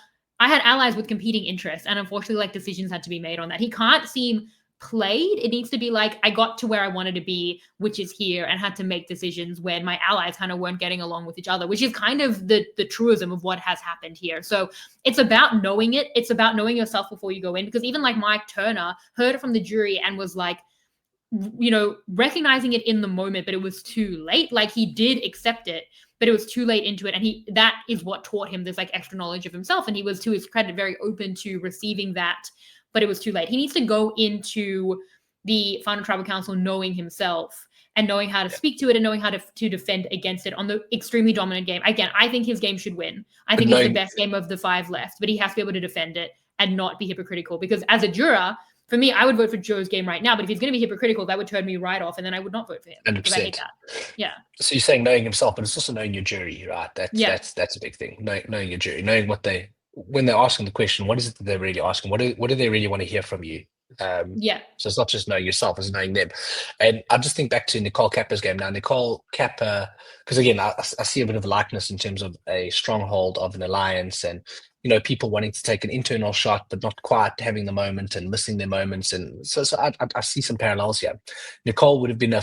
I had allies with competing interests, and unfortunately like decisions had to be made on that. He can't seem played. It needs to be like, I got to where I wanted to be, which is here, and had to make decisions when my allies kind of weren't getting along with each other, which is kind of the truism of what has happened here. So it's about knowing it. It's about knowing yourself before you go in, because even like Mike Turner heard it from the jury and was like, you know, recognizing it in the moment, but it was too late. Like he did accept it, but it was too late into it. And that is what taught him this like extra knowledge of himself. And he was, to his credit, very open to receiving that, but it was too late. He needs to go into the final tribal council knowing himself and knowing how to speak to it and knowing how to defend against it on the extremely dominant game. Again, I think his game should win. I think it's the best game of the 5 left, but he has to be able to defend it and not be hypocritical, because as a juror, for me, I would vote for Joe's game right now, but if he's going to be hypocritical, that would turn me right off, and then I would not vote for him. 100%. I hate that. Yeah. So you're saying knowing himself, but it's also knowing your jury, right? That's a big thing. Knowing your jury, knowing when they're asking the question, what is it that they're really asking? What do they really want to hear from you? So it's not just knowing yourself, it's knowing them. And I just think back to Nicole Kappa's game now. Nicole Kappa, because again, I see a bit of a likeness in terms of a stronghold of an alliance, and you know, people wanting to take an internal shot but not quite having the moment and missing their moments. And so I see some parallels here. Nicole would have been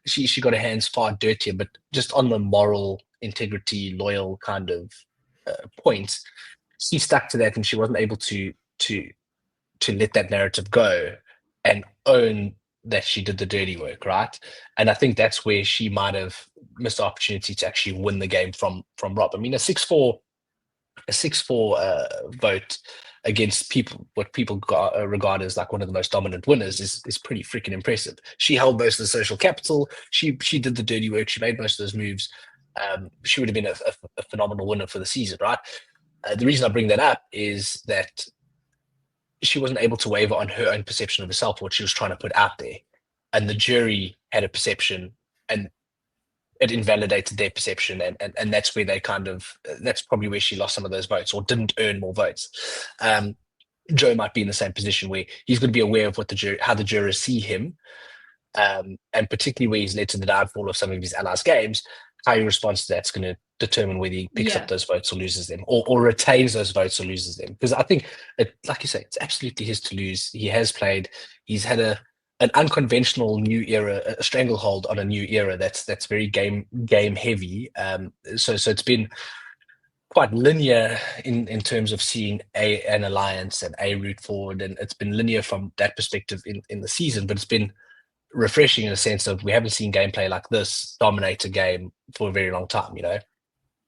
she got her hands far dirtier, but just on the moral integrity, loyal kind of points, she stuck to that, and she wasn't able to let that narrative go and own that she did the dirty work, right? And I think that's where she might have missed the opportunity to actually win the game from RHAP. I mean, a 6-4 vote against what people regard as like one of the most dominant winners is pretty freaking impressive. She held most of the social capital. She did the dirty work. She made most of those moves. She would have been a phenomenal winner for the season, right? The reason I bring that up is that she wasn't able to waver on her own perception of herself, what she was trying to put out there. And the jury had a perception, and it invalidated their perception. And that's where that's probably where she lost some of those votes or didn't earn more votes. Joe might be in the same position where he's going to be aware of how the jurors see him. And particularly where he's led to the downfall of some of his allies' games, how he responds to that's going to determine whether he picks up those votes or loses them, or retains those votes or loses them. Because I think, like you say, it's absolutely his to lose. He has played. He's had an unconventional new era, a stranglehold on a new era that's very game heavy. So it's been quite linear in terms of seeing an alliance and a route forward, and it's been linear from that perspective in the season. But it's been refreshing in a sense of we haven't seen gameplay like this dominate a game for a very long time, you know?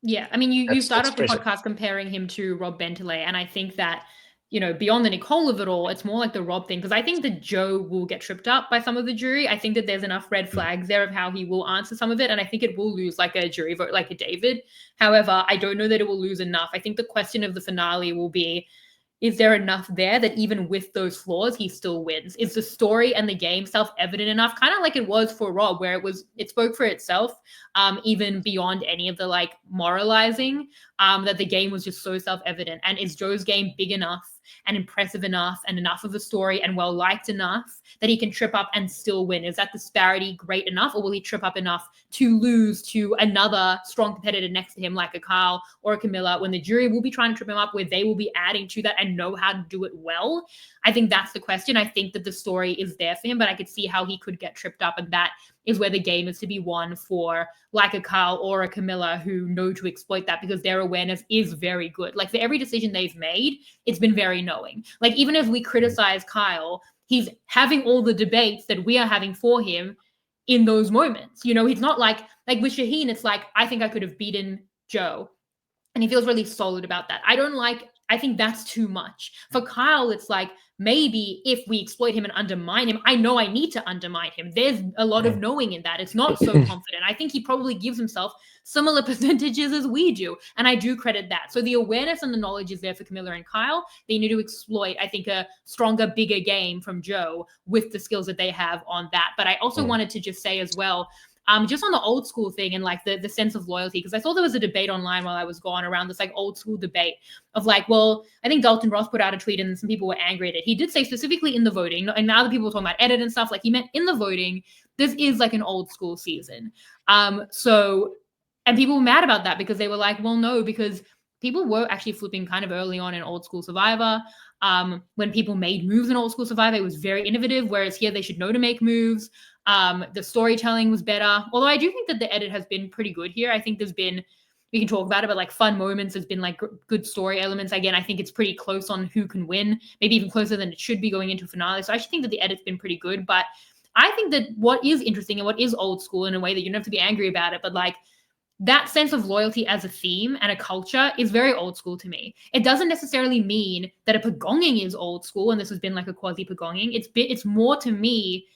Yeah, I mean, you start off the podcast comparing him to Rob Bentley, and I think that, you know, beyond the Nicole of it all, it's more like the Rob thing, because I think that Joe will get tripped up by some of the jury. I think that there's enough red flags there of how he will answer some of it, and I think it will lose like a jury vote, like a David. However, I don't know that it will lose enough. I think the question of the finale will be, is there enough there that even with those flaws, he still wins? Is the story and the game self-evident enough? Kind of like it was for Rob, where it spoke for itself, even beyond any of the like moralizing, that the game was just so self-evident. And is Joe's game big enough and impressive enough and enough of a story and well-liked enough that he can trip up and still win? Is that disparity great enough, or will he trip up enough to lose to another strong competitor next to him like a Kyle or a Camilla, when the jury will be trying to trip him up, where they will be adding to that and know how to do it well? I think that's the question. I think that the story is there for him, but I could see how he could get tripped up, and that is where the game is to be won for like a Kyle or a Camilla who know to exploit that, because their awareness is very good. Like, for every decision they've made, it's been very knowing. Like, even as we criticize Kyle, he's having all the debates that we are having for him in those moments. You know, he's not like with Shaheen, it's like, I think I could have beaten Joe. And he feels really solid about that. I think that's too much. For Kyle, it's like, maybe if we exploit him and undermine him, I know I need to undermine him. There's a lot of knowing in that. It's not so confident. I think he probably gives himself similar percentages as we do. And I do credit that. So the awareness and the knowledge is there for Camilla and Kyle. They need to exploit, I think, a stronger, bigger game from Joe with the skills that they have on that. But I also wanted to just say as well, just on the old school thing and like the sense of loyalty, because I saw there was a debate online while I was gone around this like old school debate of like, well, I think Dalton Ross put out a tweet and some people were angry at it. He did say specifically in the voting, and now the people were talking about edit and stuff, like he meant in the voting, this is like an old school season. And people were mad about that because they were like, well, no, because people were actually flipping kind of early on in old school Survivor. When people made moves in old school Survivor, it was very innovative, whereas here they should know to make moves. The storytelling was better. Although I do think that the edit has been pretty good here. I think there's been, we can talk about it, but like fun moments, there's been like good story elements. Again, I think it's pretty close on who can win, maybe even closer than it should be going into a finale. So I actually think that the edit's been pretty good. But I think that what is interesting and what is old school in a way that you don't have to be angry about it, but like that sense of loyalty as a theme and a culture is very old school to me. It doesn't necessarily mean that a pagonging is old school, and this has been like a quasi pagonging. It's more to me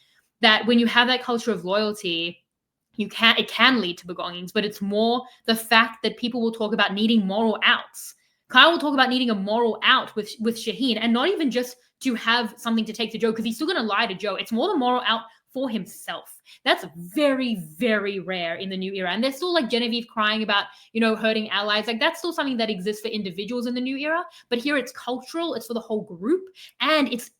that when you have that culture of loyalty, it can lead to begongings, but it's more the fact that people will talk about needing moral outs. Kyle will talk about needing a moral out with Shaheen, and not even just to have something to take to Joe, because he's still going to lie to Joe. It's more the moral out for himself. That's very, very rare in the new era. And there's still like Genevieve crying about, you know, hurting allies. Like that's still something that exists for individuals in the new era. But here it's cultural, it's for the whole group, and it's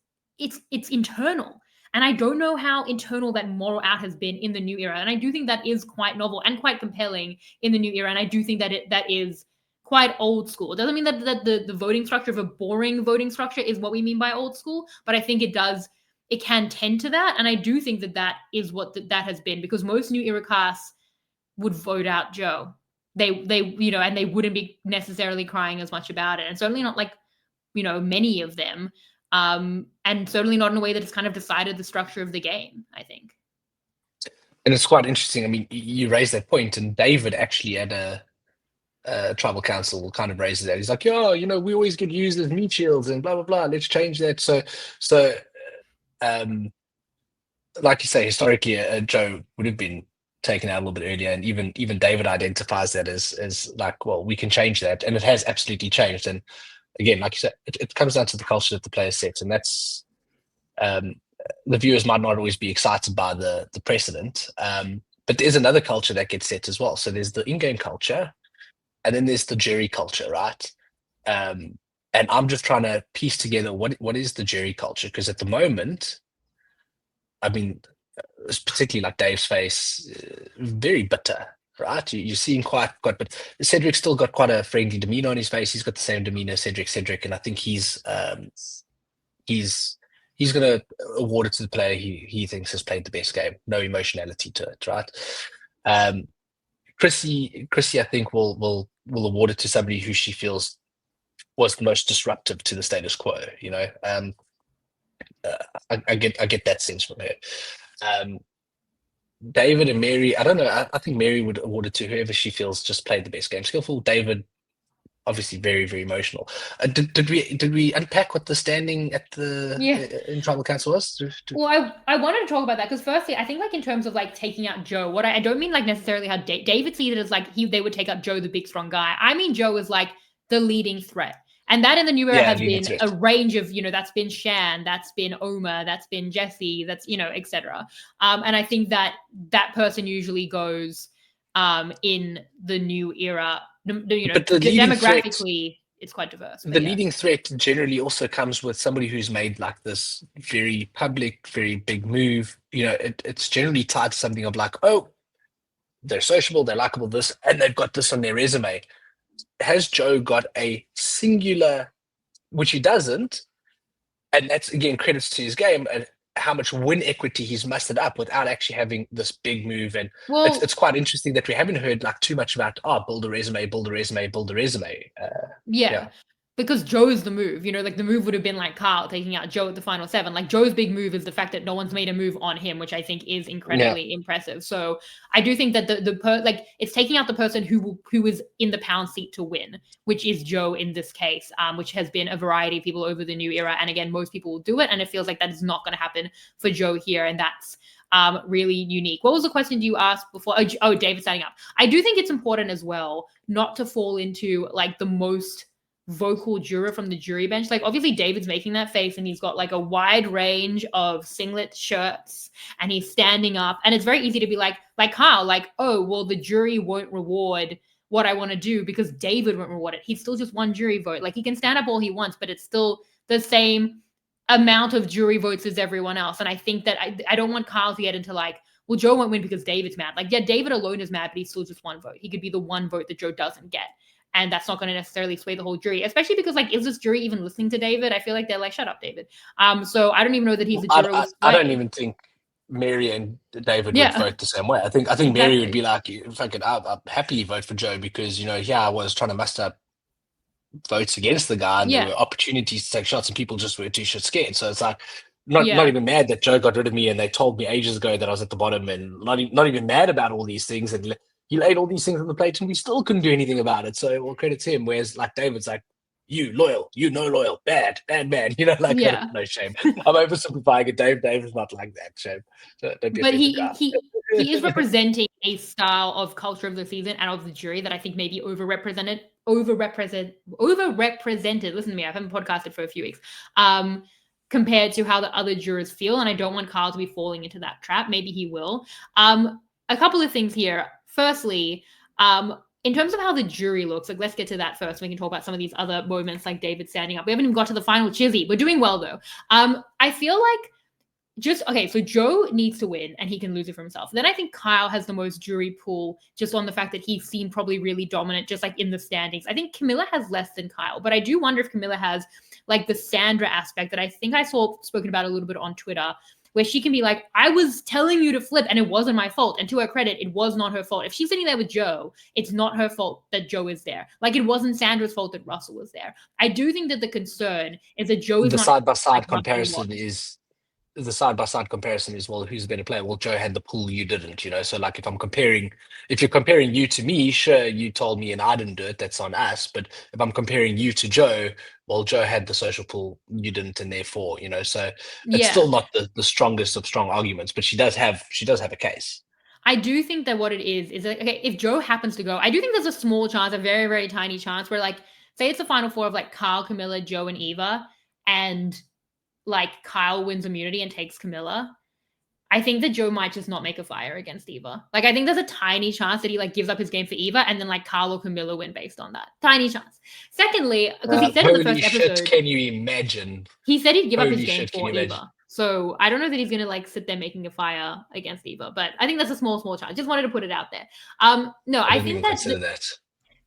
internal. And I don't know how internal that moral out has been in the new era. And I do think that is quite novel and quite compelling in the new era. And I do think that that is quite old school. It doesn't mean that the voting structure of a boring voting structure is what we mean by old school, but I think it can tend to that. And I do think that is what that has been, because most new era casts would vote out Joe. They you know, and they wouldn't be necessarily crying as much about it. And certainly not like, you know, many of them. And certainly not in a way that it's kind of decided the structure of the game, I think. And it's quite interesting. I mean, you raised that point, and David actually had a tribal council kind of raises that. He's like, "Yo, you know, we always get used as meat shields and blah blah blah. Let's change that." So, like you say, historically, Joe would have been taken out a little bit earlier, and even David identifies that as like, well, we can change that, and it has absolutely changed. And again, like you said, it comes down to the culture that the player sets, and that's the viewers might not always be excited by the precedent, but there's another culture that gets set as well. So there's the in-game culture, and then there's the jury culture, right? And I'm just trying to piece together what is the jury culture, because at the moment, I mean, it's particularly like Dave's face, very bitter. Right, you're seeing quite, but Cedric's still got quite a friendly demeanor on his face. He's got the same demeanor as Cedric, and I think he's going to award it to the player he thinks has played the best game. No emotionality to it, right? Chissy, I think will award it to somebody who she feels was the most disruptive to the status quo. You know, I get that sense from her. David and Mary, I don't know. I think Mary would award it to whoever she feels just played the best game. Skillful. David, obviously very, very emotional. Did we unpack what the standing at the in tribal council was? Well, I wanted to talk about that because firstly, I think like in terms of like taking out Joe, what I don't mean like necessarily how David sees it as like they would take out Joe, the big strong guy. I mean Joe is like the leading threat. And that in the new era has been a range of, you know, that's been Shan, that's been Omar, that's been Jesse, that's, you know, etc. And I think that person usually goes in the new era, you know, demographically it's quite diverse. The But yeah. leading threat generally also comes with somebody who's made like this very public, very big move. You know, it's generally tied to something of like, oh, they're sociable, they're likable, this, and they've got this on their resume. Has Joe got a singular, which he doesn't, and that's again credits to his game and how much win equity he's mustered up without actually having this big move. And Well, it's quite interesting that we haven't heard like too much about build a resume, build a resume, build a resume. yeah. Because Joe's the move, you know, like the move would have been like Carl taking out Joe at the final 7. Like Joe's big move is the fact that no one's made a move on him, which I think is incredibly impressive. So I do think that like it's taking out the person who is in the pound seat to win, which is Joe in this case, which has been a variety of people over the new era. And again, most people will do it, and it feels like that is not going to happen for Joe here, and that's really unique. What was the question you asked before? Oh, David standing up. I do think it's important as well not to fall into like the most vocal juror from the jury bench. Like obviously David's making that face and he's got like a wide range of singlet shirts and he's standing up, and it's very easy to be like Carl, like, oh, well, the jury won't reward what I want to do because David won't reward it. He's still just one jury vote. Like he can stand up all he wants, but it's still the same amount of jury votes as everyone else. And I think that I don't want Carl to get into like, well, Joe won't win because David's mad. Like, yeah, David alone is mad, but he's still just one vote. He could be the one vote that Joe doesn't get. And that's not going to necessarily sway the whole jury, especially because, like, is this jury even listening to David? I feel like they're like, shut up, David. So I don't even know that he's a juror. I don't even think Mary and David would vote the same way. I think Mary would be like, fucking, I'll happily vote for Joe because, you know, I was trying to muster up votes against the guy and there were opportunities to take shots and people just were too shit scared. So it's like, not even mad that Joe got rid of me and they told me ages ago that I was at the bottom, and not even mad about all these things, and he laid all these things on the plate and we still couldn't do anything about it. So well, credit to him. Whereas like David's like, you loyal, you no loyal, bad man. You know, like no shame. I'm oversimplifying it. David's not like that. Shame. So don't be but he is representing a style of culture of the season and of the jury that I think may be overrepresented. Listen to me, I haven't podcasted for a few weeks. Compared to how the other jurors feel, and I don't want Carl to be falling into that trap. Maybe he will. A couple of things here. Firstly, in terms of how the jury looks, like let's get to that first. We can talk about some of these other moments like David standing up. We haven't even got to the final Chissy. We're doing well though. I feel like so Joe needs to win and he can lose it for himself. Then I think Kyle has the most jury pool just on the fact that he's seen probably really dominant, just like in the standings. I think Camilla has less than Kyle, but I do wonder if Camilla has like the Sandra aspect that I think I saw spoken about a little bit on Twitter, where she can be like, I was telling you to flip and it wasn't my fault. And to her credit, it was not her fault. If she's sitting there with Joe, it's not her fault that Joe is there. Like it wasn't Sandra's fault that Russell was there. I do think that the concern is that Joe is the not side-by-side comparison is the side-by-side comparison is, well, who's a better player? Well, Joe had the pool, you didn't, you know. So like if you're comparing you to me, sure, you told me and I didn't do it, that's on us. But if I'm comparing you to Joe, well, Joe had the social pool, you didn't, and therefore, you know, so it's still not the strongest of strong arguments, but she does have a case. I do think that what it is that, okay, if Joe happens to go, I do think there's a small chance, a very, very tiny chance where like, say it's the final 4 of like Kyle, Camilla, Joe, and Eva, and like Kyle wins immunity and takes Camilla. I think that Joe might just not make a fire against Eva. Like, I think there's a tiny chance that he like gives up his game for Eva and then like Kyle or Camilla win based on that. Tiny chance. Secondly, because he said in the first episode, can you imagine? He said he'd give up his game for Eva. So I don't know that he's going to like sit there making a fire against Eva, but I think that's a small chance. Just wanted to put it out there. No, I think that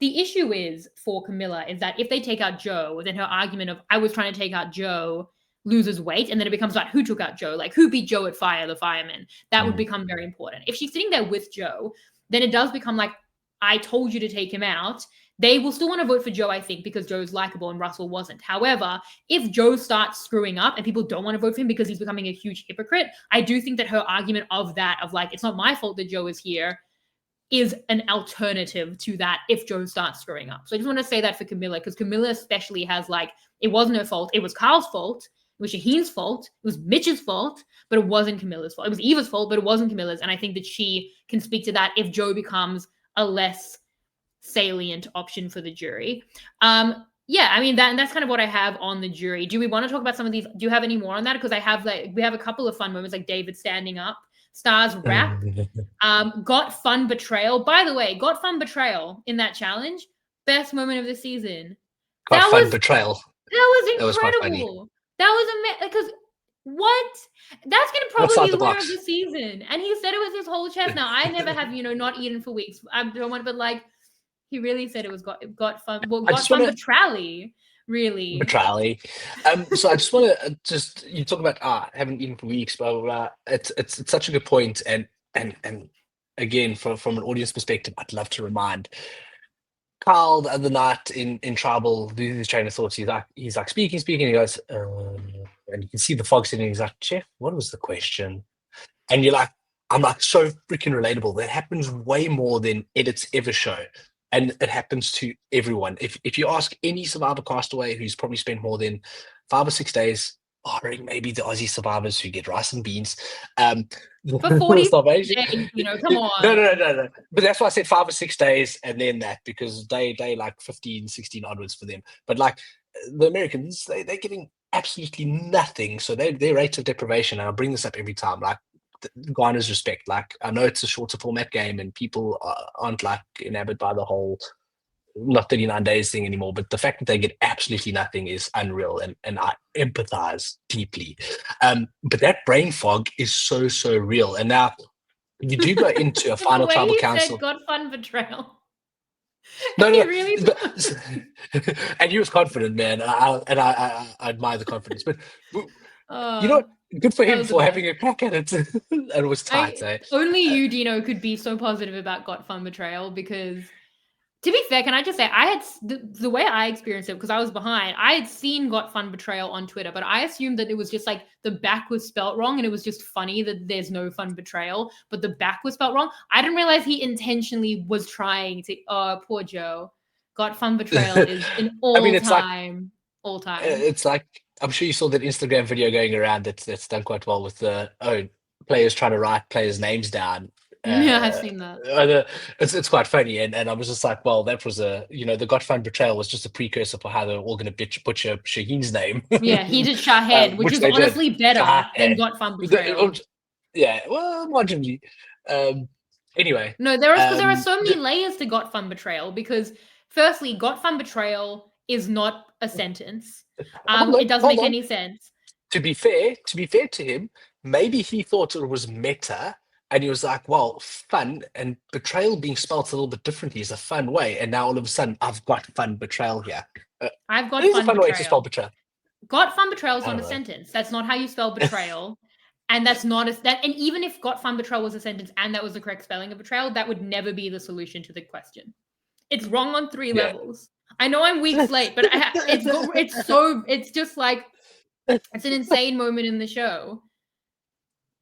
the issue is for Camilla is that if they take out Joe, then her argument of I was trying to take out Joe loses weight, and then it becomes about who took out Joe, like who beat Joe at fire, the fireman. That would become very important. If she's sitting there with Joe, then it does become like, I told you to take him out. They will still want to vote for Joe, I think, because Joe's likable and Russell wasn't. However, if Joe starts screwing up and people don't want to vote for him because he's becoming a huge hypocrite, I do think that her argument of that, of like, it's not my fault that Joe is here, is an alternative to that if Joe starts screwing up. So I just want to say that for Camilla, because Camilla especially has like, it wasn't her fault. It was Carl's fault. It was Shaheen's fault. It was Mitch's fault, but it wasn't Camilla's fault. It was Eva's fault, but it wasn't Camilla's. And I think that she can speak to that if Joe becomes a less salient option for the jury. Yeah, I mean, that's kind of what I have on the jury. Do we want to talk about some of these? Do you have any more on that? Because I have we have a couple of fun moments, like David standing up, Stars RHAP, got fun betrayal. By the way, got fun betrayal in that challenge. Best moment of the season. Quite fun was betrayal. that That was was quite funny. incredible. That was because what? That's gonna probably Outside be the the winner box. of the season. And he said it was his whole chest. Now I never have, not eaten for weeks. I don't want, but like he really said it was got fun. Well, I got just fun want to betrayal. Really. betrayal. So I just want to just you talk about haven't eaten for weeks, blah blah blah. It's such a good point, and again from an audience perspective, I'd love to remind Carl the other night in Tribal, his train of thoughts. He's like speaking. He goes, and you can see the fog sitting. He's like, Chef, what was the question? And you're like, I'm like so freaking relatable. That happens way more than edits ever show, and it happens to everyone. If you ask any survivor castaway who's probably spent more than 5 or 6 days, barring maybe the Aussie survivors who get rice and beans, For 40 starvation. days, come on. No. But that's why I said 5 or 6 days and then that, because they like 15, 16 onwards for them. But like the Americans, they're getting absolutely nothing. So their rates of deprivation, and I bring this up every time, like garners respect. Like I know it's a shorter format game and people aren't like enamored by the whole not 39 days thing anymore, but the fact that they get absolutely nothing is unreal, and I empathize deeply. But that brain fog is so real. And now you do go into a final the way tribal you council. said got fun betrayal. No, He really and he was confident, man. I admire the confidence. But you know what? Good for that him was the for best. having a crack at it. And it was tight. Only you, Dino, could be so positive about got fun betrayal, because to be fair, can I just say I had the way I experienced it, because I was behind. I had seen got fun betrayal on Twitter, but I assumed that it was just like the back was spelt wrong, and it was just funny that there's no fun betrayal, but the back was spelt wrong. I didn't realize he intentionally was trying to. Oh, poor Joe. Got fun betrayal is an all-time. It's like, I'm sure you saw that Instagram video going around that's done quite well with the players trying to write players' names down. Yeah, I've seen that. It's quite funny, and I was just like, well, that was the got fun betrayal was just a precursor for how they're all going to butcher Shaheen's name. Yeah, he did Shahed, which is honestly better than got fun betrayal. Yeah, well, marginally. Anyway, no, there are so many layers to got fun betrayal, because firstly, got fun betrayal is not a sentence. It doesn't make any sense. To be fair to him, maybe he thought it was meta. And he was like, well, fun and betrayal being spelled a little bit differently is a fun way. And now all of a sudden, I've got fun betrayal here. I've got fun betrayal. Way to spell betrayal. Got fun betrayal is not a sentence. That's not how you spell betrayal. And that's not and even if got fun betrayal was a sentence and that was the correct spelling of betrayal, that would never be the solution to the question. It's wrong on 3 levels. I know I'm weeks late, but it's just like, it's an insane moment in the show.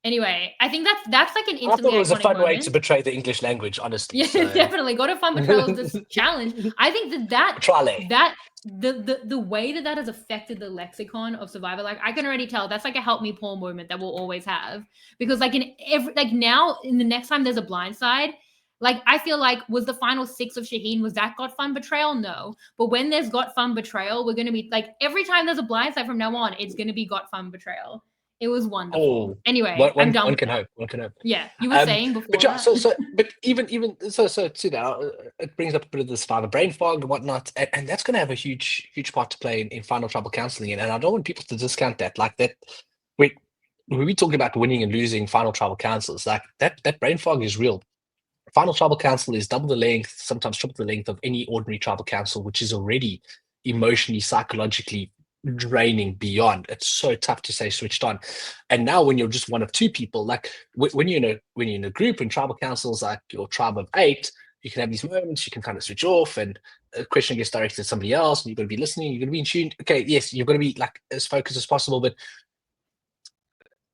Anyway, I think that's like an instantly. I thought it was a fun moment. way to betray the English language, honestly. Yeah, so. Definitely. Got a fun betrayal is this challenge. I think that the way that has affected the lexicon of Survivor, like I can already tell that's like a help me Paul moment that we'll always have, because like now in the next time there's a blindside, like I feel like was the final 6 of Shaheen, was that got fun betrayal? No, but when there's got fun betrayal, we're gonna be like every time there's a blindside from now on, it's gonna be got fun betrayal. It was wonderful. Anyway, I'm done. One can hope. Yeah, you were saying before. But yeah, but even now, it brings up a bit of the survivor brain fog and whatnot, and that's going to have a huge part to play in final tribal counseling. And I don't want people to discount that. Like that, when we talk about winning and losing final tribal councils, like that brain fog is real. Final tribal council is double the length, sometimes triple the length of any ordinary tribal council, which is already emotionally, psychologically draining beyond. It's so tough to stay switched on. And now when you're just one of 2 people, like when you're in a group in tribal councils, like your tribe of 8, you can have these moments, you can kind of switch off and a question gets directed to somebody else and you're going to be listening, you're going to be in tune. Okay, yes, you're going to be like as focused as possible, but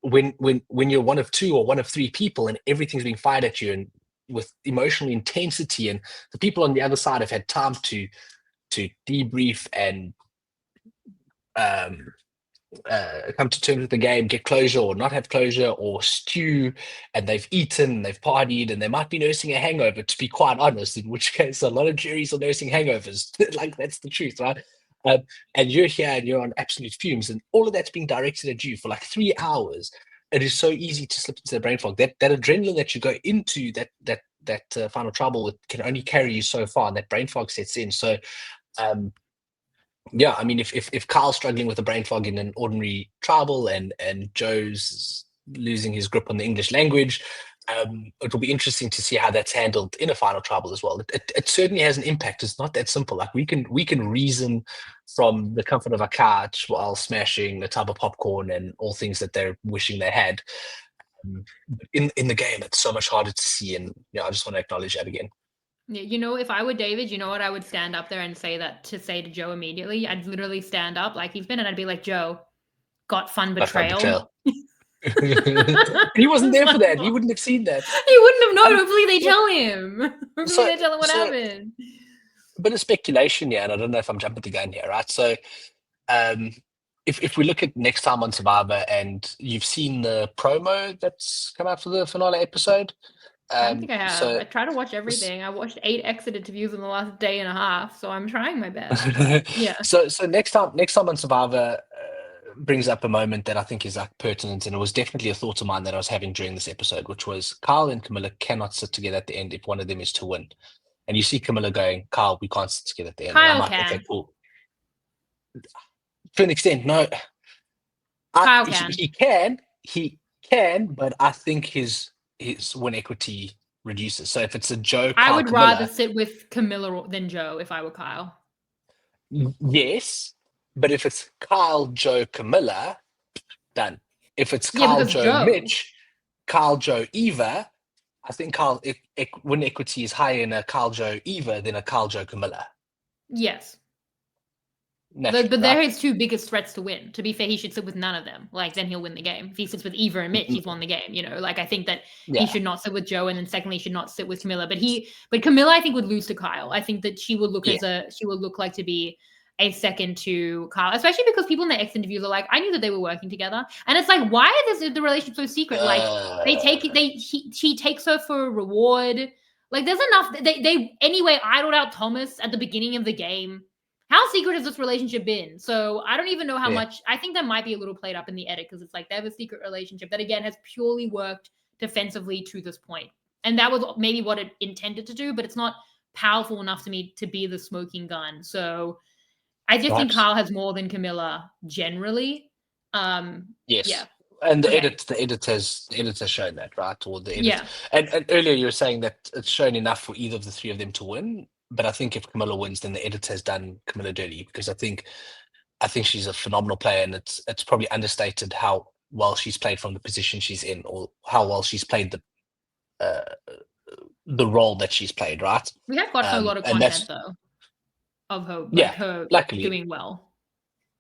when you're one of 2 or one of 3 people and everything's being fired at you and with emotional intensity, and the people on the other side have had time to debrief and come to terms with the game, get closure or not have closure, or stew, and they've eaten, they've partied, and they might be nursing a hangover, to be quite honest, in which case a lot of juries are nursing hangovers. Like that's the truth, right? And you're here and you're on absolute fumes, and all of that's being directed at you for like 3 hours. It is so easy to slip into the brain fog. That adrenaline that you go into that final trouble with can only carry you so far, and that brain fog sets in. So Yeah, I mean, if Kyle's struggling with a brain fog in an ordinary tribal, and Joe's losing his grip on the English language, it will be interesting to see how that's handled in a final tribal as well. It certainly has an impact. It's not that simple. Like we can reason from the comfort of a couch while smashing a tub of popcorn and all things that they're wishing they had. But in the game, it's so much harder to see, and I just want to acknowledge that again. Yeah, if I were David, you know what? I would stand up there and say to Joe immediately. I'd literally stand up like he's been, and I'd be like, Joe, got fun betrayal. He wasn't there for that. He wouldn't have seen that. He wouldn't have known. Hopefully they tell him. Hopefully they tell him what happened. A bit of speculation here, and I don't know if I'm jumping the gun here, right? So if we look at next time on Survivor, and you've seen the promo that's come out for the finale episode. I don't think I have. I try to watch everything. I watched 8 exit interviews in the last day and a half, so I'm trying my best. Yeah. So next time on Survivor brings up a moment that I think is like pertinent, and it was definitely a thought of mine that I was having during this episode, which was Kyle and Camilla cannot sit together at the end if one of them is to win. And you see Camilla going, Kyle, we can't sit together at the end. Kyle can. Okay, cool. To an extent, no. Kyle can. He can, but I think his win equity reduces. So if it's a Joe, Kyle, I would Camilla, rather sit with Camilla than Joe if I were Kyle. Yes, but if it's Kyle, Joe, Camilla, done. If it's Kyle, Joe, Mitch, Kyle, Joe, Eva, I think Kyle win equity is higher in a Kyle, Joe, Eva than a Kyle, Joe, Camilla. Yes. Naturally, but they're his 2 biggest threats to win. To be fair, he should sit with none of them. Like, then he'll win the game. If he sits with Eva and Mitch, he's won the game. Like, I think that he should not sit with Joe, and then secondly, he should not sit with Camilla. But Camilla, I think, would lose to Kyle. I think that she would look like to be a second to Kyle, especially because people in the X interviews are like, I knew that they were working together, and it's like, why is the relationship so secret? Like, she takes her for a reward. Like, there's enough. They anyway idled out Thomas at the beginning of the game. How secret has this relationship been? So I don't even know how much. I think that might be a little played up in the edit, because it's like they have a secret relationship that, again, has purely worked defensively to this point. And that was maybe what it intended to do, but it's not powerful enough to me to be the smoking gun. So I just think Kyle has more than Camilla generally. Yes. Yeah. And the edit has shown that, right? Or the edit. Yeah. And earlier you were saying that it's shown enough for either of the 3 of them to win. But I think if Camilla wins, then the edit has done Camilla dirty, because I think she's a phenomenal player, and it's probably understated how well she's played from the position she's in, or how well she's played the role that she's played, right? We have gotten a lot of content though of her, her luckily doing well.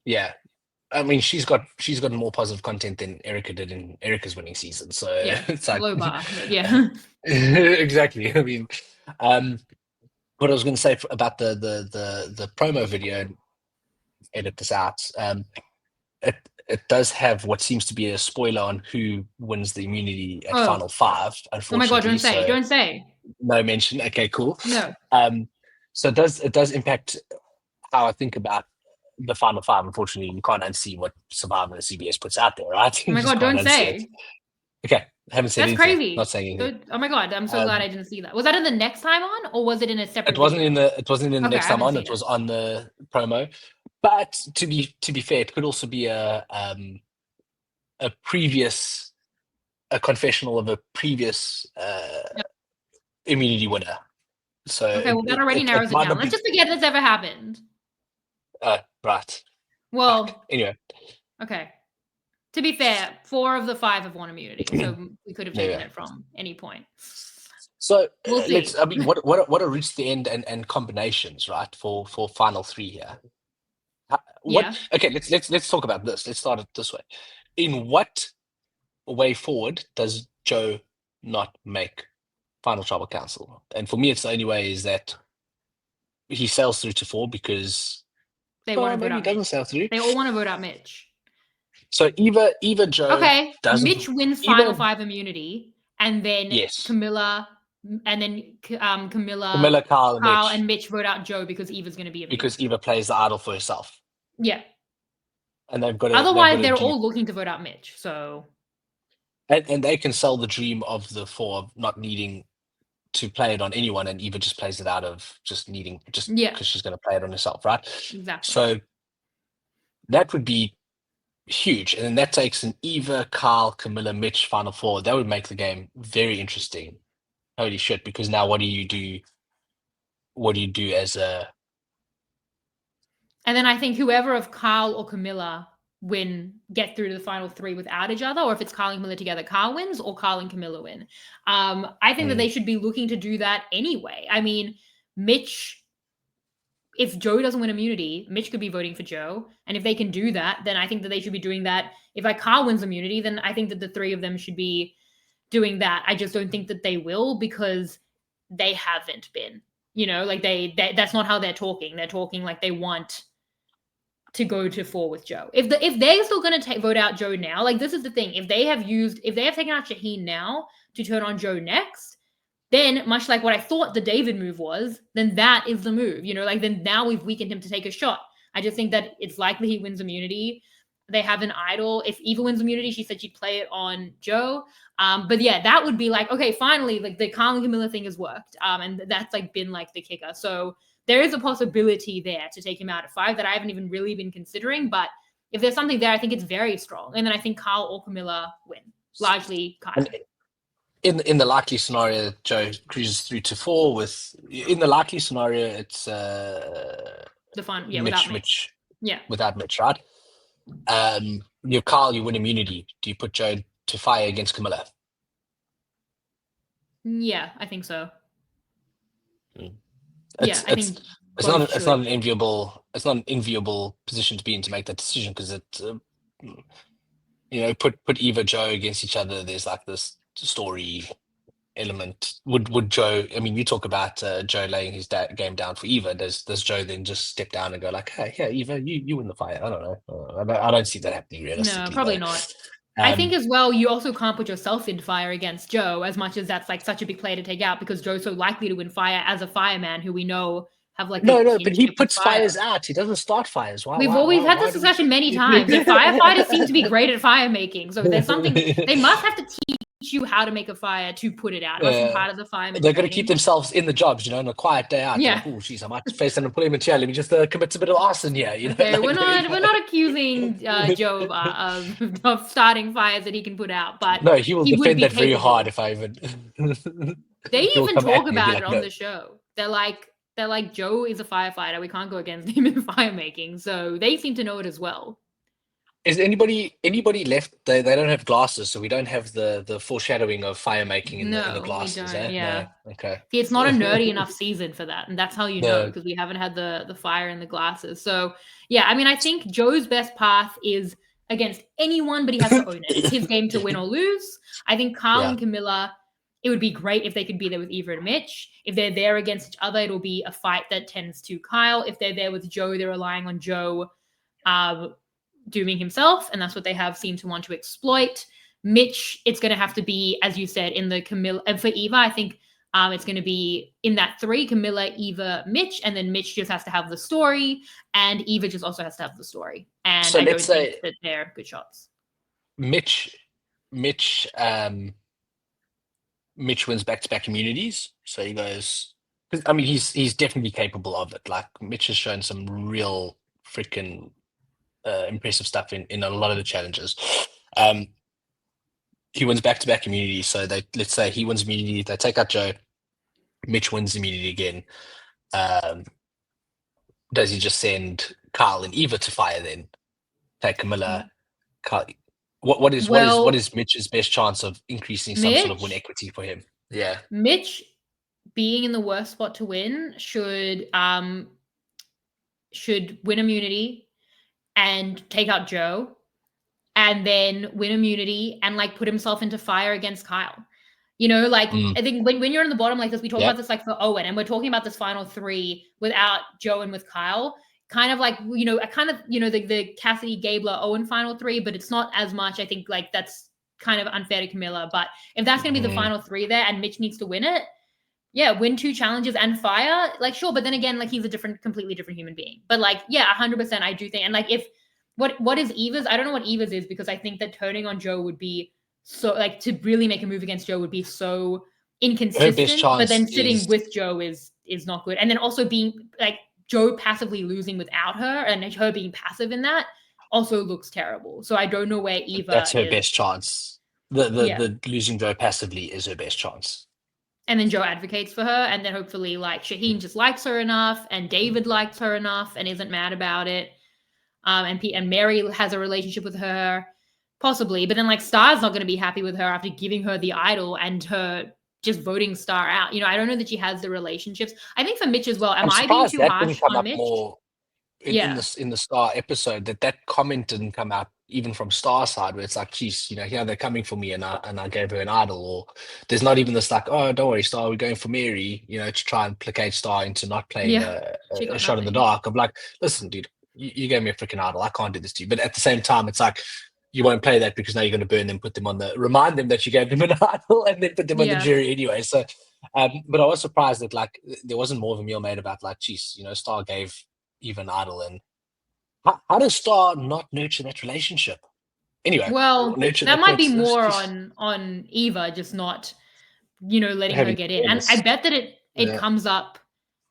Yeah. I mean, she's got more positive content than Erica did in Erica's winning season. So it's like low bar. Yeah. Exactly. I mean, what I was going to say about the promo video, edit this out. It does have what seems to be a spoiler on who wins the immunity at Final 5. Unfortunately, oh my God! Don't say. No mention. Okay, cool. No. So it does impact how I think about the Final 5. Unfortunately, you can't unsee what Survivor and CBS puts out there, right? Oh my God! Don't say. Okay. Haven't said anything. That's crazy. Not saying anything. Oh my God, I'm so glad I didn't see that. Was that in the next time on, or was it in a separate? It wasn't in the next time on. It was on the promo. But to be fair, it could also be a confessional of a previous immunity winner. So okay, well that already narrows it down. Let's just forget this ever happened. Right. Well. Anyway. Okay. To be fair, 4 of the 5 have won immunity, so we could have taken it from any point. So we'll see. I mean, what are reach the end and combinations, right? For final 3 here. Okay, let's talk about this. Let's start it this way. In what way forward does Joe not make Final Tribal Council? And for me, it's the only way is that he sails through to 4, because they want to vote out Mitch. Doesn't sail through. They all want to vote out Mitch. So Eva, Joe. Okay, Mitch wins Final 5 immunity, and then Camilla, and then Camilla, Kyle, and Mitch vote out Joe because Eva's going to be immune. Because Eva plays the idol for herself. Yeah. And they've got. Otherwise, they're all looking to vote out Mitch. So. And they can sell the dream of the 4 of not needing to play it on anyone, and Eva just plays it out of just needing because she's going to play it on herself, right? Exactly. So That would be huge. And then that takes an Eva, Kyle, Camilla, Mitch final four. That would make the game very interesting. Holy shit, because now what do you do? What do you do as a... And then I think whoever of Kyle or Camilla get through to the final three without each other, or if it's Kyle and Camilla together, Kyle wins or Kyle and Camilla win. I think that they should be looking to do that anyway. I mean, Mitch, if Joe doesn't win immunity, Mitch could be voting for Joe. And if they can do that, then I think that they should be doing that. If like Kyle wins immunity, then I think that the three of them should be doing that. I just don't think that they will, because they haven't been, like that's not how they're talking. They're talking like they want to go to 4 with Joe. If they're still going to vote out Joe now, like this is the thing. If they have taken out Shaheen now to turn on Joe next, then much like what I thought the David move was, then that is the move, then now we've weakened him to take a shot. I just think that it's likely he wins immunity. They have an idol. If Eva wins immunity, she said she'd play it on Joe. But yeah, that would be like, okay, finally, like the Kyle and Camilla thing has worked. And that's like been like the kicker. So there is a possibility there to take him out at 5 that I haven't even really been considering. But if there's something there, I think it's very strong. And then I think Kyle or Camilla win, largely Kyle. In the likely scenario, Joe cruises through to 4 in the likely scenario, it's the fun, yeah, Mitch, without Mitch. Yeah. Without Mitch, right? You're Kyle, you win immunity. Do you put Joe to fire against Camilla? Yeah, I think so. It's not an enviable position to be in to make that decision, because put Eva, Joe against each other. There's like this story element. Would Joe? I mean, you talk about Joe laying his game down for Eva. Does Joe then just step down and go like, "Hey, yeah, Eva, you win the fight"? I don't know. I don't see that happening realistically. No, probably not. I think as well, you also can't put yourself in fire against Joe, as much as that's like such a big player to take out, because Joe's so likely to win fire as a fireman, who we know have like no, but he puts fires out. He doesn't start fires. We've had this discussion many times. Like, firefighters seem to be great at fire making, so there's something they must have to teach you how to make a fire to put it out. It must be part of the fireman. They're going to keep themselves in the jobs, on a quiet day out. Yeah. Like, oh, geez, I might face an employment here. Let me just commit a bit of arson here. Okay, we're not accusing Joe of starting fires that he can put out, but no, he will defend that very hard. If I even they even talk about it on the show. They're like Joe is a firefighter. We can't go against him in fire making. So they seem to know it as well. Is anybody left? They don't have glasses, so we don't have the foreshadowing of fire making in the glasses. We don't, yeah. No? Okay. See, it's not a nerdy enough season for that, and that's how you know, because we haven't had the fire in the glasses. So yeah, I mean, I think Joe's best path is against anyone, but he has to own it. It's his game to win or lose. I think Kyle and Camilla, it would be great if they could be there with Eva and Mitch. If they're there against each other, it'll be a fight that tends to Kyle. If they're there with Joe, they're relying on Joe dooming himself, and that's what they seem to want to exploit. Mitch, it's going to have to be, as you said, in the Camilla. And for Eva, I think it's going to be in that 3, Camilla, Eva, Mitch, and then Mitch just has to have the story, and Eva just also has to have the story. And so I don't think that they're good shots. Mitch wins back-to-back immunities, so he goes. I mean, he's definitely capable of it. Like, Mitch has shown some real freaking impressive stuff in a lot of the challenges. He wins back-to-back immunity, so let's say he wins immunity. They take out Joe. Mitch wins immunity again. Does he just send Kyle and Eva to fire then? Take Camilla. Kyle. What is Mitch's best chance of increasing some sort of win equity for him? Yeah. Mitch being in the worst spot to win should win immunity and take out Joe, and then win immunity and like put himself into fire against Kyle. I think when you're in the bottom like this, we talk about this like for Owen, and we're talking about this final 3 without Joe and with Kyle. Kind of like, the Cassidy, Gabler, Owen final 3, but it's not as much. I think like that's kind of unfair to Camilla. But if that's going to be the final 3 there and Mitch needs to win it, win 2 challenges and fire, like sure. But then again, like he's a completely different human being. But like, 100% I do think. And like if, what is Eva's? I don't know what Eva's is, because I think that turning on Joe would be so, like, to really make a move against Joe would be so inconsistent. But then sitting with Joe is not good. And then also being like, Joe passively losing without her and her being passive in that also looks terrible. So I don't know where Eva That's her is. best chance. The losing Joe passively is her best chance. And then Joe advocates for her, and then hopefully like Shaheen just likes her enough, and David likes her enough and isn't mad about it. And Mary has a relationship with her, possibly, but then like Star's not going to be happy with her after giving her the idol and her just voting Star out. You know, I don't know that she has the relationships. I think for Mitch as well. Am I being too that harsh didn't come on up Mitch? more in the Star episode. That comment didn't come out even from Star side, where it's like, geez, you know, here they're coming for me, and I gave her an idol. Or there's not even this like, oh, don't worry, Star, we're going for Mary, you know, to try and placate Star into not playing a shot in the dark. I'm like, listen, dude, you gave me a freaking idol. I can't do this to you. But at the same time, it's like, you won't play that because now you're going to burn them, put them on remind them that you gave them an idol, and then put them on the jury anyway. So, but I was surprised that like there wasn't more of a meal made about like, geez, you know, Star gave Eva an idol, and how does Star not nurture that relationship? Anyway, well, that might be more on Eva just not, you know, letting her get in. And I bet that it comes up.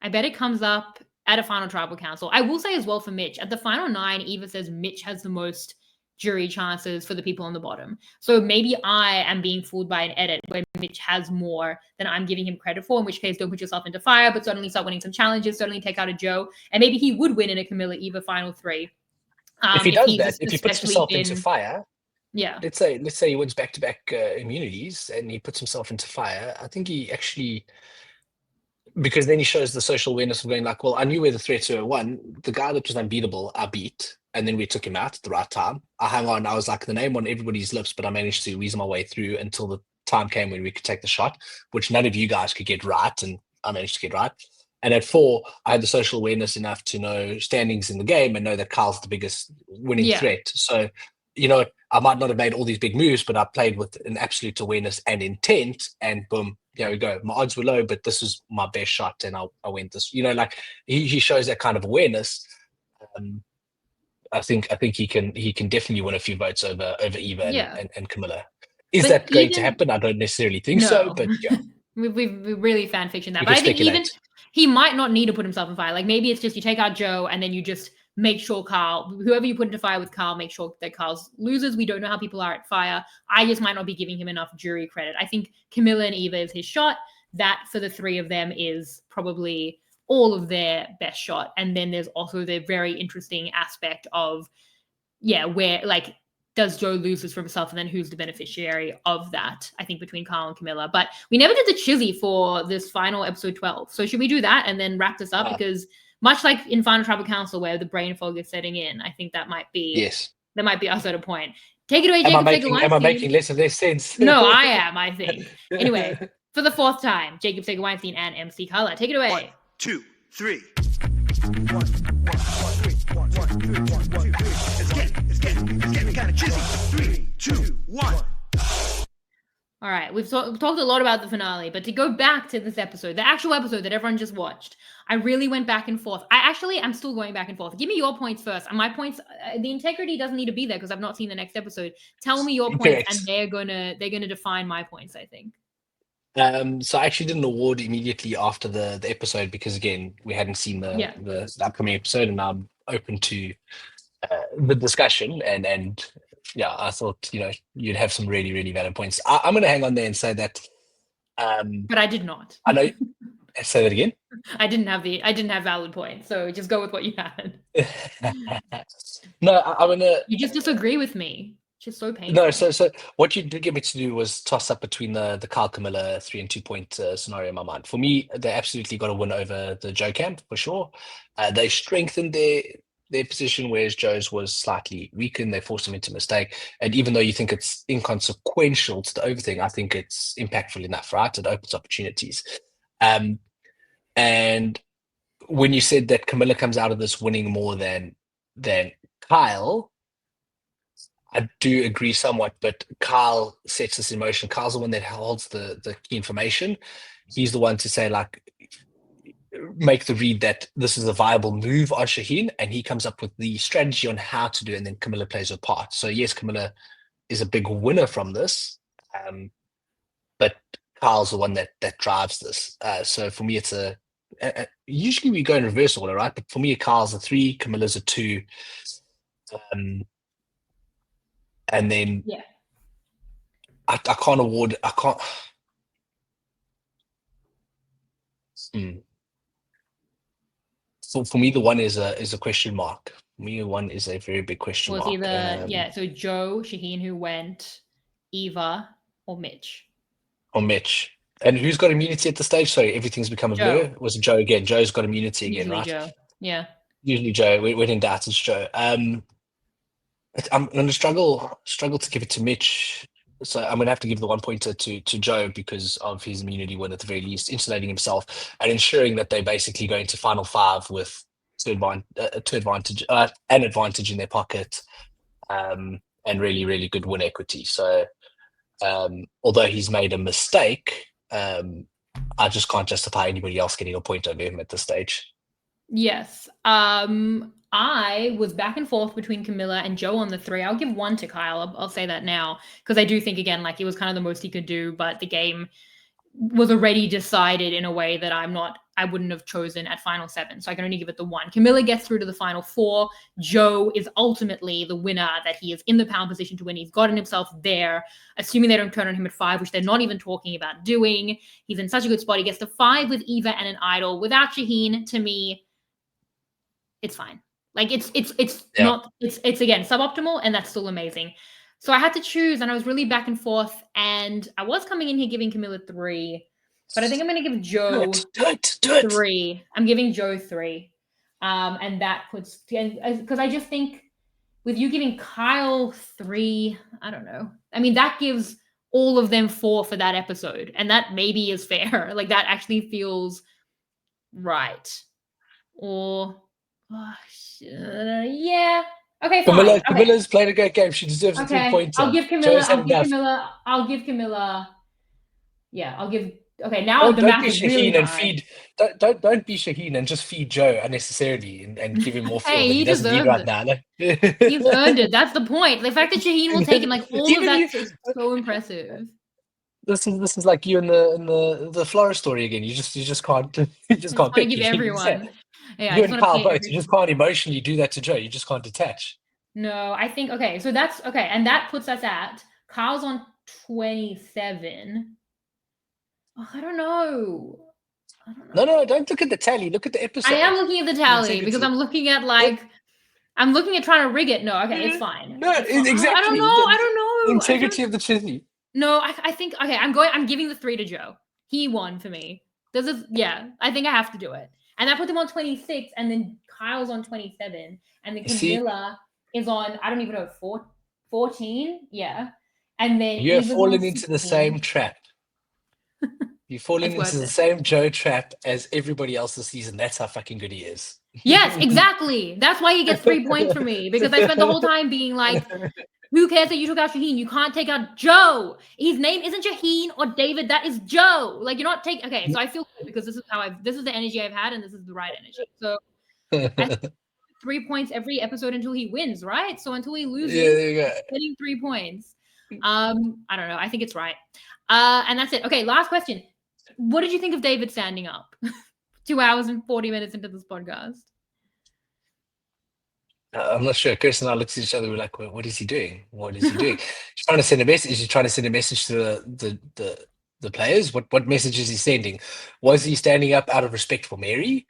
I bet it comes up at a final tribal council. I will say as well for Mitch, at the final 9, Eva says Mitch has the most jury chances for the people on the bottom. So maybe I am being fooled by an edit where Mitch has more than I'm giving him credit for, in which case don't put yourself into fire, but certainly start winning some challenges, certainly take out a Joe. And maybe he would win in a Camilla Eva final 3. If he does that, if he puts himself into fire, let's say he wins back-to-back immunities and he puts himself into fire, I think he actually, because then he shows the social awareness of going like, well, I knew where the threats were. One, the guy that was unbeatable, I beat, and then we took him out at the right time. I hung on, I was like the name on everybody's lips, but I managed to weasel my way through until the time came when we could take the shot, which none of you guys could get right, and I managed to get right. And at 4, I had the social awareness enough to know standings in the game and know that Carl's the biggest winning threat. So, you know, I might not have made all these big moves, but I played with an absolute awareness and intent, and boom, there we go. My odds were low, but this was my best shot, and I went this. You know, like he shows that kind of awareness. I think he can definitely win a few votes over Eva and Camilla. Is that going to happen? I don't necessarily think so, but yeah. we really fan fiction that. But I think even he might not need to put himself in fire. Like maybe it's just you take out Joe and then you just make sure whoever you put into fire with Carl, make sure that Carl's loses. We don't know how people are at fire. I just might not be giving him enough jury credit. I think Camilla and Eva is his shot. That for the 3 of them is probably all of their best shot. And then there's also the very interesting aspect of, where like, does Joe lose this for himself, and then who's the beneficiary of that? I think between Carl and Camilla. But we never did the Chissy for this final episode 12. So should we do that and then wrap this up? Because much like in Final Tribal Council where the brain fog is setting in, I think that might be us at a point. Take it away, Jacob. Am I making less and less sense? No, I am, I think. Anyway, for the 4th time, Jacob Sega Weinstein and MC Color. Take it away. 1, 2, 3. 1, 1, 3. 1, 2, 3. It's getting kind of Chissy. 3, 2, 1. All right, we've talked a lot about the finale, but to go back to this episode, the actual episode that everyone just watched, I really went back and forth. I'm still going back and forth. Give me your points first. And my points, the integrity doesn't need to be there because I've not seen the next episode. Tell me your points, and they're gonna define my points, I think. So I actually did an award immediately after the episode because again we hadn't seen the upcoming episode, and I'm open to the discussion and I thought you'd have some really, really valid points. I'm going to hang on there and say that. But I did not. I know. Say that again. I didn't have valid points, so just go with what you had. No, I'm gonna. You just disagree with me. Just so painful. No, so what you did get me to do was toss up between the Carl Camilla 3 and 2 point scenario in my mind. For me, they absolutely got a win over the Joe camp for sure. They strengthened their position, whereas Joe's was slightly weakened. They forced him into mistake. And even though you think it's inconsequential to the overthing, I think it's impactful enough, right? It opens opportunities. And when you said that Camilla comes out of this winning more than Kyle, I do agree somewhat, but Kyle sets this in motion. Kyle's the one that holds the key information. He's the one to say, like, make the read that this is a viable move on Shaheen, and he comes up with the strategy on how to do it, and then Camilla plays her part. So yes, Camilla is a big winner from this, but Kyle's the one that drives this. So for me, it's usually we go in reverse order, right? But for me, Kyle's a 3, Camilla's a 2. And then Yeah. I can't award. I can't. For me, the one is a question mark. For me, one is a very big question Was mark. either so Joe, Shaheen, who went, Eva, or Mitch. Or Mitch. And who's got immunity at the stage? Sorry, everything's become a Joe. blur. Was it Joe again? Joe's got immunity again, Usually right? Joe. Yeah. Usually Joe. When in doubt, it's Joe. I'm going to struggle to give it to Mitch. So I'm going to have to give the 1 pointer to Joe because of his immunity win at the very least, insulating himself and ensuring that they basically go into final five with an advantage in their pocket, and really, really good win equity. So although he's made a mistake, I just can't justify anybody else getting a point over him at this stage. Yes. I was back and forth between Camilla and Joe on the 3. I'll give 1 to Kyle. I'll say that now because I do think, again, like, it was kind of the most he could do, but the game was already decided in a way that I wouldn't have chosen at final 7. So I can only give it the 1. Camilla gets through to the final 4. Joe is ultimately the winner, that he is in the pound position to win. He's gotten himself there, assuming they don't turn on him at 5, which they're not even talking about doing. He's in such a good spot. He gets to 5 with Eva and an idol. Without Shaheen, to me, it's fine. Like, it's not, it's again, suboptimal, and that's still amazing. So I had to choose, and I was really back and forth, and I was coming in here giving Camilla 3, but I think I'm going to give Joe Do it. 3. I'm giving Joe 3. And that puts, because I just think with you giving Kyle 3, I don't know. I mean, that gives all of them 4 for that episode, and that maybe is fair. Like, that actually feels right. Or, yeah. Okay, fine. Camilla's played a great game. She deserves a 3 pointer. I'll give Camilla. Yeah, I'll give. Okay, now the math is really hard. Don't be Shaheen and just feed Joe unnecessarily and give him more fuel Hey, that he doesn't need right now. He's earned it. That's the point. The fact that Shaheen will take him, like, all of that is so impressive. This is like you in the Flora story again. You just can't pick. Give everyone. Yeah, you and Kyle both. You just can't emotionally do that to Joe. You just can't detach. No, I think okay. So that's okay, and that puts us at Kyle's on 27. Oh, I don't know. No, don't look at the tally. Look at the episode. I am looking at the tally because I'm looking at I'm looking at trying to rig it. No, okay, it's fine. No, exactly. I don't know. The integrity of the Chissy. No, I think okay. I'm giving the 3 to Joe. He won for me. I think I have to do it. And that puts him on 26, and then Kyle's on 27, and then Camilla is on, I don't even know, 14? Yeah. And then you're falling into the same trap. You're falling into the same Joe trap as everybody else this season. That's how fucking good he is. Yes, exactly. That's why he gets 3 points from me, because I spent the whole time being like, who cares that you took out Shaheen? You can't take out Joe. His name isn't Shaheen or David. That is Joe. Like, you're not taking. Okay, so I feel good because this is the energy I've had, and this is the right energy. So I 3 points every episode until he wins, right? So until he loses, getting 3 points. I don't know. I think it's right. And that's it. Okay, last question. What did you think of David standing up? 2 hours and 40 minutes into this podcast. I'm not sure. Chris and I looked at each other. We're like, well, "What is he doing? What is he doing?" He's trying to send a message. He's trying to send a message to the players. What message is he sending? Was he standing up out of respect for Mary?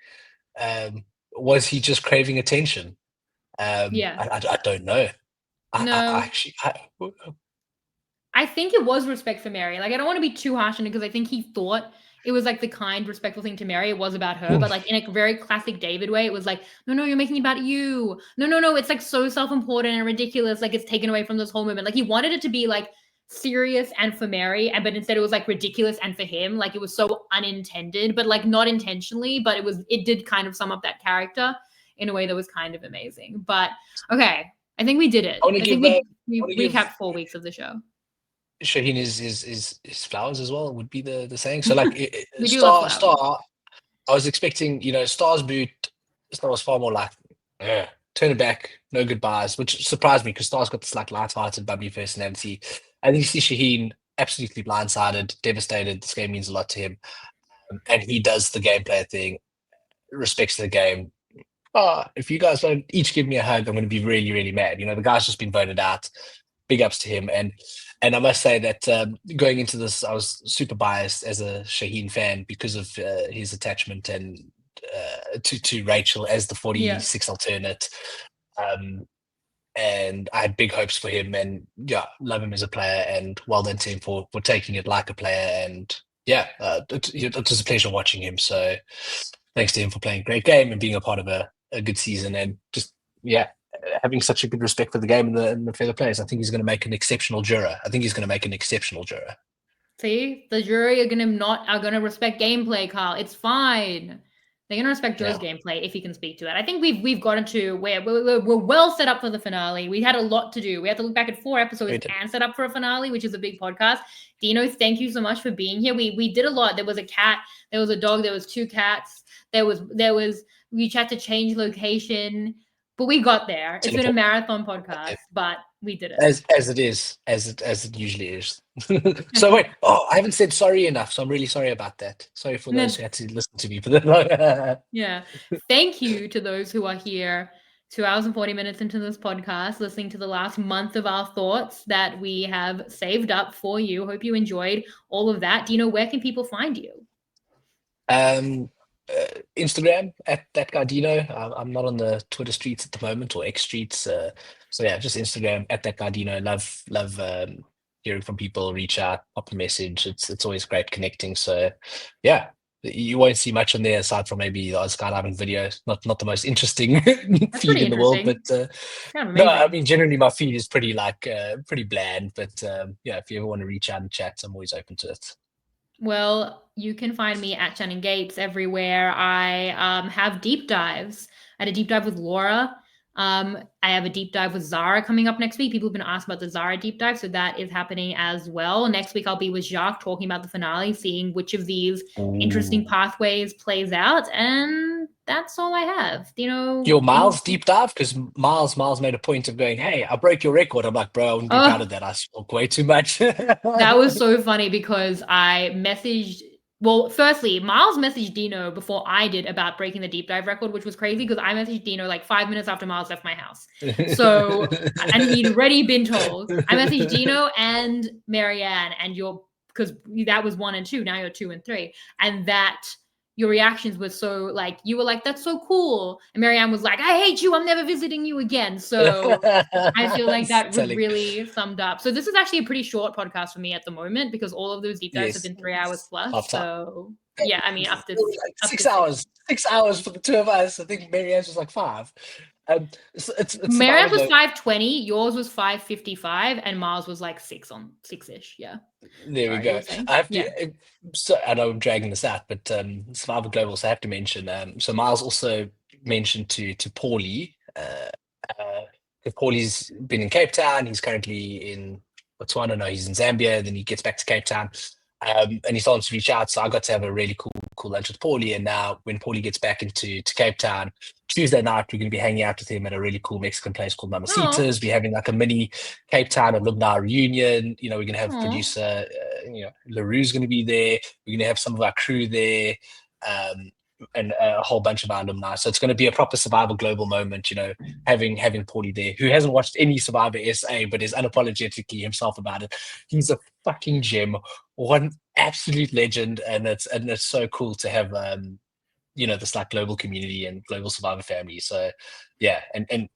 Was he just craving attention? I don't know. I think it was respect for Mary. Like, I don't want to be too harsh on it because I think he thought it was like the kind, respectful thing to Mary. It was about her, but like in a very classic David way, it was like, no, you're making it about you. No, it's like so self-important and ridiculous. Like, it's taken away from this whole moment. Like, he wanted it to be like serious and for Mary, but instead it was like ridiculous and for him. Like, it was so unintended, but like not intentionally, but it did kind of sum up that character in a way that was kind of amazing. But okay, I think we did it. I think we recapped 4 weeks of the show. Shaheen is flowers as well would be the saying. So like Star, I was expecting, Star's boot. Star was far more like turn it back, no goodbyes, which surprised me because Star's got this like light-hearted, bubbly personality. And then you see Shaheen absolutely blindsided, devastated. This game means a lot to him, and he does the gameplay thing, respects the game, If you guys don't each give me a hug, I'm going to be really, really mad. The guy's just been voted out. Big ups to him. And I must say that going into this, I was super biased as a Shaheen fan because of his attachment and to Rachel as the 46 alternate. And I had big hopes for him, and yeah, love him as a player, and well done to him for taking it like a player. And yeah, it was a pleasure watching him. So thanks to him for playing a great game and being a part of a good season, and just having such a good respect for the game and the fellow players. I think he's going to make an exceptional juror. See, the jury are gonna respect gameplay, Carl. It's fine. They're gonna respect Joe's gameplay if he can speak to it. I think we've gotten to where we're well set up for the finale. We had a lot to do. We had to look back at 4 episodes and set up for a finale, which is a big podcast. Dino, thank you so much for being here. We did a lot. There was a cat, there was a dog, there was 2 cats, there was we had to change location, but we got there. It's been a marathon podcast, but we did it. As it usually is. So wait, I haven't said sorry enough, so I'm really sorry about that. Sorry for those who had to listen to me for that. Yeah. Thank you to those who are here 2 hours and 40 minutes into this podcast, listening to the last month of our thoughts that we have saved up for you. Hope you enjoyed all of that. Dino, where can people find you? Instagram at that guy Dino. I'm not on the Twitter streets at the moment, or X streets. So yeah, just Instagram at that guy Dino. Love hearing from people. Reach out, pop a message. It's always great connecting. So yeah, you won't see much on there aside from maybe the skydiving video. Not the most interesting feed in the world, but no, I mean generally my feed is pretty bland. But yeah, if you ever want to reach out and chat, I'm always open to it. Well, you can find me at Shannon Gates everywhere. I have deep dives. I had a deep dive with Laura. I have a deep dive with Zara coming up next week. People have been asking about the Zara deep dive, so that is happening as well. Next week, I'll be with Jacques talking about the finale, seeing which of these interesting pathways plays out, and that's all I have. Your Miles deep dive, because Miles made a point of going, "Hey, I broke your record." I'm like, bro, I wouldn't be proud of that. I spoke way too much. That was so funny because I messaged. Well, firstly, Miles messaged Dino before I did about breaking the deep dive record, which was crazy because I messaged Dino like 5 minutes after Miles left my house. So, and he'd already been told. I messaged Dino and Marianne, and because that was 1 and 2. Now you're 2 and 3, and that your reactions were so like, you were like, "That's so cool," and Marianne was like, "I hate you. I'm never visiting you again." So I feel like that was really summed up. So this is actually a pretty short podcast for me at the moment because all of those deep dives have been 3 hours plus. So yeah, I mean, after 6 hours, 6 hours for the 2 of us. I think Marianne's was like 5. Marianne's was 5:20, yours was 5:55, and Miles was like 6-ish. Yeah. There we go. I have to. So I know I'm dragging this out, but Survivor Global. So I have to mention. So Miles also mentioned to Paulie. Paulie's been in Cape Town. He's currently in Botswana. No, he's in Zambia. Then he gets back to Cape Town. And he started to reach out. So I got to have a really cool lunch with Paulie. And now when Paulie gets back into Cape Town, Tuesday night, we're going to be hanging out with him at a really cool Mexican place called Mamacita's. We're having like a mini Cape Town alumni reunion. We're going to have producer, LaRue's going to be there. We're going to have some of our crew there. And a whole bunch of our alumni. So it's going to be a proper Survivor Global moment, having Paulie there, who hasn't watched any Survivor SA, but is unapologetically himself about it. He's a fucking gem, one absolute legend, and it's so cool to have this like global community and global Survivor family. So yeah, and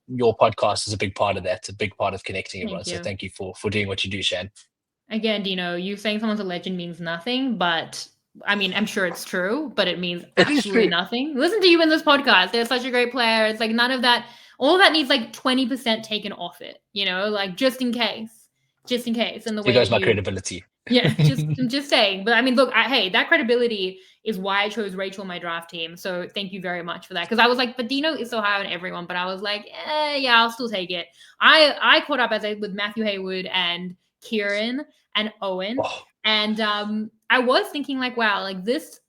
your podcast is a big part of that, a big part of connecting everyone. So thank you for doing what you do, Shan. Again, Dino, you saying someone's a legend means nothing, but I mean, I'm sure it's true, but it means absolutely nothing. Listen to you in this podcast. They're such a great player. It's like none of that. All of that needs like 20% taken off it, like just in case. And the way goes my credibility. Yeah, I'm just saying. But I mean, look, hey, that credibility is why I chose Rachel in my draft team. So thank you very much for that. Because I was like, but Dino is so high on everyone. But I was like, yeah, I'll still take it. I caught up with Matthew Haywood and Kieran and Owen. And I was thinking like, wow, like this,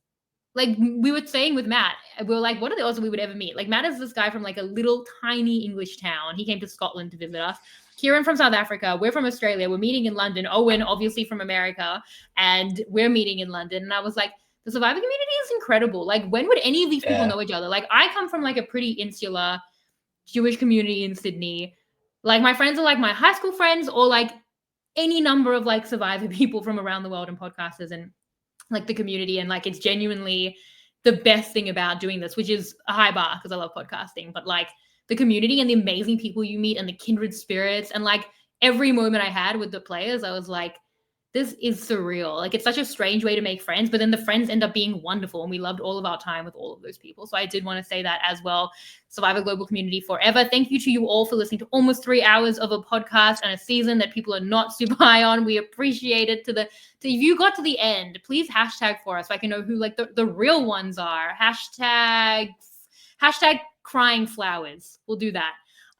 like we were saying with Matt, we were like, what are the odds that we would ever meet? Like Matt is this guy from like a little tiny English town. He came to Scotland to visit us. Kieran from South Africa. We're from Australia. We're meeting in London. Owen, obviously from America. And we're meeting in London. And I was like, the Survivor community is incredible. Like, when would any of these people Yeah. know each other? Like, I come from like a pretty insular Jewish community in Sydney. Like, my friends are like my high school friends, or like any number of like Survivor people from around the world and podcasters and like the community. And like, it's genuinely the best thing about doing this, which is a high bar because I love podcasting, but like the community and the amazing people you meet and the kindred spirits. And like every moment I had with the players, I was like, this is surreal. Like, it's such a strange way to make friends, but then the friends end up being wonderful. And we loved all of our time with all of those people. So I did want to say that as well. Survivor Global Community forever. Thank you to you all for listening to almost 3 hours of a podcast and a season that people are not super high on. We appreciate it. If you got to the end, please hashtag for us so I can know who like the real ones are. Hashtag crying flowers. We'll do that.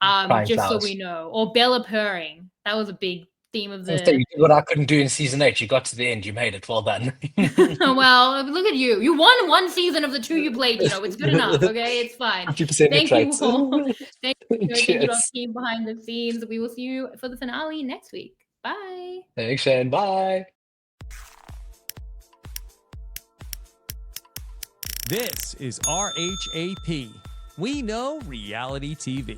Crying Just flowers. so we know. Or Bella purring. That was a big theme of So you the did what I couldn't do in season 8. You got to the end. You made it. Well done. well, look at you. You won one season of the 2 you played. You know, it's good enough. Okay, it's fine. 50% Thank you traits. all. Thank you to our Cheers. team behind the scenes. We will see you for the finale next week. Bye. Thanks, Shane. Bye. This is RHAP. We know reality TV.